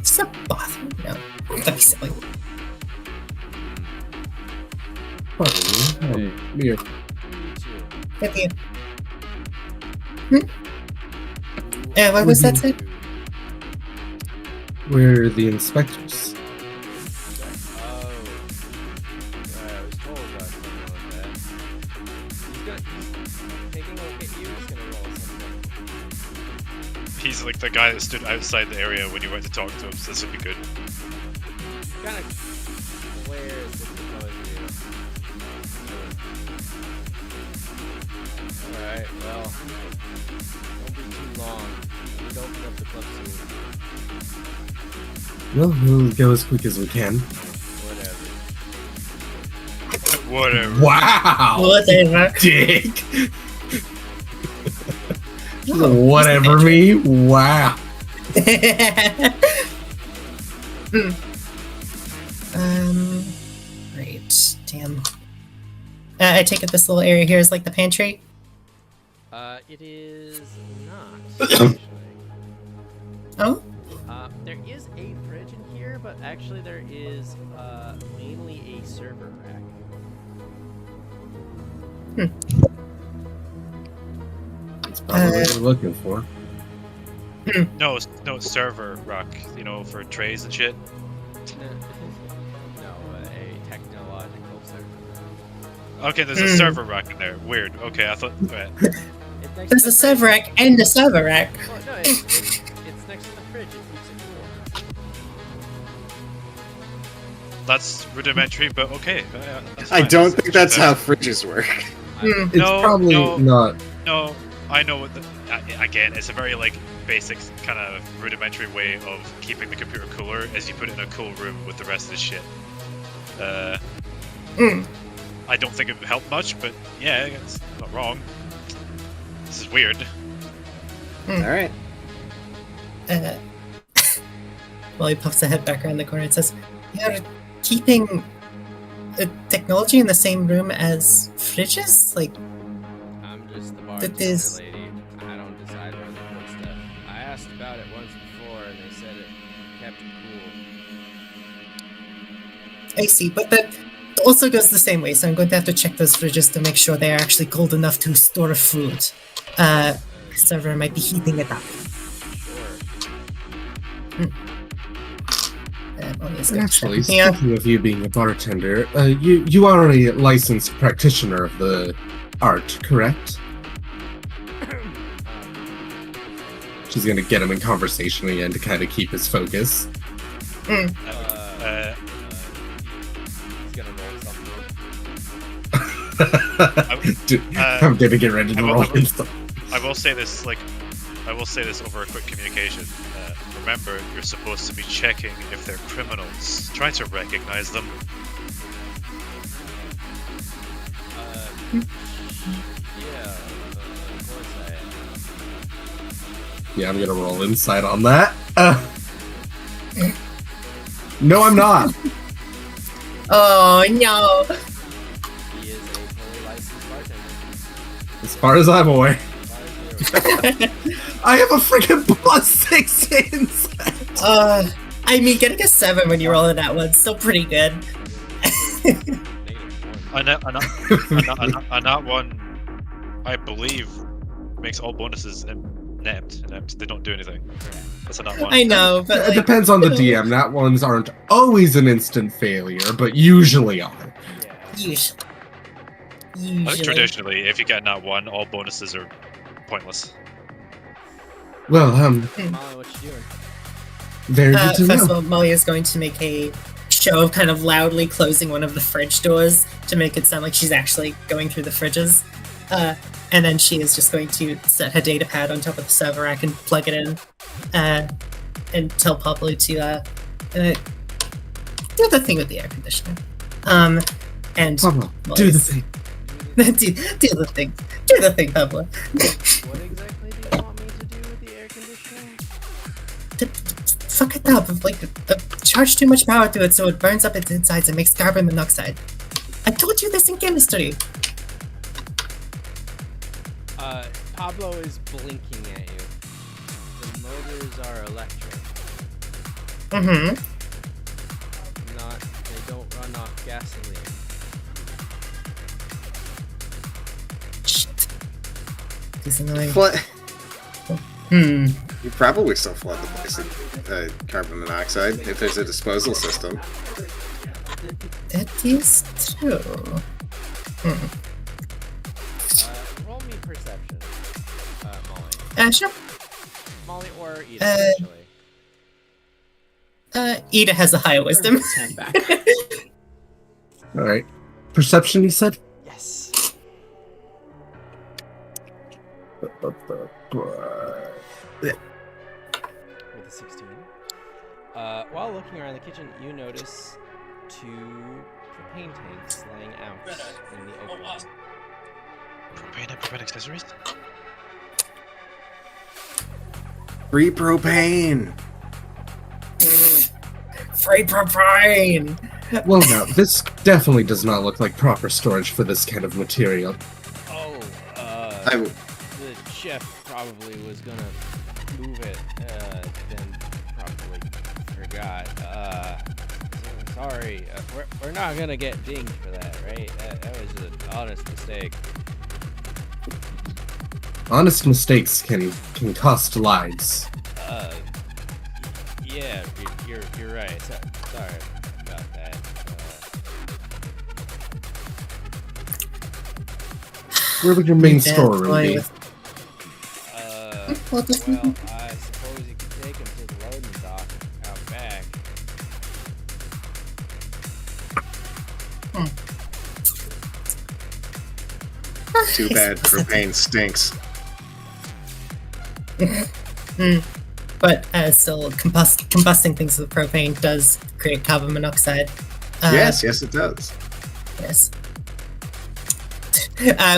Stop bothering me. No, don't be silly. Pardon me. Here. Get you. What was that said? We're the inspectors. Oh. I was told about something like that. He's taking a look at you, he's gonna roll something. He's like the guy that stood outside the area when you went to talk to him, so this would be good. Kind of glares at the both of you. Alright, well, don't be too long. We need to open up the club soon. Well, we'll go as quick as we can. Whatever. Whatever. Wow! Whatever. Dick! Oh, Whatever me? Wow. Great. Damn. I take it this little area here is like the pantry? It is not, actually. Oh? There is a fridge in here, but actually there is, mainly a server rack. That's probably what we're looking for. No, it's server rack, you know, for trays and shit. No, a technological server rack. Okay, there's a server rack in there. Weird. Okay, I thought. Right. It's next There's to a the server rack and a server rack. fridge. Oh, no, it's next to the fridge. It keeps it cool. That's rudimentary, but okay. That's I fine. don't think that's how fridges work. It's No, probably no. not. No, I know what the. Again, it's a very like basic kind of rudimentary way of keeping the computer cooler, as you put it in a cool room with the rest of the shit. I don't think it would help much, but yeah, it's not wrong. This is weird. All right. Well, he puffs a head back around the corner and says, "You're keeping technology in the same room as fridges? Like, I'm just the That bartender, is- lady. I don't decide where to put stuff. I asked about it once before, and they said it kept it cool. I see, but that also goes the same way, so I'm going to have to check those fridges to make sure they are actually cold enough to store food. Server might be heating it up." Sure. Actually, Yeah. speaking of you being a bartender, you are a licensed practitioner of the art, correct? She's gonna get him in conversation again to kind of keep his focus. He's gonna roll something. Dude, I'm gonna get ready to I will- roll I will- inside. I will say this over a quick communication. Remember, you're supposed to be checking if they're criminals. Try to recognize them. Yeah, of course I am. Yeah, I'm gonna roll inside on that. No, I'm not. Oh no! He is a fully licensed bartender. As far as I'm aware, As far as you're I have a freaking +6 inside. I mean, getting a 7 when you roll in that one's still pretty good. negative one. And that one, I believe, makes all bonuses inept. They don't do anything. That's a nat one. I know, but It like, depends on the DM. Nat ones aren't always an instant failure, but usually are. Yeah. usually. I think traditionally, if you get a nat one, all bonuses are pointless. Well, Molly, what you doing? very good to First of know. all, Molly is going to make a show of kind of loudly closing one of the fridge doors to make it sound like she's actually going through the fridges. And then she is just going to set her data pad on top of the server rack and plug it in, and tell Pablo to do the thing with the air conditioner. And Pablo, do the Molly's- thing. do the thing. Do the thing, Pablo. What exactly do you want me to do with the air conditioning? Fuck it up. Like, charge too much power to it so it burns up its insides and makes carbon monoxide. I told you this in chemistry. Pablo is blinking at you. The motors are electric. Mm-hmm. They don't run off gasoline. Shit. He's annoying. You probably still flood the place with carbon monoxide if there's a disposal system. That is true. Roll me perception, Molly. Sure. Molly or Ida, Uh, actually. Ida has a higher wisdom. Stand back. All right. Perception, you said? Yes. With a 16. While looking around the kitchen, you notice 2 propane tanks laying out in the open. Propane and propane accessories? Free propane! Free propane! Well, now, this definitely does not look like proper storage for this kind of material. Oh, I- the chef probably was gonna move it, then probably forgot. Sorry, we're not gonna get dinged for that, right? That was an honest mistake. Honest mistakes can cost lives. Yeah, you're right. Sorry about that. Where would your main Yeah, storeroom boy, be? with- Well, I suppose you could take him to the loading dock out back. Too bad propane stinks. But still, combusting things with propane does create carbon monoxide. Yes, it does. Yes.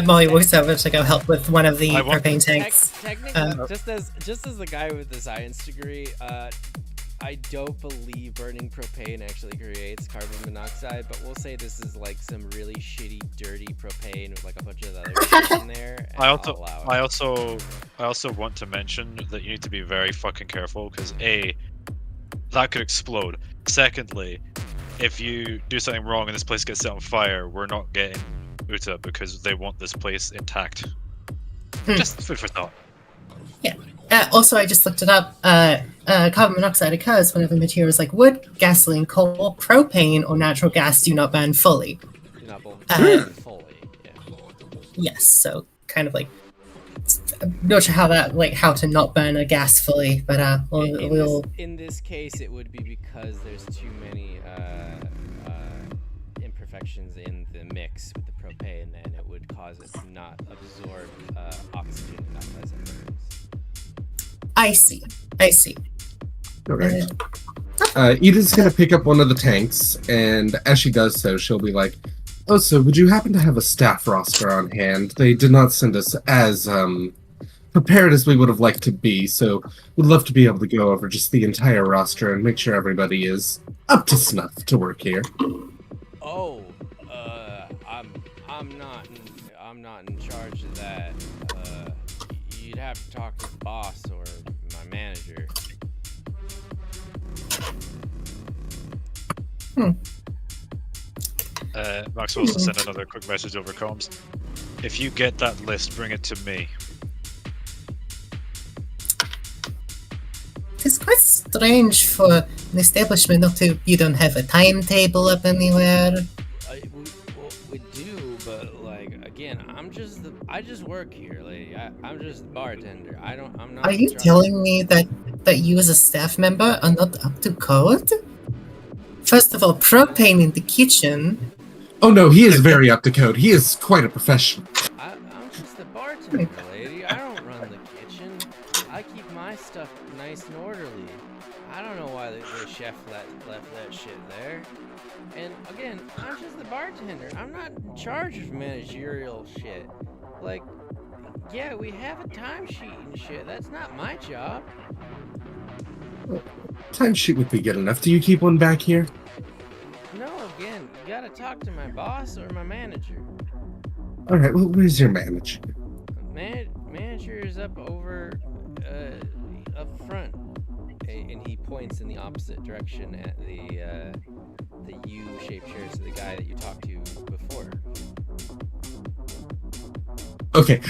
Molly walks over to go help with one of the I want- propane tanks. Technically, just as the guy with the science degree, I don't believe burning propane actually creates carbon monoxide, but we'll say this is like some really shitty, dirty propane with like a bunch of other shit in there. And I I'll allow it. I also want to mention that you need to be very fucking careful because that could explode. Secondly, if you do something wrong and this place gets set on fire, we're not getting Uta because they want this place intact. Just food for thought. Also, I just looked it up. Carbon monoxide occurs whenever materials like wood, gasoline, coal, propane, or natural gas do not burn fully. Do not burn fully. Yeah. Yes, so kind of like, I'm not sure how to not burn a gas fully, but In this case, it would be because there's too many reactions in the mix with the propane, and it would cause it to not absorb oxygen enough as it burns. I see. All right. Edith's gonna pick up one of the tanks, and as she does so, she'll be like, "Oh, so would you happen to have a staff roster on hand? They did not send us as prepared as we would have liked to be, so we'd love to be able to go over just the entire roster and make sure everybody is up to snuff to work here." Oh, I'm not in charge of that. You'd have to talk to the boss or my manager. Max will also send another quick message over comms. If you get that list, bring it to me. It's quite strange for an establishment not to. You don't have a timetable up anywhere. We do, but like again, I just work here, lady. I'm just the bartender. I'm not. Are you telling me that you as a staff member are not up to code? First of all, propane in the kitchen. Oh no, he is very up to code. He is quite a professional. I'm just the bartender, lady. I don't run the kitchen. I keep my stuff nice and orderly. I don't know why the chef left that shit there. And again, I'm just the bartender. I'm not in charge of managerial shit. Like, yeah, we have a timesheet and shit. That's not my job. Timesheet would be good enough. Do you keep one back here? No, again, you gotta talk to my boss or my manager. Alright, well, where's your manager? Manager is up over, up front. And he points in the opposite direction at the U-shaped chairs of the guy that you talked to before. Okay,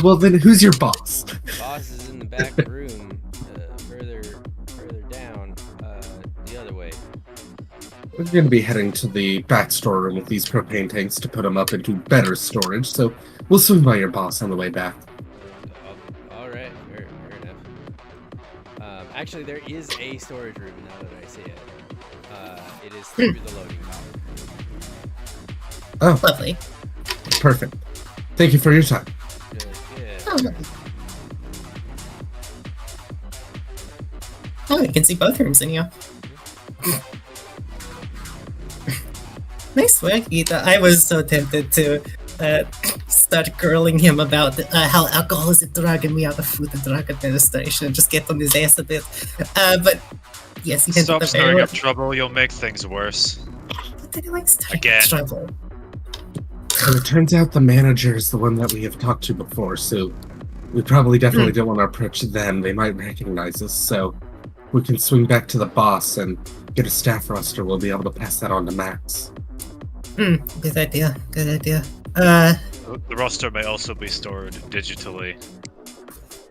well then who's your boss? Boss is in the back room, further down, the other way. We're going to be heading to the back storeroom with these propane tanks to put them up into better storage, so we'll swing by your boss on the way back. All right, fair enough. Actually, there is a storage room now that I see it. It is through the loading dock. Oh, Lovely. perfect. Thank you for your time. Good. Oh, lovely. Oh, you can see both rooms in here. Nice work, Ida. I was so tempted to start grilling him about how alcohol is a drug and we are the Food and Drug Administration and just get on his ass a bit. But yes, you can Stop do the stirring very up trouble, you'll make things worse. But then he likes to Again. trouble. Well, it turns out the manager is the one that we have talked to before, so we probably definitely don't want to approach them. They might recognize us, so we can swing back to the boss and get a staff roster. We'll be able to pass that on to Max. Good idea. The roster may also be stored digitally.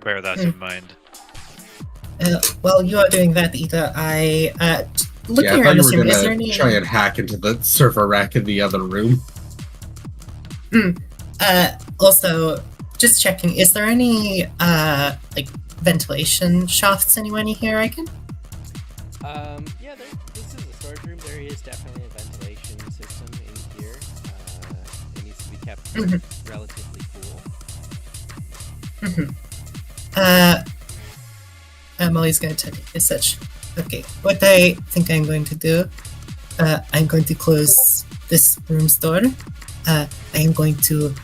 Bear that in mind. While you are doing that, Ida, looking I thought around you this were room, is there going to any... try and hack into the server rack in the other room. Also, just checking, is there any, like, ventilation shafts anywhere in here I can? Yeah, this is a storage room. There is definitely a ventilation system in here. It needs to be kept relatively cool. Molly's going to take as such. Okay, what I think I'm going to do, I'm going to close this room's door. I am going to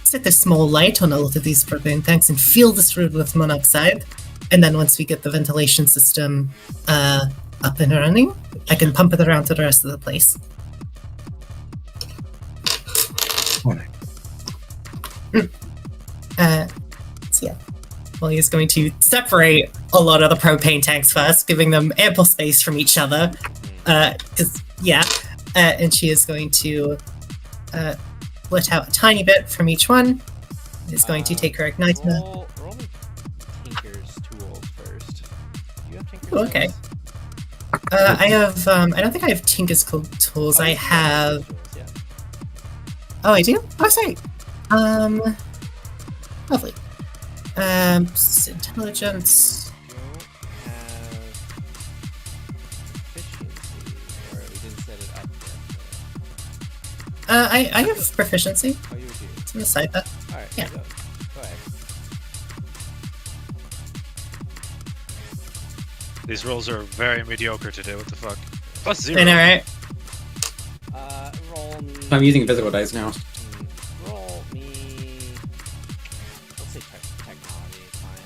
set a small light on all of these propane tanks and fill this room with monoxide. And then once we get the ventilation system up and running, I can pump it around to the rest of the place. Alright. So yeah, Molly is going to separate a lot of the propane tanks first, giving them ample space from each other. And she is going to let out a tiny bit from each one. Is going to take her igniter. Roll me Tinker's tools first. Do you have Tinker's Oh, okay. tools? I have. I don't think I have Tinker's tools. I you have. Tinker's tools, yeah. Oh, I do. Oh, sorry. Lovely. Intelligence. Don't have efficiency, or we didn't set it up yet. I have proficiency. Oh, you do. It's on the side that. Alright, Yeah. go ahead. These rolls are very mediocre today. What the fuck? Plus 0. I know, right? Roll me. I'm using physical dice now. Roll me. Let's say technology. Fine.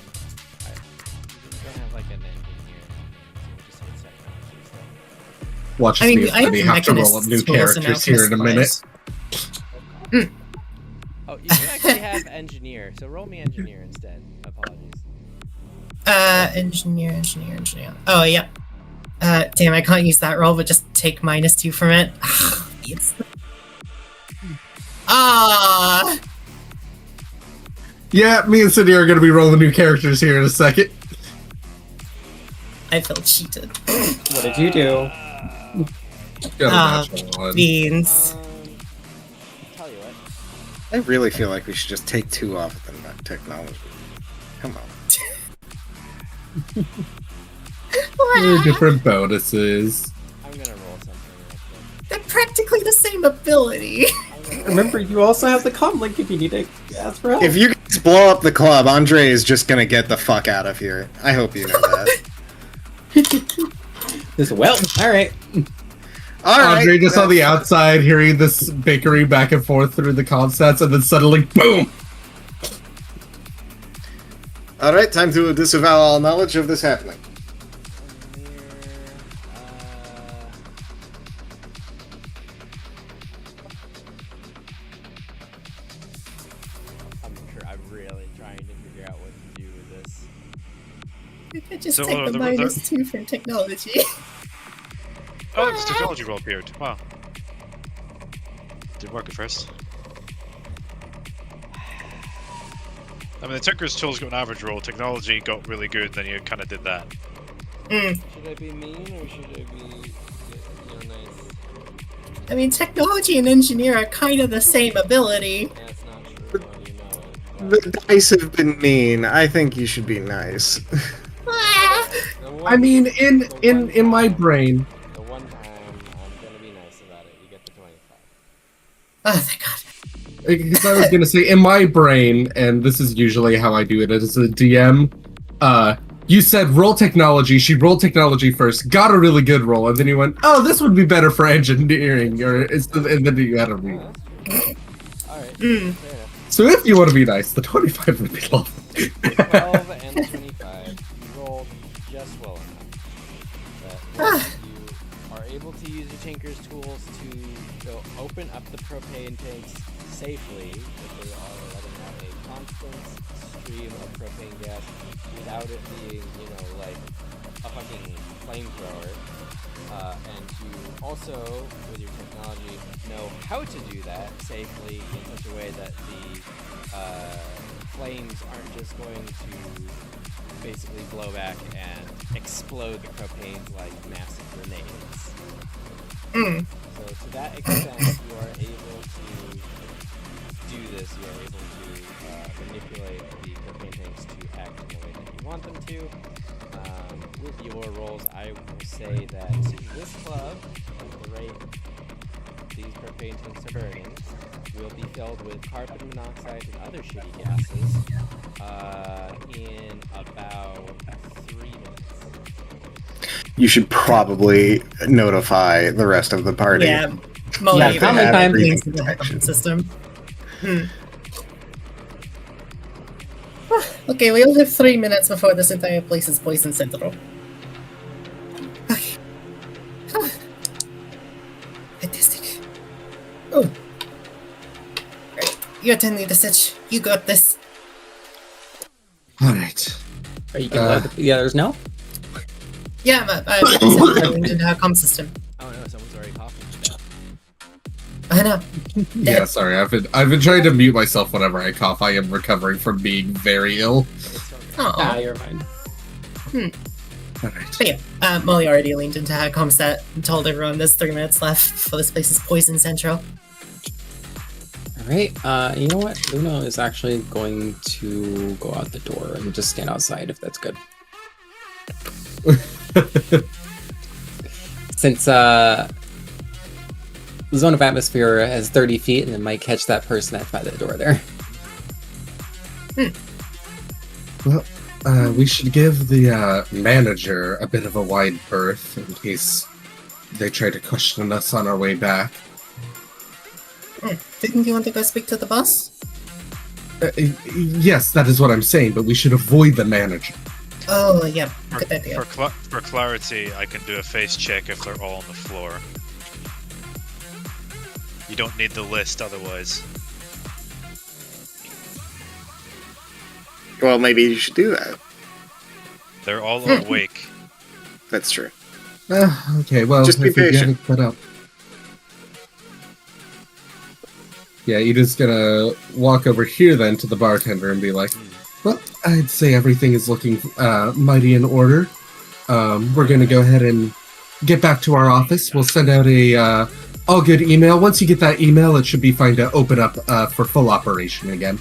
We don't have like an engineer. So we'll just say technology. So. Watch I us mean, be I have we have to roll up new mechanist tools and characters here in a minute. supplies. Oh, you actually have engineer. So roll me engineer instead. Apologies. Engineer. Oh, yeah. Damn, I can't use that roll, but just take -2 from it. It's... Ah! Yeah, me and Cindy are going to be rolling new characters here in a second. I feel cheated. What did you do? Got a Ah, natural one. Beans. Tell you what. I really feel like we should just take 2 off of the technology. Come on. There are different bonuses. I'm gonna roll something real quick. They're practically the same ability. Remember, you also have the comm link if you need to ask for help. If you guys blow up the club, Andre is just gonna get the fuck out of here. I hope you know that. Well, alright. Alright. Andre just on the that's- outside hearing this bickering back and forth through the concepts, and then suddenly, boom! Alright, time to disavow all knowledge of this happening. I'm really trying to figure out what to do with this. You could just So, take the the- -2 from technology. Oh, this technology roll appeared. Wow. Didn't work at first. I mean, the Tinker's Tools got an average roll, technology got really good, then you kind of did that. Mm. Should I be mean or should I be, nice? I mean, technology and engineer are kind of the same ability. That's not true. How do you know it? The dice have been mean. I think you should be nice. I mean, in my brain, The one time I'm gonna be nice about it, you get the 25. Oh, thank God. because I was gonna say, in my brain, and this is usually how I do it as a DM, you said roll technology, she rolled technology first, got a really good roll, and then you went, oh, this would be better for engineering, and then you had a read. Alright, Mm. fair enough. So if you want to be nice, the 25 would be lovely. 12 and 25, you rolled just well enough. That you are able to use your Tinker's tools to go open up the propane tanks safely, if they are letting out a constant stream of propane gas without it being, like a fucking flamethrower. And to also, with your technology, know how to do that safely in such a way that the flames aren't just going to basically blow back and explode the propanes like massive grenades. Mm. So to that extent, you are able to do this. You are able to manipulate the propane tanks to act in the way that you want them to. With your rolls, I will say that this club, at the rate these propane tanks are burning, will be filled with carbon monoxide and other shitty gases in about 3 minutes. You should probably notify the rest of the party. Yeah. Molly, Yeah, you how have many times- things in the weapon system. Okay, we only have 3 minutes before this entire place is poison central. Okay. Fantastic. Oh. Alright, you attend the siege. You got this. Alright. Are you gonna let the others know? Yeah, but I into our comm system. Oh no, someone's already coughing. I know. Yeah, sorry, I've been trying to mute myself whenever I cough. I am recovering from being very ill. Ah, Oh. you're fine. Alright. But yeah, Molly already leaned into her comm set and told everyone there's 3 minutes left before this place is poison central. Alright, you know what? Luna is actually going to go out the door and just stand outside if that's good. Since zone of atmosphere has 30 feet, and it might catch that person that's by the door there. Well, we should give the manager a bit of a wide berth in case they try to question us on our way back. Didn't you want to go speak to the boss? Yes, that is what I'm saying, but we should avoid the manager. Oh, yeah, good idea. For clarity, I can do a face check if they're all on the floor. You don't need the list otherwise. Well, maybe you should do that. They're all awake. That's true. Okay, well, Just be if we patient. get it put up. Yeah, Ida's gonna walk over here then to the bartender and be like, well, I'd say everything is looking mighty in order. We're gonna go ahead and get back to our office. We'll send out a all good email. Once you get that email, it should be fine to open up for full operation again.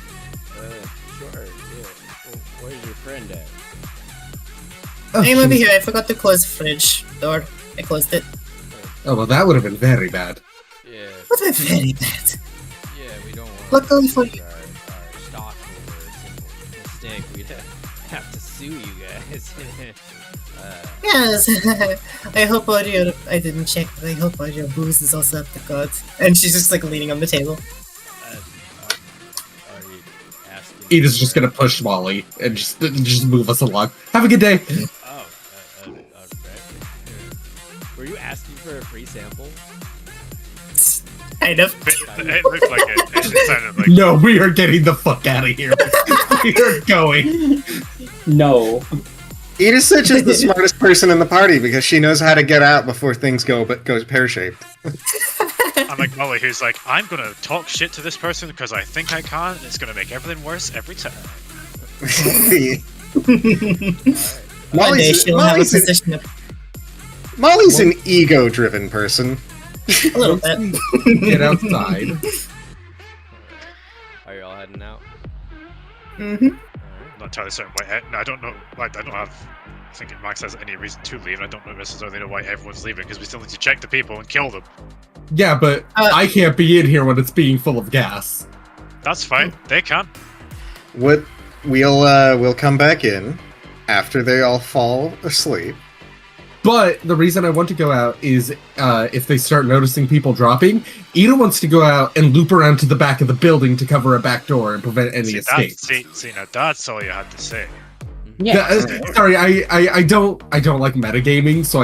Sure. Yeah. Well, where's your friend at? I'm over here. I forgot to close the fridge door. I closed it. Oh, well, that would have been very bad. Yeah. What was very bad? Yeah, we don't want Luckily for you. our stock over a simple mistake. We'd have to sue you guys. Yes. I hope all your... I didn't check, but I hope all your booze is also up to God. And she's just like leaning on the table. Are you asking? Ida's just gonna push Molly and just move us along. Have a good day. Oh, okay. Were you asking for a free sample? Kind of. It looked like it. It sounded like. No, we are getting the fuck out of here. We are going. No. Ida Sitch is the smartest person in the party because she knows how to get out before things goes pear-shaped. I'm like Molly, who's like, I'm gonna talk shit to this person because I think I can, and it's gonna make everything worse every time. One day she'll have a position of Molly's an ego-driven person. a little bit. Get outside. Are you all heading out? Mm-hmm. I'm not entirely certain why. No, I don't know. I don't have. I think Max has any reason to leave, and I don't necessarily know why everyone's leaving because we still need to check the people and kill them. Yeah, but I can't be in here when it's being full of gas. That's fine. They can. We'll come back in after they all fall asleep. But the reason I want to go out is if they start noticing people dropping, Ida wants to go out and loop around to the back of the building to cover a back door and prevent any escape. See, now that's all you had to say. Yeah. Sorry, I don't like metagaming, so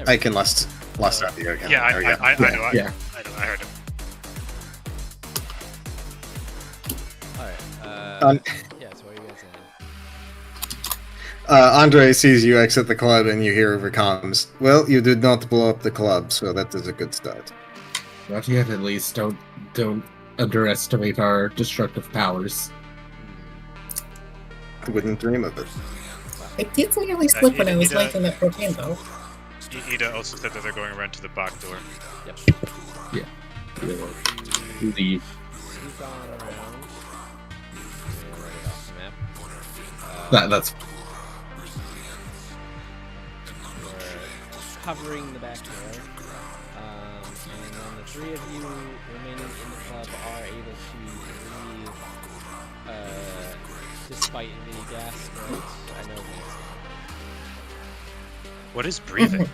I can last out the again. Yeah, I know. yeah. I know. I heard him. Alright, yeah, so what are you guys saying? Andre sees you exit the club and you hear over comms. Well, you did not blow up the club, so that is a good start. Not yet, at least. Don't underestimate our destructive powers. Wouldn't dream of it. I did really slip when I was Ida- lighting that propane though. Ida also said that they're going around to the back door. Yep. Leave. You've gone around. And write it off the map. That's You're covering the back door. And then the three of you remaining in the club are able to breathe despite the gas spreads. I know this. What is breathing?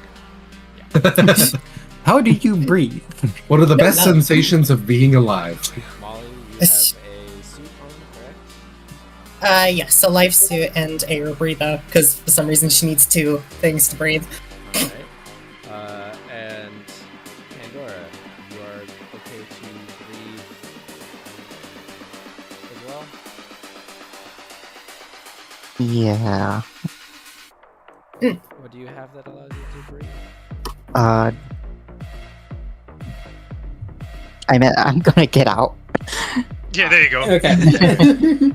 How do you breathe? one of the best no. sensations of being alive. Molly, you have a suit on, correct? Yes, a life suit and a rebreather, because for some reason she needs two things to breathe. Alright. And Pandora, you are okay to breathe as well? Yeah. What do you have that allows you to breathe? I'm gonna get out. Yeah, there you go. Okay. There we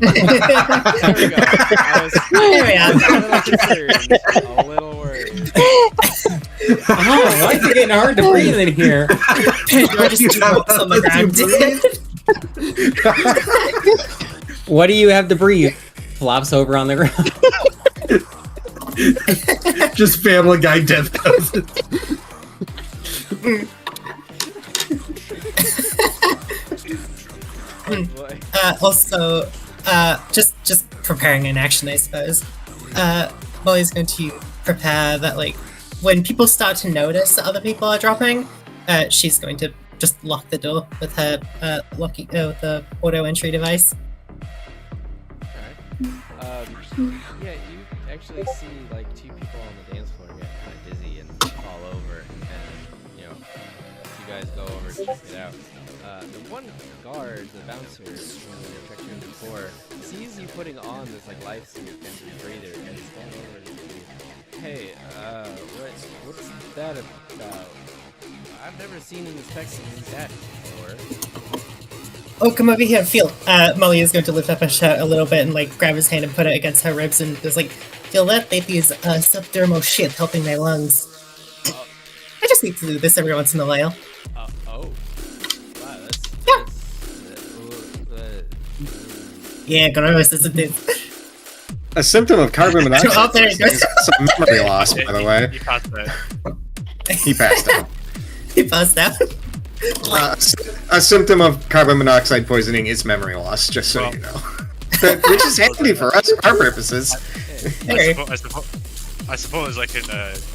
go. I was There we are. a little concerned, a little worried. Oh, why is it getting hard to breathe in here? Pandora just drops on the ground. What do you have to breathe? Flops over on the ground. Just Family Guy death poses. Oh, boy. Also, just preparing an action, I suppose. Molly's going to prepare that, like, when people start to notice that other people are dropping, she's going to just lock the door with her with the auto entry device. Alright. Yeah, you actually see like two people on the dance floor get kind of dizzy and fall over, and you know, you guys go over to check it out. The one guard, the bouncer, when you're checking the floor, sees you putting on this like life suit and breather, and he's going over to you. Hey, what's that about? I've never seen an inspection like that before. Oh, come over here, feel. Molly is going to lift up her shirt a little bit and like grab his hand and put it against her ribs and just like, feel that? They use subdermal shit helping my lungs. I just need to do this every once in a while. Oh. Wow, Yeah. that's Yeah, gross, isn't it? A symptom of carbon monoxide Oh, there you go. is some memory loss, by the way. You passed that. He passed out. He passed out. A symptom of carbon monoxide poisoning is memory loss, just so you know. Which is handy for us, our purposes. Hey. I suppose I can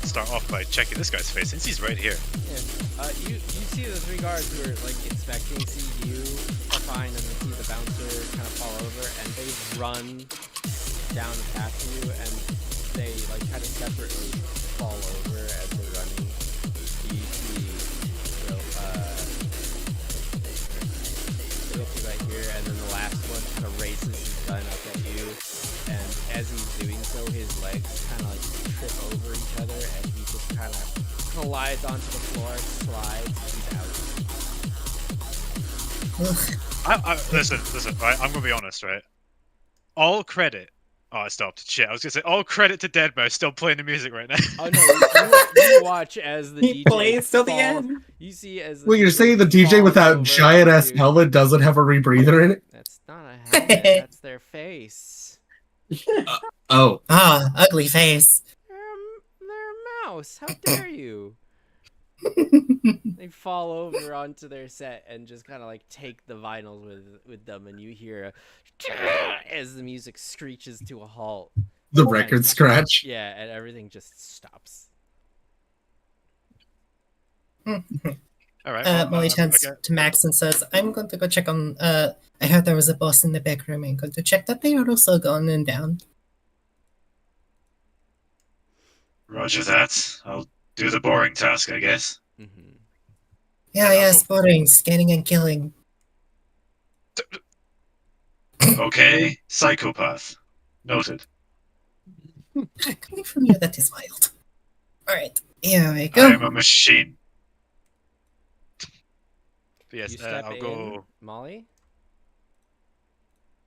start off by checking this guy's face, since he's right here. Yeah. You see the three guards who are like inspecting, see you are fine, and then see the bouncer kind of fall over, and they run down past you, and they like kind of separately fall over as they're running. You see, you know, they hit you right here, and then the last one kind of races his gun up at you, and as he's doing so, his legs kind of like trip over each other, and he just kind of collides onto the floor, slides, he's out. Listen, right? I'm gonna be honest, right? All credit. Oh, I stopped. Shit, I was gonna say all credit to Deadmau5 still playing the music right now. Oh no, you watch as the He DJ plays till the falls- end. You see as Well, you're saying the DJ falls without over giant ass onto- helmet doesn't have a rebreather in it? That's not a helmet, that's their face. Oh. Ah, ugly face. They're a mouse. How dare you? They fall over onto their set and just kind of like take the vinyls with them, and you hear a as the music screeches to a halt. The record scratch. Yeah, and everything just stops. All right. Molly turns okay. to Max and says, I'm going to go check on, I heard there was a boss in the back room. I'm going to check that they are also gone and down. Roger that. I'll do the boring task, I guess. Mm-hmm. Yeah, yes, boring, scanning and killing. Okay, psychopath. Noted. Coming from you, that is wild. Alright, here we I go. am a machine. Yes, You step I'll in, go. Molly.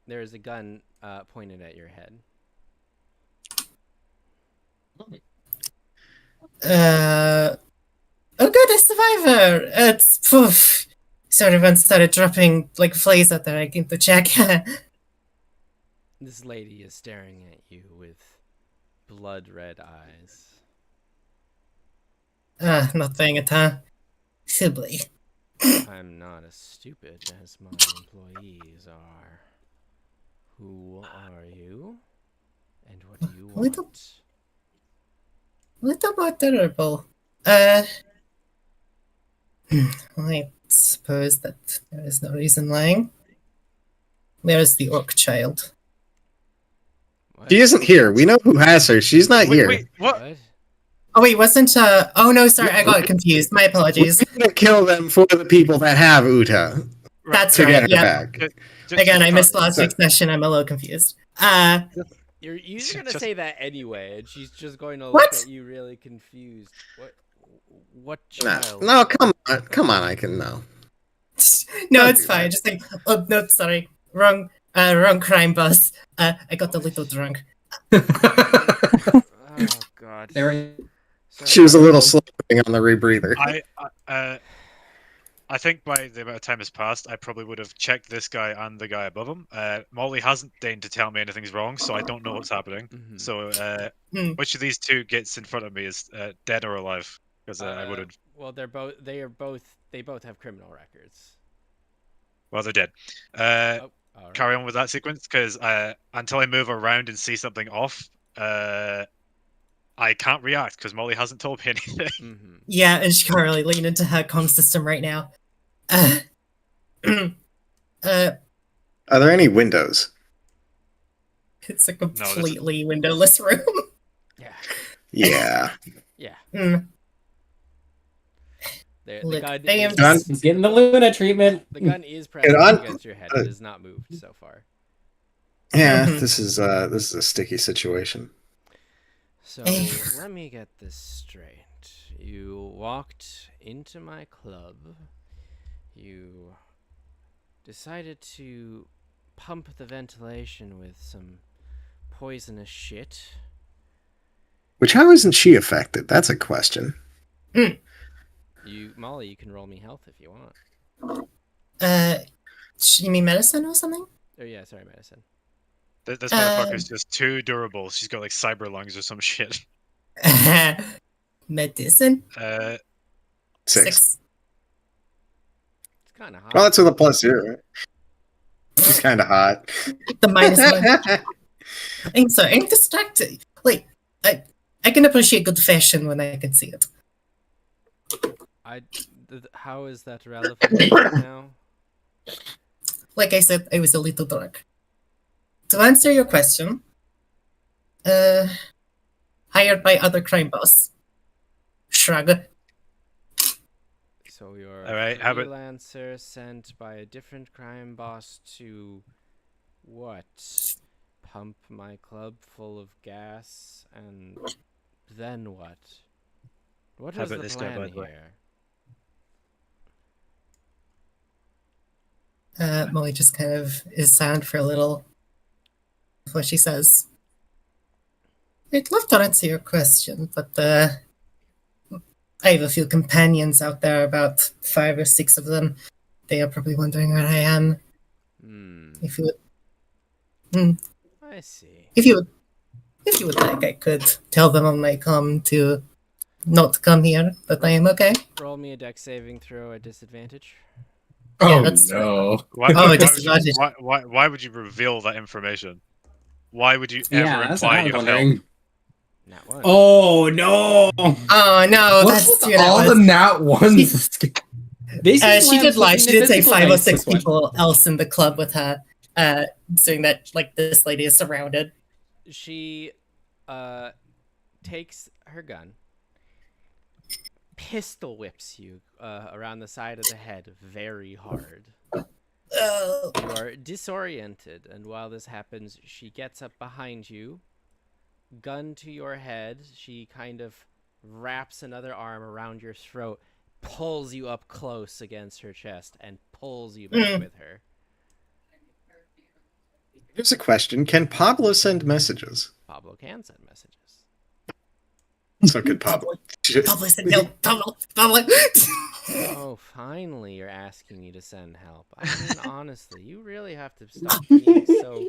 There is a gun pointed at your head. Oh good, a survivor! It's, poof. Sort of started dropping, like, flays out there, I came to check. This lady is staring at you with blood-red eyes. Not paying it, huh? Sibley. I'm not as stupid as my employees are. Who are you? And what do you Little- want? Little more terrible. I suppose that there is no reason lying. There's the orc child. What? She isn't here. We know who has her. She's not here. Wait, what? What? Oh wait, wasn't oh no, sorry, I got confused. My apologies. We're gonna kill them for the people that have Uta That's to get right, her yeah. back. Again, I missed last week's session, I'm a little confused. You're gonna Just- say that anyway, and she's just going to What? look at you really confused. What No, child? no, come on, I can know. No, Don't it's do fine, that. just like, oh no, sorry. Wrong crime boss. I got a little drunk. Oh god. There, Sorry. She was a little slow on the rebreather. I think by the amount of time has passed, I probably would have checked this guy and the guy above him. Molly hasn't deigned to tell me anything's wrong, so I don't know what's happening. Mhm. So, Hmm. which of these two gets in front of me is dead or alive? Because I wouldn't. Well, they both have criminal records. Well, they're dead. Oh, all right. Carry on with that sequence, because until I move around and see something off, I can't react because Molly hasn't told me anything. Mm-hmm. Yeah, and she can't really lean into her comm system right now. Uh, Are there any windows? it's a is- completely windowless room. Yeah. Yeah. Yeah. Mm, The Look, gun. I am Is, Done. He's getting the Luna treatment. the gun is pressed on- against your head. It has not moved so far. Yeah, Mhm. this is a sticky situation. So Eh. let me get this straight. You walked into my club. You decided to pump the ventilation with some poisonous shit. Which, how isn't she affected? That's a question. Molly, you can roll me health if you want. You mean medicine or something? Oh yeah, sorry, medicine. This motherfucker's just too durable. She's got like cyber lungs or some shit. Medicine? 6. It's kind of hot. Well, that's with a +0, right? She's kind of hot. The -1. I'm sorry, I'm distracted. Like, I can appreciate good fashion when I can see it. How is that relevant right now? Like I said, I was a little drunk. To answer your question, hired by other crime boss. Shrug. So you're All right, a how about- freelancer sent by a different crime boss to what? Pump my club full of gas and then what? What How was about the this guy, by plan the way? here? Molly just kind of is silent for a little before she says, I'd love to answer your question, but I have a few companions out there, about 5 or 6 of them. They are probably wondering where I am. Hmm. If you would, I see. if you would like, I could tell them on my comm to not come here, but I am okay. Roll me a deck saving throw at disadvantage. Yeah, Oh that's- no. Why would you reveal that information? Why would you ever Yeah, that's what imply I was you have wondering. help? Nat one. Oh no! Oh no, What's that's with too all the nat ones? This is She why did I'm lie. taking She the did say physical 5 or dice 6 this one. people else in the club with her, saying that like this lady is surrounded. She takes her gun, pistol whips you around the side of the head very hard. Oh, You are disoriented, and while this happens, she gets up behind you, gun to your head. She kind of wraps another arm around your throat, pulls you up close against her chest, and pulls you back with her. Here's a question: can Pablo send messages? Pablo can send messages. So could Pablo. Pablo said no. Pablo. Oh, finally you're asking me to send help. I mean, honestly, you really have to stop being so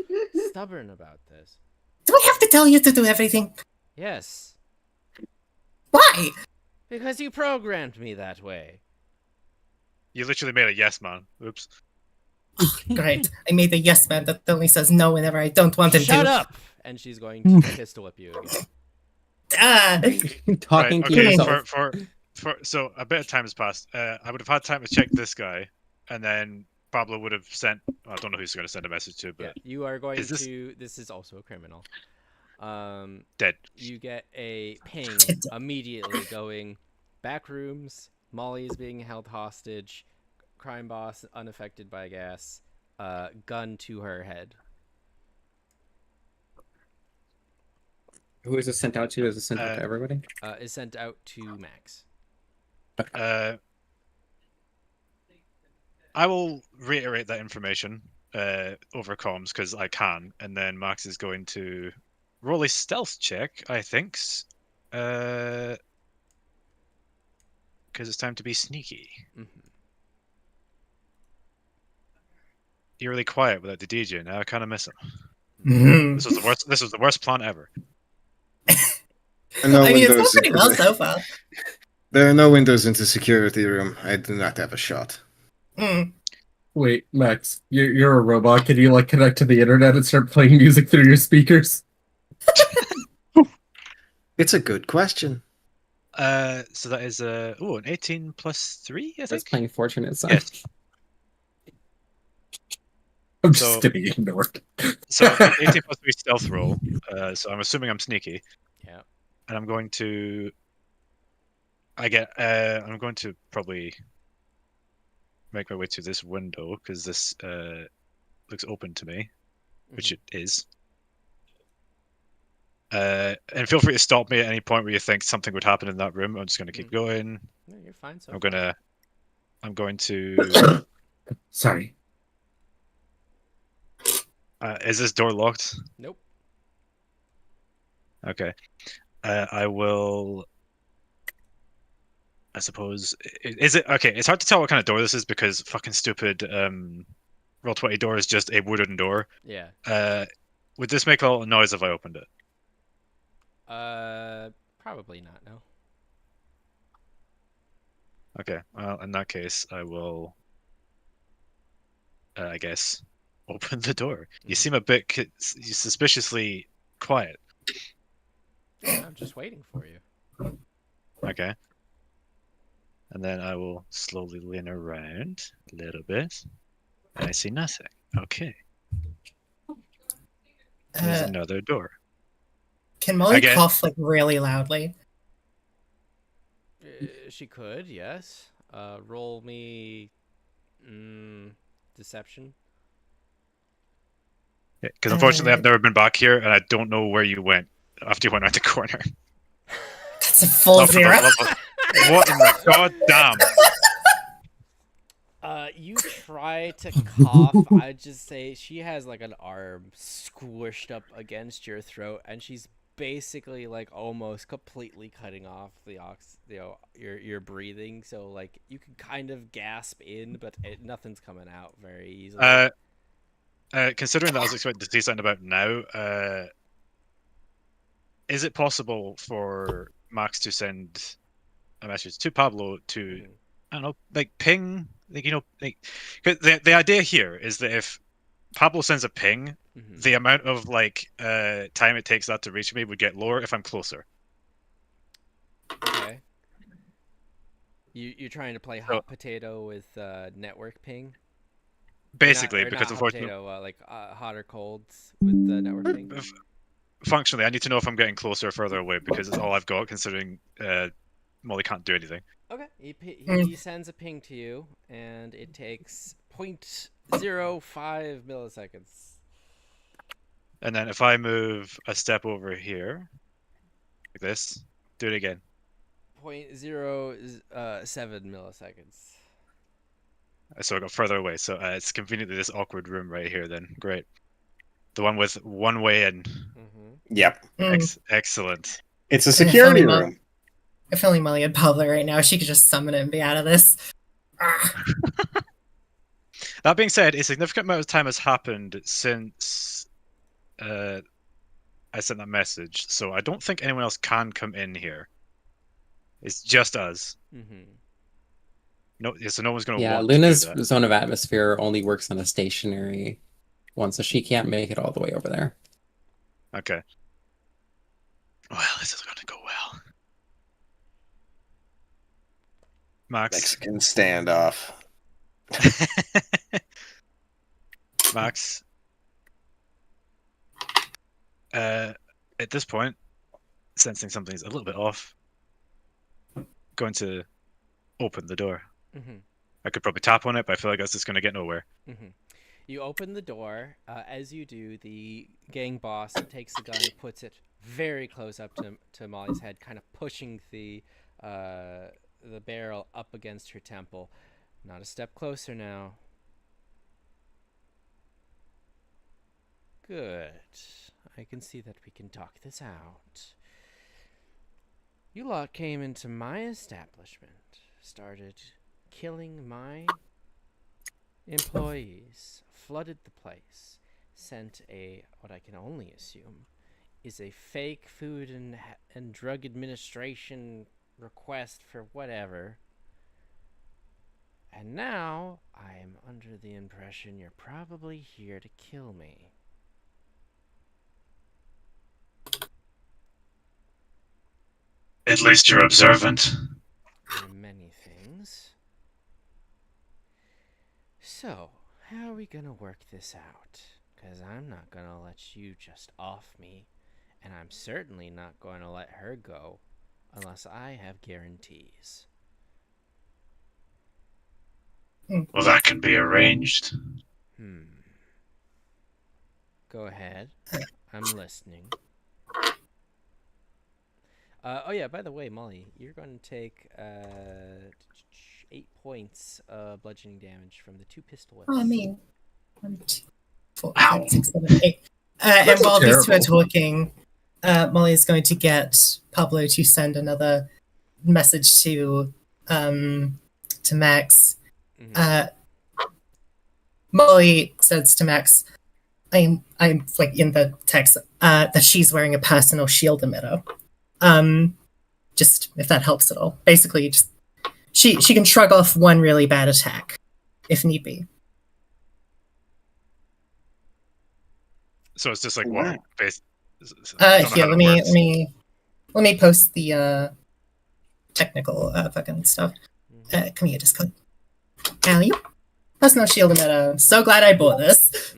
stubborn about this. Do I have to tell you to do everything? Yes, Why? because you programmed me that way. You literally made a yes man. Oops. Great. I made a yes man that only says no whenever I don't want him Shut to. up! And she's going to pistol whip you again. Talking Right, to okay, yourself. so a bit of time has passed. I would have had time to check this guy, and then Pablo would have sent. I don't know who's going to send a message to, Yeah, but you are going Is this- to. This is also a criminal. dead. You get a ping immediately going back rooms. Molly is being held hostage. Crime boss unaffected by gas. Gun to her head. Who is this sent out to? Is it sent out to everybody? Is sent out to Max. I will reiterate that information over comms because I can, and then Max is going to roll a stealth check, I think, because it's time to be sneaky. Mhm. eerily quiet without the DJ. Now I kind of miss him. Mhm. This was the worst. This was the worst plan ever. No I mean, it's gone windows pretty into well the- so far. There are no windows into security room. I do not have a shot. Mm. Wait, Max, you're a robot. Can you like connect to the internet and start playing music through your speakers? It's a good question. So that is an 18 plus 3, I That's think. playing Fortunate Son. Yes. I'm just So- getting ignored. So 18 plus 3 stealth roll. So I'm assuming I'm sneaky. Yeah. And I'm going to. I'm going to probably make my way to this window because this looks open to me, which it is. And feel free to stop me at any point where you think something would happen in that room. I'm just going to keep going. No, you're fine. So I'm far. going to. Sorry. Is this door locked? Nope. Okay. I will. I suppose. Is it okay? It's hard to tell what kind of door this is because fucking stupid. Roll20 door is just a wooden door. Yeah. Would this make a little noise if I opened it? Probably not. No. Okay. Well, in that case, I will. I guess open the door. You seem a bit suspiciously quiet. I'm just waiting for you. Okay. And then I will slowly lean around a little bit. And I see nothing. Okay. There's Uh, another door. can Molly Again. cough like really loudly? She could, yes. Roll me deception. Because unfortunately, I've never been back here, and I don't know where you went after you went around the corner. That's a full Oh, for the zero. love of- What in the goddamn? You try to cough. I'd just say she has like an arm squished up against your throat, and she's basically like almost completely cutting off your breathing. So like you can kind of gasp in, but nothing's coming out very easily. Considering that I was expecting to see something about now, is it possible for Max to send a message to Pablo to, I don't know, like ping, like, you know, like, 'cause the idea here is that if Pablo sends a ping, the amount of like time it takes that to reach me would get lower if I'm closer. Okay. You're trying to play hot potato with network ping? Basically, Or because not hot unfortunately, potato, like hot or cold with the network ping. functionally, I need to know if I'm getting closer or further away because it's all I've got. Considering Molly can't do anything. Okay, he sends a ping to you, and it takes 0.05 milliseconds. And then if I move a step over here, like this, do it again. 0.07 milliseconds. So I got further away. So it's conveniently this awkward room right here. Then great, the one with one way in. Yep. Excellent. It's a security If only room. If only Molly had Pablo right now, she could just summon it and be out of this. Ah. That being said, a significant amount of time has happened since I sent that message, so I don't think anyone else can come in here. It's just us. No, so no one's going to Yeah, want Luna's to do that. zone of atmosphere only works on a stationary one, so she can't make it all the way over there. Okay. Well, this is going to go well. Max. Mexican standoff. Max. At this point, sensing something's a little bit off, going to open the door. I could probably tap on it, but I feel like that's just going to get nowhere. You open the door. As you do, the gang boss takes the gun, puts it very close up to Molly's head, kind of pushing the barrel up against her temple. Not a step closer now. Good. I can see that we can talk this out. You lot came into my establishment, started killing my employees flooded the place, sent what I can only assume is a fake food and drug administration request for whatever. And now I am under the impression you're probably here to kill me. At least you're observant. There are many things. So, how are we gonna work this out? Because I'm not gonna let you just off me, and I'm certainly not going to let her go unless I have guarantees. Well, that can be arranged. Go ahead. I'm listening. Oh yeah, by the way, Molly, you're going to take 8 points of bludgeoning damage from the 2 pistol whips. Oh, I mean, 1, 2, 4, 5, 6, 7, 8. And That's while these two are terrible. talking, Molly is going to get Pablo to send another message to Max. Mhm. Molly says to Max, I'm like in the text that she's wearing a personal shield emitter. Just if that helps at all. Basically, just she can shrug off one really bad attack if need be. So it's just like Wow. what? I don't know Here, how let that me works. post the technical fucking stuff. Come here, just come. Allie, personal shield emitter. I'm so glad I bought this.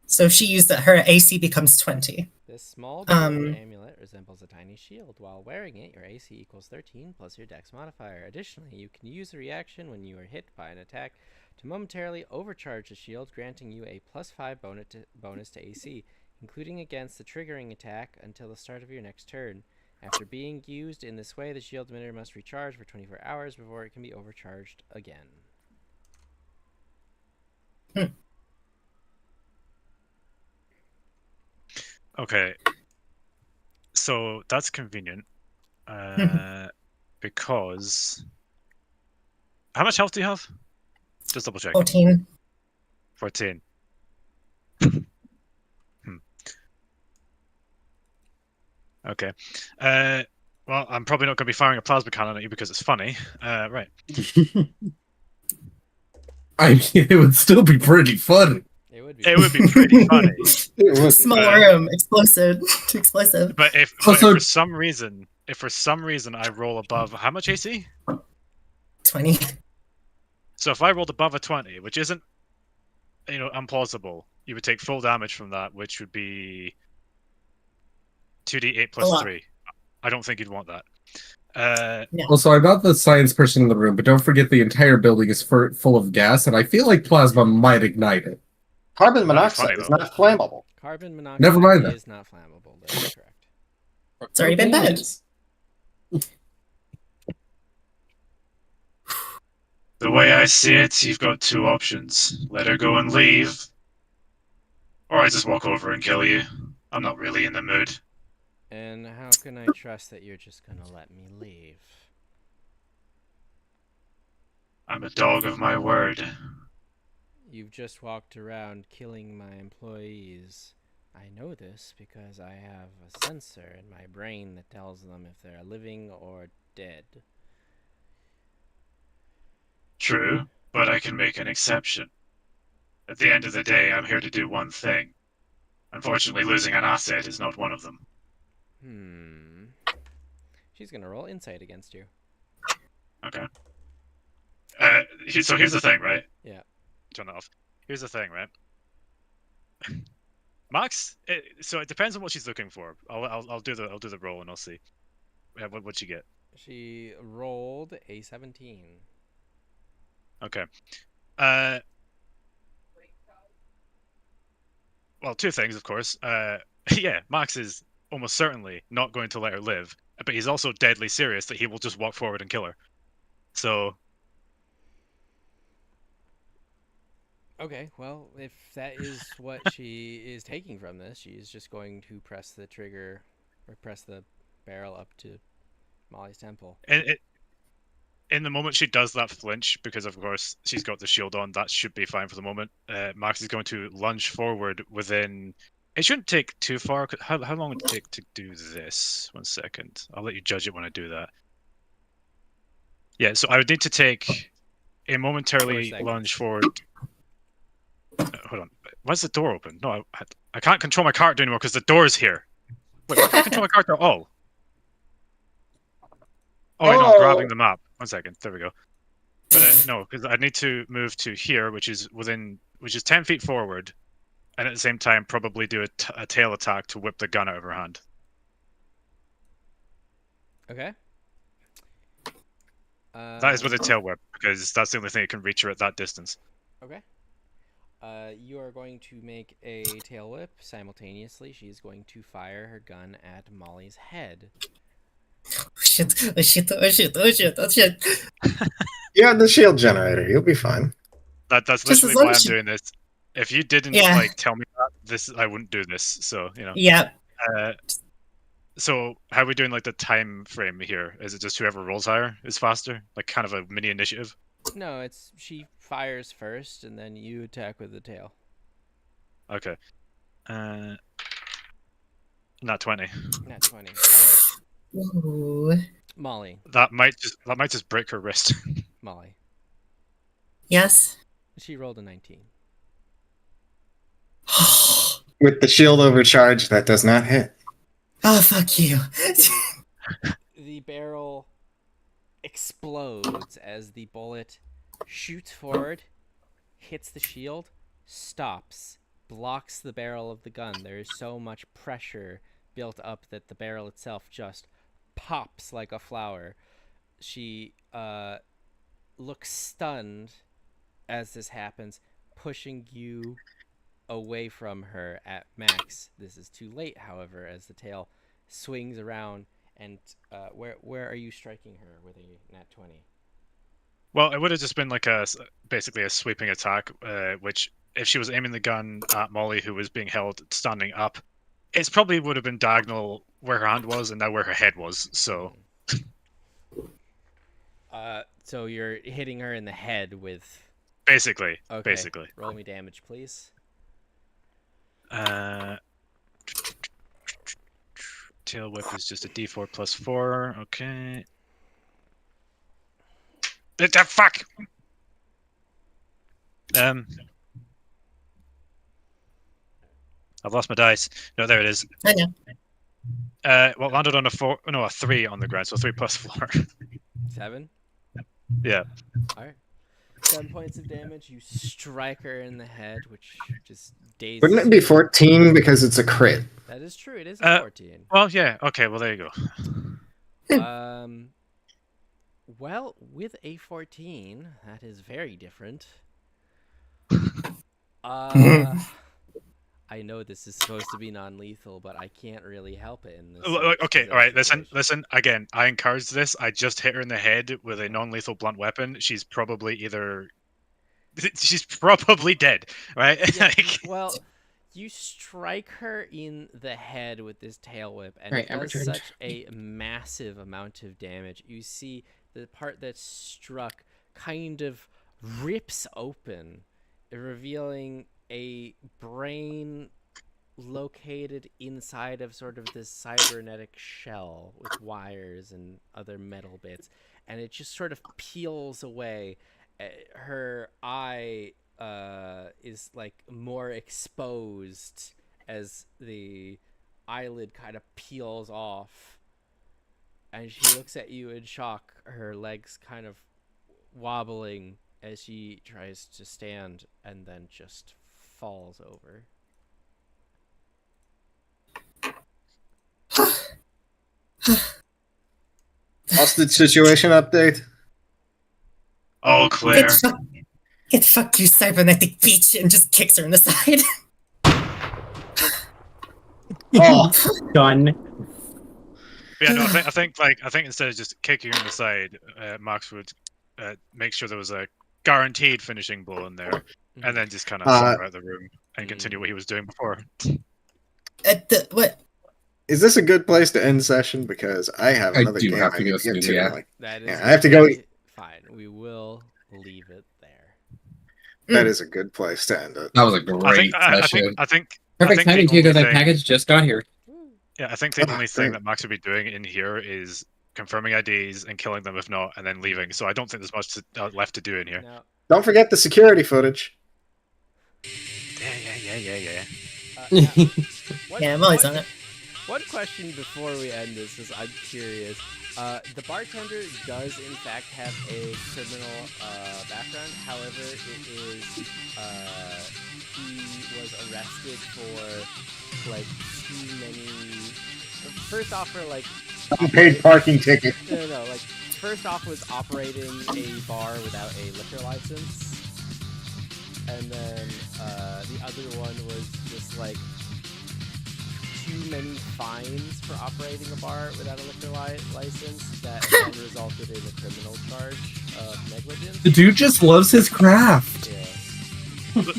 So if she used it, her AC becomes 20. This small gold Um, amulet resembles a tiny shield. While wearing it, your AC equals 13 plus your dex modifier. Additionally, you can use a reaction when you are hit by an attack to momentarily overcharge the shield, granting you a +5 bonus to AC, including against the triggering attack until the start of your next turn. After being used in this way, the shield emitter must recharge for 24 hours before it can be overcharged again. Okay. So that's convenient. Because how much health do you have? Just double check. 14. 14. Okay. Well, I'm probably not going to be firing a plasma cannon at you because it's funny. Right. I mean, it would still be pretty funny. It would be. It would be pretty funny. It would. Small room, explosive. Explosive. But if Also- for some reason I roll above how much AC? 20. So if I rolled above a 20, which isn't, implausible, you would take full damage from that, which would be 2d8 A plus lot. 3. I don't think you'd want that. Also, I'm not the science person in the room, but don't forget the entire building is full of gas, and I feel like plasma might ignite it. Carbon That'd be monoxide funny, is though. not flammable. Carbon monoxide Never mind that. is not flammable. That is correct. It's already been banned. The way I see it, you've got 2 options. Let her go and leave, or I just walk over and kill you. I'm not really in the mood. And how can I trust that you're just gonna let me leave? I'm a dog of my word. You've just walked around killing my employees. I know this because I have a sensor in my brain that tells them if they're living or dead. True, but I can make an exception. At the end of the day, I'm here to do one thing. Unfortunately, losing an asset is not one of them. She's gonna roll insight against you. Okay. So here's the thing, right? Yeah. Turn that off. Here's the thing, right? Max. So it depends on what she's looking for. I'll do the roll and I'll see. What'd she get? She rolled a 17. Okay. Well, 2 things, of course. Yeah, Max is almost certainly not going to let her live, but he's also deadly serious that he will just walk forward and kill her. So. Okay, well, if that is what she is taking from this, she is just going to press the trigger, or press the barrel up to Molly's temple. And in the moment she does that flinch, because of course she's got the shield on, that should be fine for the moment. Max is going to lunge forward within. It shouldn't take too far. How long would it take to do this? 1 second. I'll let you judge it when I do that. Yeah, so I would need to take a momentarily 4 seconds. lunge forward. Hold on. Why's the door open? No, I can't control my character anymore because the door's here. Wait, I can't control my character at all. Oh, wait, no, I'm grabbing the map. 1 second. There we go. But no, because I need to move to here, which is 10 feet forward, and at the same time probably do a tail attack to whip the gun out of her hand. Okay. That is with a tail whip, because that's the only thing that can reach her at that distance. Okay. You are going to make a tail whip. Simultaneously, she's going to fire her gun at Molly's head. Oh shit, oh shit, oh shit, oh shit, oh shit. Yeah, the shield generator. You'll be fine. That's Just literally as long why I'm as doing this. If you didn't Yeah. like tell me that, I wouldn't do this. So Yeah. So how are we doing like the time frame here? Is it just whoever rolls higher is faster? Like kind of a mini initiative? No, it's she fires first, and then you attack with the tail. Okay. Not 20. Not 20. Alright. Ooh. Molly. That might just break her wrist. Molly. Yes. She rolled a 19. With the shield overcharged, that does not hit. Oh, fuck you. The barrel explodes as the bullet shoots forward, hits the shield, stops, blocks the barrel of the gun. There is so much pressure built up that the barrel itself just pops like a flower. She looks stunned as this happens, pushing you away from her at Max. This is too late, however, as the tail swings around. And where are you striking her with a nat 20? Well, it would have just been like basically a sweeping attack, which if she was aiming the gun at Molly, who was being held standing up, it probably would have been diagonal where her hand was and now where her head was. So, so you're hitting her in the head with. basically, Okay. basically. Roll me damage, please. Tail whip is just a D4 plus 4. Okay. Fuck. I've lost my dice. No, there it is. I know. Well, landed on a 3 on the ground, so 3 plus 4. 7. Yeah. All right. 7 points of damage. You strike her in the head, which just dazes. Wouldn't it be 14 because it's a crit? That is true. It is a 14. Well, yeah. Okay. Well, there you go. Well, with a 14, that is very different. I know this is supposed to be non-lethal, but I can't really help it in this. Okay. All right. situation. Listen. Again, I encourage this. I just hit her in the head with a non-lethal blunt weapon. She's probably dead, right? Yeah, well, you strike her in the head with this tail whip, and Right, it does returned. such a massive amount of damage. You see the part that's struck kind of rips open, revealing a brain located inside of sort of this cybernetic shell with wires and other metal bits, and it just sort of peels away. Her eye is like more exposed as the eyelid kind of peels off, and she looks at you in shock, her legs kind of wobbling as she tries to stand, and then just falls over. Hostage situation update. Oh, Claire. Get fucked, you cybernetic bitch, and just kicks her in the side. Oh, Done. Yeah, no, I think instead of just kicking her in the side, Max would make sure there was a guaranteed finishing blow in there, and then just kind of throw her out of the room and continue what he was doing before. What? is this a good place to end session? Because I have I another do game have I to need go to get soon, to. yeah. Like, That is yeah, I have to go. fine. we will leave it there. That is a good place to end it. That was a great session. I think Perfect the timing too, because only that thing- package just got here. Yeah, I think the only thing great. that Max would be doing in here is confirming IDs and killing them if not, and then leaving. So I don't think there's much left to do in here. Now, Don't forget the security footage. Yeah. now, one- Yeah, I'm always one- on it. One question before we end this is I'm curious. The bartender does in fact have a criminal background. However, it is he was arrested for like too many. First off, for like Unpaid parking ticket. no. Like first off was operating a bar without a liquor license, and then the other one was just like too many fines for operating a bar without a liquor license that then resulted in a criminal charge of negligence. The dude just loves his craft. Yeah.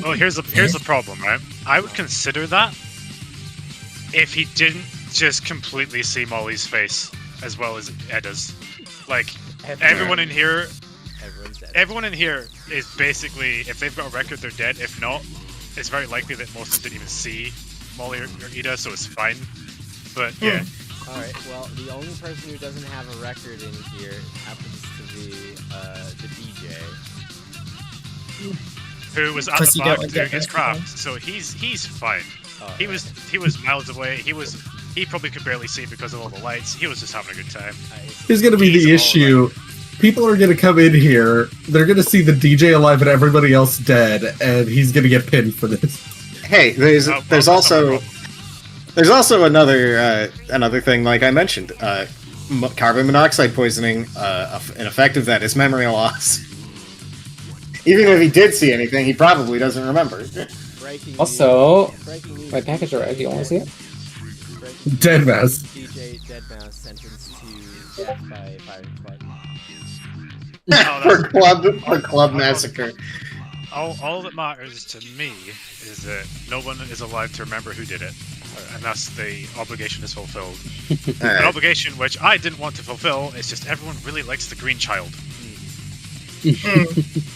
Well, here's the problem, right? I would consider that if he didn't just completely see Molly's face as well as Edda's. Like everyone in here, Everyone's dead. everyone in here is basically, if they've got a record, they're dead. If not, it's very likely that most of them didn't even see Molly or Ida, so it's fine. But yeah, Alright, well, the only person who doesn't have a record in here happens to be the DJ. who was at Plus the you don't back like doing that his basketball. craft, so he's fine. Oh, He was miles away. He probably could barely see because of all the lights. He was just having a good time. Here's gonna be He's the all issue. People are gonna come in here. They're gonna see the DJ alive and everybody else dead, and he's gonna get pinned for this. Hey, there's Well, there's that's not my also problem. there's also another thing like I mentioned. Carbon monoxide poisoning, an effect of that is memory loss. Even if he did see anything, he probably doesn't remember. Breaking Also, news. Breaking news. my package arrived. Do you want to see it? Breaking Dead mouse. DJ Deadmau5 sentenced to death by firing squad. for club massacre. All that matters to me is that no one is alive to remember who did it, and thus the obligation is fulfilled. An Alright. obligation which I didn't want to fulfill. It's just everyone really likes the green child.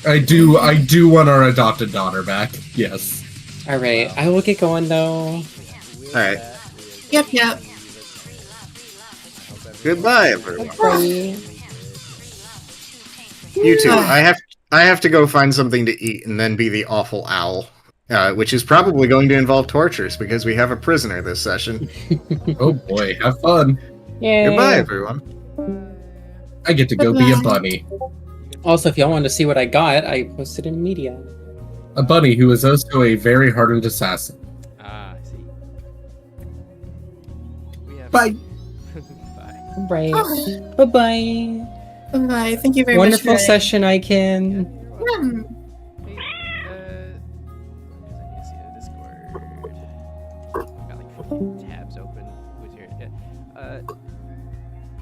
I do want our adopted daughter back. Yes. All right, I will get going though. Alright. Yep. Goodbye, everyone. Bye. You too. I have to go find something to eat and then be the awful owl, which is probably going to involve tortures because we have a prisoner this session. Oh boy, have fun. Yeah. Goodbye, everyone. I get to go be a bunny. Also, if y'all want to see what I got, I posted in media. A bunny who is also a very hardened assassin. Ah, I see. We have... Bye. Bye. Right. Oh, Bye bye. bye. Thank you very Wonderful much. session, I can. Hmm. Hey, I need to see the Discord. Got like 50 tabs open with your.